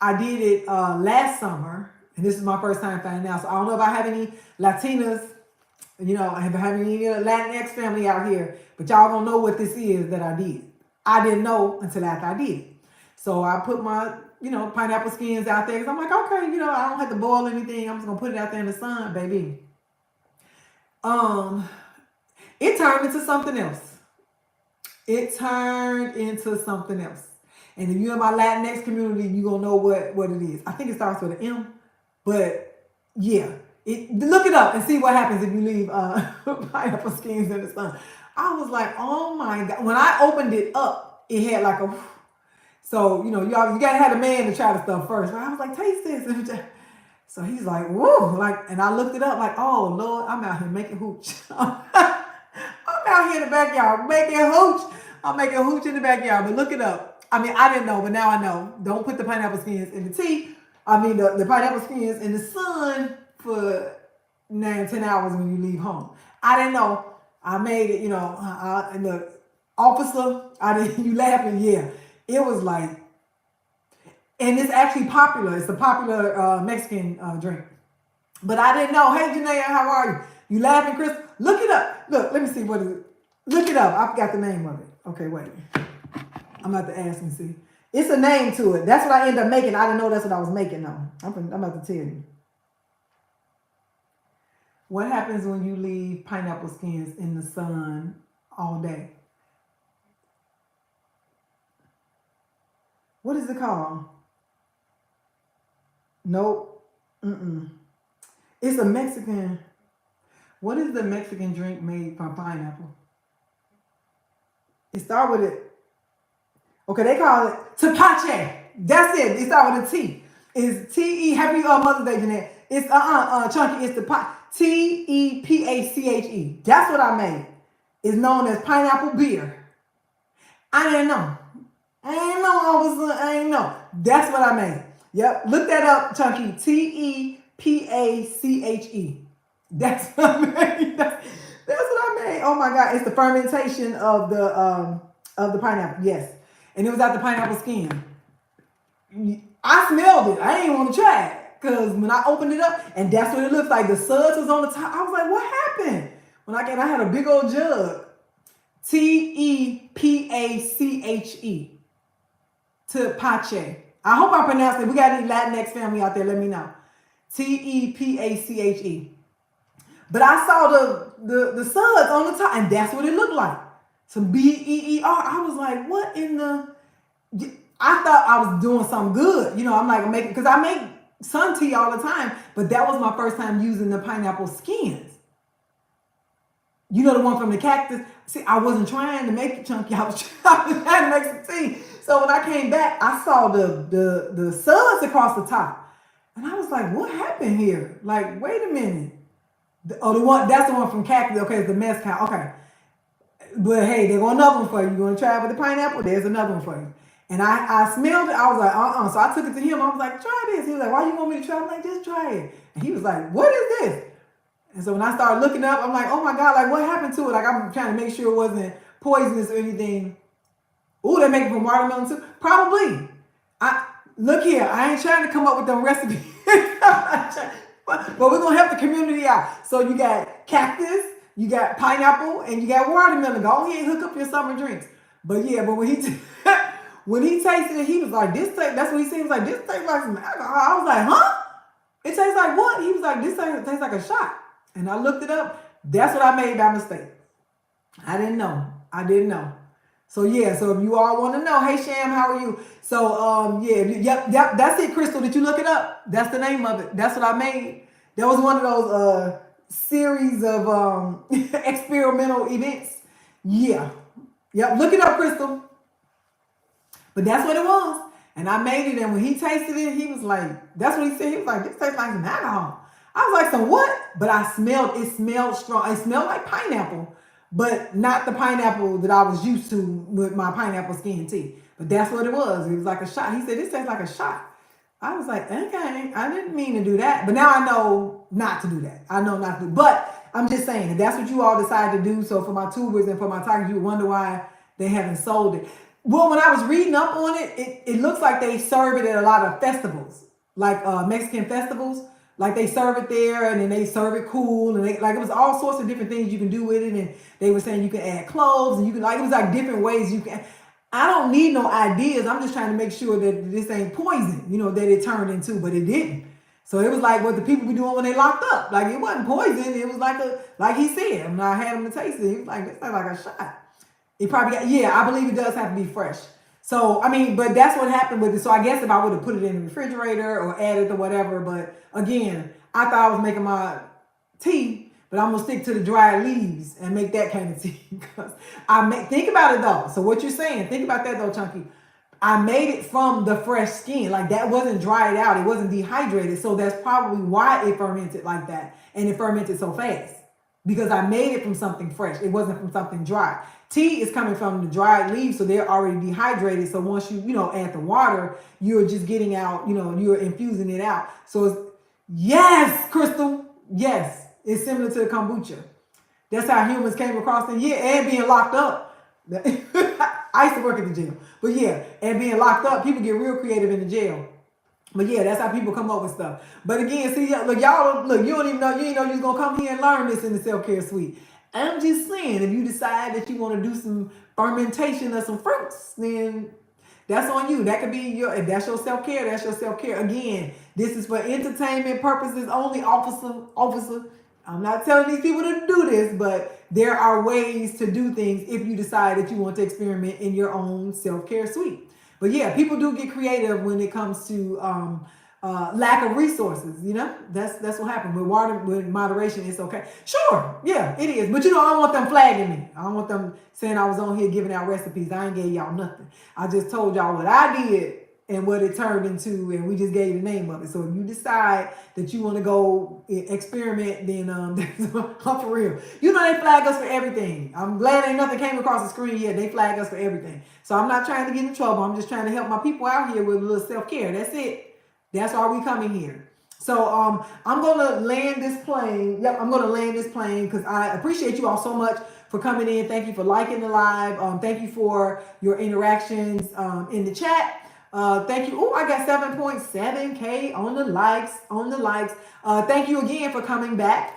Speaker 4: I did it last summer, and this is my first time finding out. So I don't know if I have any Latinas, I have any Latinx family out here, but y'all don't know what this is that I did. I didn't know until after I did it. So I put my, pineapple skins out there, because I'm like, okay, I don't have to boil anything. I'm just going to put it out there in the sun, baby. It turned into something else. And if you're in my Latinx community, you're going to know what it is. I think it starts with an M, but yeah, Look it up and see what happens if you leave pineapple skins in the sun. I was like, oh my God. When I opened it up, it had like a, so, you gotta have a man to try the stuff first. But I was like, taste this. So he's like, whoa, like, and I looked it up like, oh Lord, I'm out here making hooch. I'm out here in the backyard making hooch. I'm making hooch in the backyard, but look it up. I mean, I didn't know, but now I know. Don't put the pineapple skins in the tea. The pineapple skins in the sun for 9-10 hours when you leave home. I didn't know. I made it, and the officer, you laughing, yeah. It was like, and it's actually popular. It's a popular Mexican drink. But I didn't know. Hey, Janae, how are you? You laughing, Chris? Look it up. Look, let me see. What is it? Look it up. I forgot the name of it. Okay, wait. I'm about to ask and see. It's a name to it. That's what I ended up making. I didn't know that's what I was making, though. I'm about to tell you. What happens when you leave pineapple skins in the sun all day? What is it called? Nope. It's a Mexican. What is the Mexican drink made from pineapple? It starts with it. Okay, they call it tepache. That's it. It starts with a T. It's T-E. Happy Mother's Day, Jeanette. It's Chunky. It's the Tepache. That's what I made. It's known as pineapple beer. I didn't know. I ain't know. That's what I made. Yep. Look that up, Chunky. Tepache. That's what I made. That's what I made. Oh my God. It's the fermentation of the pineapple. Yes. And it was out the pineapple skin. I smelled it. I didn't want to try it. Because when I opened it up, and that's what it looked like. The suds was on the top. I was like, what happened? When I had a big old jug. Tepache. Tepache. I hope I pronounced it. We got any Latinx family out there, let me know. Tepache. But I saw the suds on the top, and that's what it looked like. Some BEER. I was like, what in the... I thought I was doing something good. I'm like, because I make sun tea all the time, but that was my first time using the pineapple skins. The one from the cactus. See, I wasn't trying to make it chunky. I was trying to make some tea. So when I came back, I saw the suds across the top. And I was like, what happened here? Like, wait a minute. That's the one from cactus. Okay, it's the mezcal. Okay. But hey, there's another one for you. You want to try it with the pineapple? There's another one for you. And I smelled it. I was like, So I took it to him. I was like, try this. He was like, why you want me to try? I'm like, just try it. And he was like, what is this? And so when I started looking up, I'm like, oh my God, like what happened to it? Like I'm trying to make sure it wasn't poisonous or anything. Ooh, they make it from watermelon too? Probably. Look here, I ain't trying to come up with them recipes. But we're going to help the community out. So you got cactus, you got pineapple, and you got watermelon. Go ahead and hook up your summer drinks. But yeah, but when he tasted it, he was like, that's what he said. He was like, this tastes like some alcohol. I was like, huh? It tastes like what? He was like, this tastes like a shot. And I looked it up. That's what I made by mistake. I didn't know. So yeah, so if you all want to know, hey Sham, how are you? So yep, that's it, Crystal. Did you look it up? That's the name of it. That's what I made. That was one of those series of experimental events. Yeah. Yep, look it up, Crystal. But that's what it was. And I made it, and when he tasted it, he was like, that's what he said. He was like, this tastes like some alcohol. I was like, so what? But it smelled strong. It smelled like pineapple, but not the pineapple that I was used to with my pineapple skin tea. But that's what it was. It was like a shot. He said, this tastes like a shot. I was like, okay, I didn't mean to do that. But now I know not to do that. I know not to. But I'm just saying, if that's what you all decide to do, so for my tubers and for my tigers, you wonder why they haven't sold it. Well, when I was reading up on it, it looks like they serve it at a lot of festivals, like Mexican festivals. Like they serve it there, and then they serve it cool, and it was all sorts of different things you can do with it. And they were saying you can add cloves, and you can it was like different ways you can. I don't need no ideas. I'm just trying to make sure that this ain't poison, that it turned into, but it didn't. So it was like what the people be doing when they locked up. Like it wasn't poison. It was like he said. When I had him to taste it, he was like, it's like a shot. It probably I believe it does have to be fresh. So, but that's what happened with it. So I guess if I would have put it in the refrigerator or added or whatever, but again, I thought I was making my tea, but I'm gonna stick to the dried leaves and make that kind of tea. Because think about it though. So what you're saying, think about that though, Chunky. I made it from the fresh skin. Like that wasn't dried out. It wasn't dehydrated. So that's probably why it fermented like that. And it fermented so fast. Because I made it from something fresh. It wasn't from something dry. Tea is coming from the dried leaves, so they're already dehydrated. So once you add the water, you're just getting out, you're infusing it out. So yes, Crystal, yes, it's similar to the kombucha. That's how humans came across it. Yeah, and being locked up. I used to work at the jail. But yeah, and being locked up, people get real creative in the jail. But yeah, that's how people come up with stuff. But again, see, look, y'all, look, you don't even know, you didn't know you was going to come here and learn this in the self-care suite. I'm just saying, if you decide that you want to do some fermentation of some fruits, then that's on you. That could be if that's your self-care, that's your self-care. Again, this is for entertainment purposes only, officer. I'm not telling these people to do this, but there are ways to do things if you decide that you want to experiment in your own self-care suite. But yeah, people do get creative when it comes to lack of resources. That's what happened with moderation. It's okay. Sure, yeah, it is. But I don't want them flagging me. I don't want them saying I was on here giving out recipes. I ain't gave y'all nothing. I just told y'all what I did and what it turned into, and we just gave you the name of it. So if you decide that you want to go experiment, then I'm for real. They flag us for everything. I'm glad ain't nothing came across the screen yet. They flag us for everything. So I'm not trying to get in trouble. I'm just trying to help my people out here with a little self-care. That's it. That's why we coming here. So I'm gonna land this plane. Yep, I'm gonna land this plane because I appreciate you all so much for coming in. Thank you for liking the live. Thank you for your interactions in the chat. Thank you. Oh, I got 7.7K on the likes. Thank you again for coming back.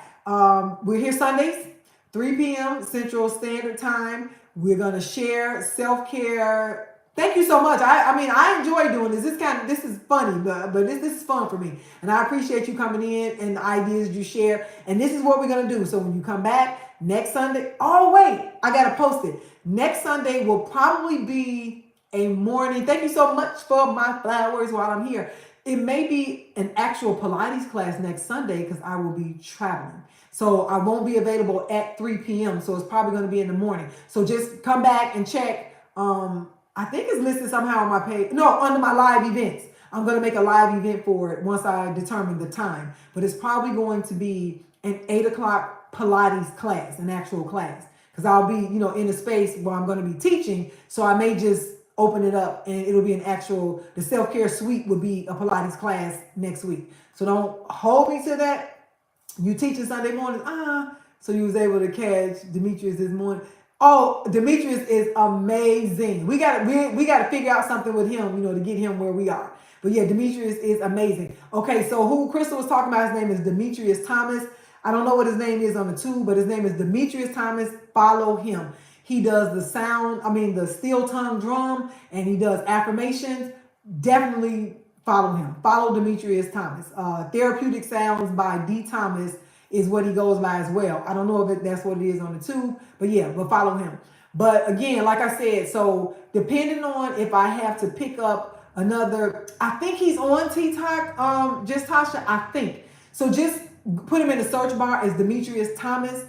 Speaker 4: We're here Sundays, 3 p.m. Central Standard Time. We're gonna share self-care. Thank you so much. I enjoy doing this. This is funny, but this is fun for me. And I appreciate you coming in and the ideas you share. And this is what we're gonna do. So when you come back next Sunday, oh wait, I gotta post it. Next Sunday will probably be a morning. Thank you so much for my flowers while I'm here. It may be an actual Pilates class next Sunday because I will be traveling. So I won't be available at 3 p.m. So it's probably going to be in the morning. So just come back and check. I think it's listed somehow on my page. No, under my live events. I'm going to make a live event for it once I determine the time. But it's probably going to be an 8 o'clock Pilates class, an actual class. Because I'll be, in a space where I'm going to be teaching. So I may just open it up and it'll be the self-care suite will be a Pilates class next week. So don't hold me to that. You teaching Sunday morning, so you was able to catch Demetrius this morning. Oh, Demetrius is amazing. We got to figure out something with him, to get him where we are. But yeah, Demetrius is amazing. Okay, so who Crystal was talking about, his name is Demetrius Thomas. I don't know what his name is on the tube, but his name is Demetrius Thomas. Follow him. He does the steel tongue drum, and he does affirmations. Definitely follow him. Follow Demetrius Thomas. Therapeutic Sounds by D. Thomas is what he goes by as well. I don't know if that's what it is on the tube, but yeah, but follow him. But again, like I said, so depending on if I have to pick up another, I think he's on TikTok, just Tasha, I think. So just put him in the search bar as Demetrius Thomas.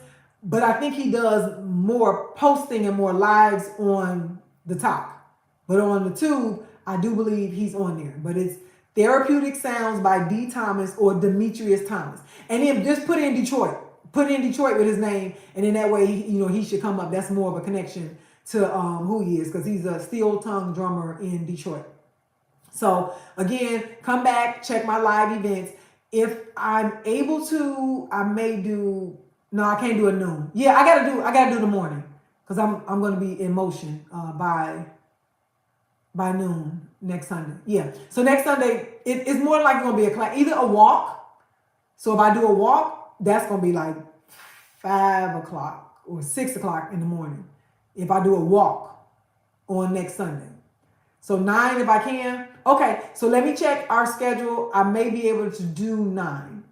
Speaker 4: But I think he does more posting and more lives on the top. But on the tube, I do believe he's on there. But it's Therapeutic Sounds by D. Thomas or Demetrius Thomas. And then just put in Detroit. Put in Detroit with his name. And then that way, he should come up. That's more of a connection to who he is. Because he's a steel tongue drummer in Detroit. So again, come back, check my live events. If I'm able to, I may do... No, I can't do it noon. Yeah, I gotta do the morning because I'm gonna be in motion by noon next Sunday. Yeah. So next Sunday it's more likely gonna be a class, either a walk. So if I do a walk, that's gonna be like 5 o'clock or 6 o'clock in the morning. If I do a walk on next Sunday. So 9 if I can. Okay. So let me check our schedule. I may be able to do 9.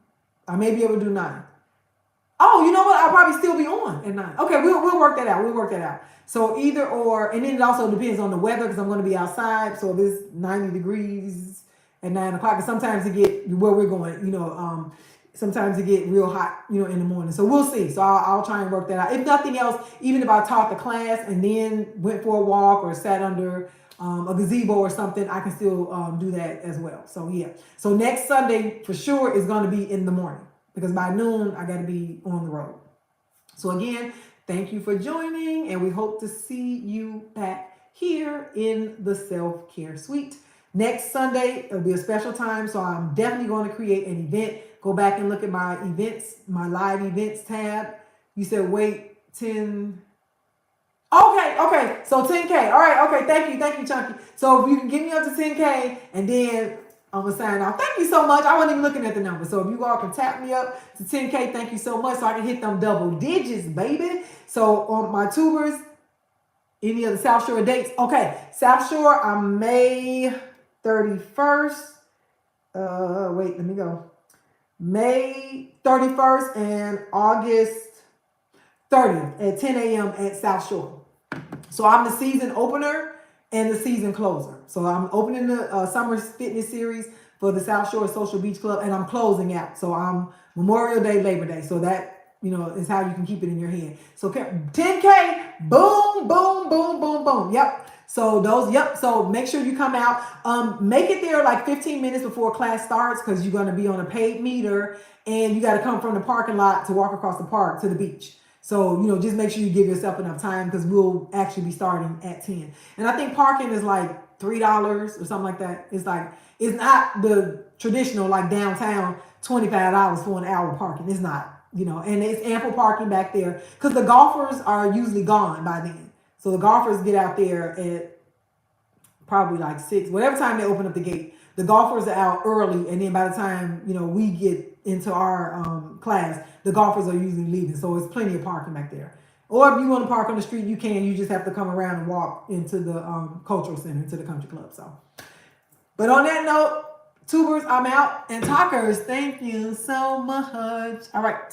Speaker 4: Oh, you know what? I'll probably still be on at 9. Okay, we'll work that out. So either or, and then it also depends on the weather because I'm going to be outside. So if it's 90 degrees at 9 o'clock, and sometimes to get where we're going, sometimes it get real hot, in the morning. So we'll see. So I'll try and work that out. If nothing else, even if I taught the class and then went for a walk or sat under a gazebo or something, I can still do that as well. So yeah. So next Sunday for sure is going to be in the morning because by noon I got to be on the road. So again, thank you for joining, and we hope to see you back here in the Self-Care Suite. Next Sunday, it'll be a special time, so I'm definitely going to create an event. Go back and look at my events, my live events tab. You said wait 10. Okay. So 10K. All right. Okay. Thank you, Chunky. So if you can get me up to 10K, and then I'm gonna sign off. Thank you so much. I wasn't even looking at the number. So if you all can tap me up to 10K, thank you so much. So I can hit them double digits, baby. So on my tubers, any of the South Shore dates? Okay, South Shore, I'm May 31st. Wait, let me go. May 31st and August 30th at 10 a.m. at South Shore. So I'm the season opener and the season closer. So I'm opening the Summer Fitness Series for the South Shore Social Beach Club, and I'm closing out. So I'm Memorial Day, Labor Day. So that, is how you can keep it in your hand. So 10K, boom, boom, boom, boom, boom. Yep. So make sure you come out. Make it there like 15 minutes before class starts because you're going to be on a paid meter and you got to come from the parking lot to walk across the park to the beach. So, just make sure you give yourself enough time because we'll actually be starting at 10. And I think parking is like $3 or something like that. It's not the traditional like downtown $25 for an hour parking. It's not, and it's ample parking back there because the golfers are usually gone by then. So the golfers get out there at probably like 6, whatever time they open up the gate. The golfers are out early, and then by the time we get into our class, the golfers are usually leaving. So it's plenty of parking back there. Or if you want to park on the street, you can. You just have to come around and walk into the cultural center, into the country club. So, but on that note, tubers, I'm out, and talkers, thank you so much. All right.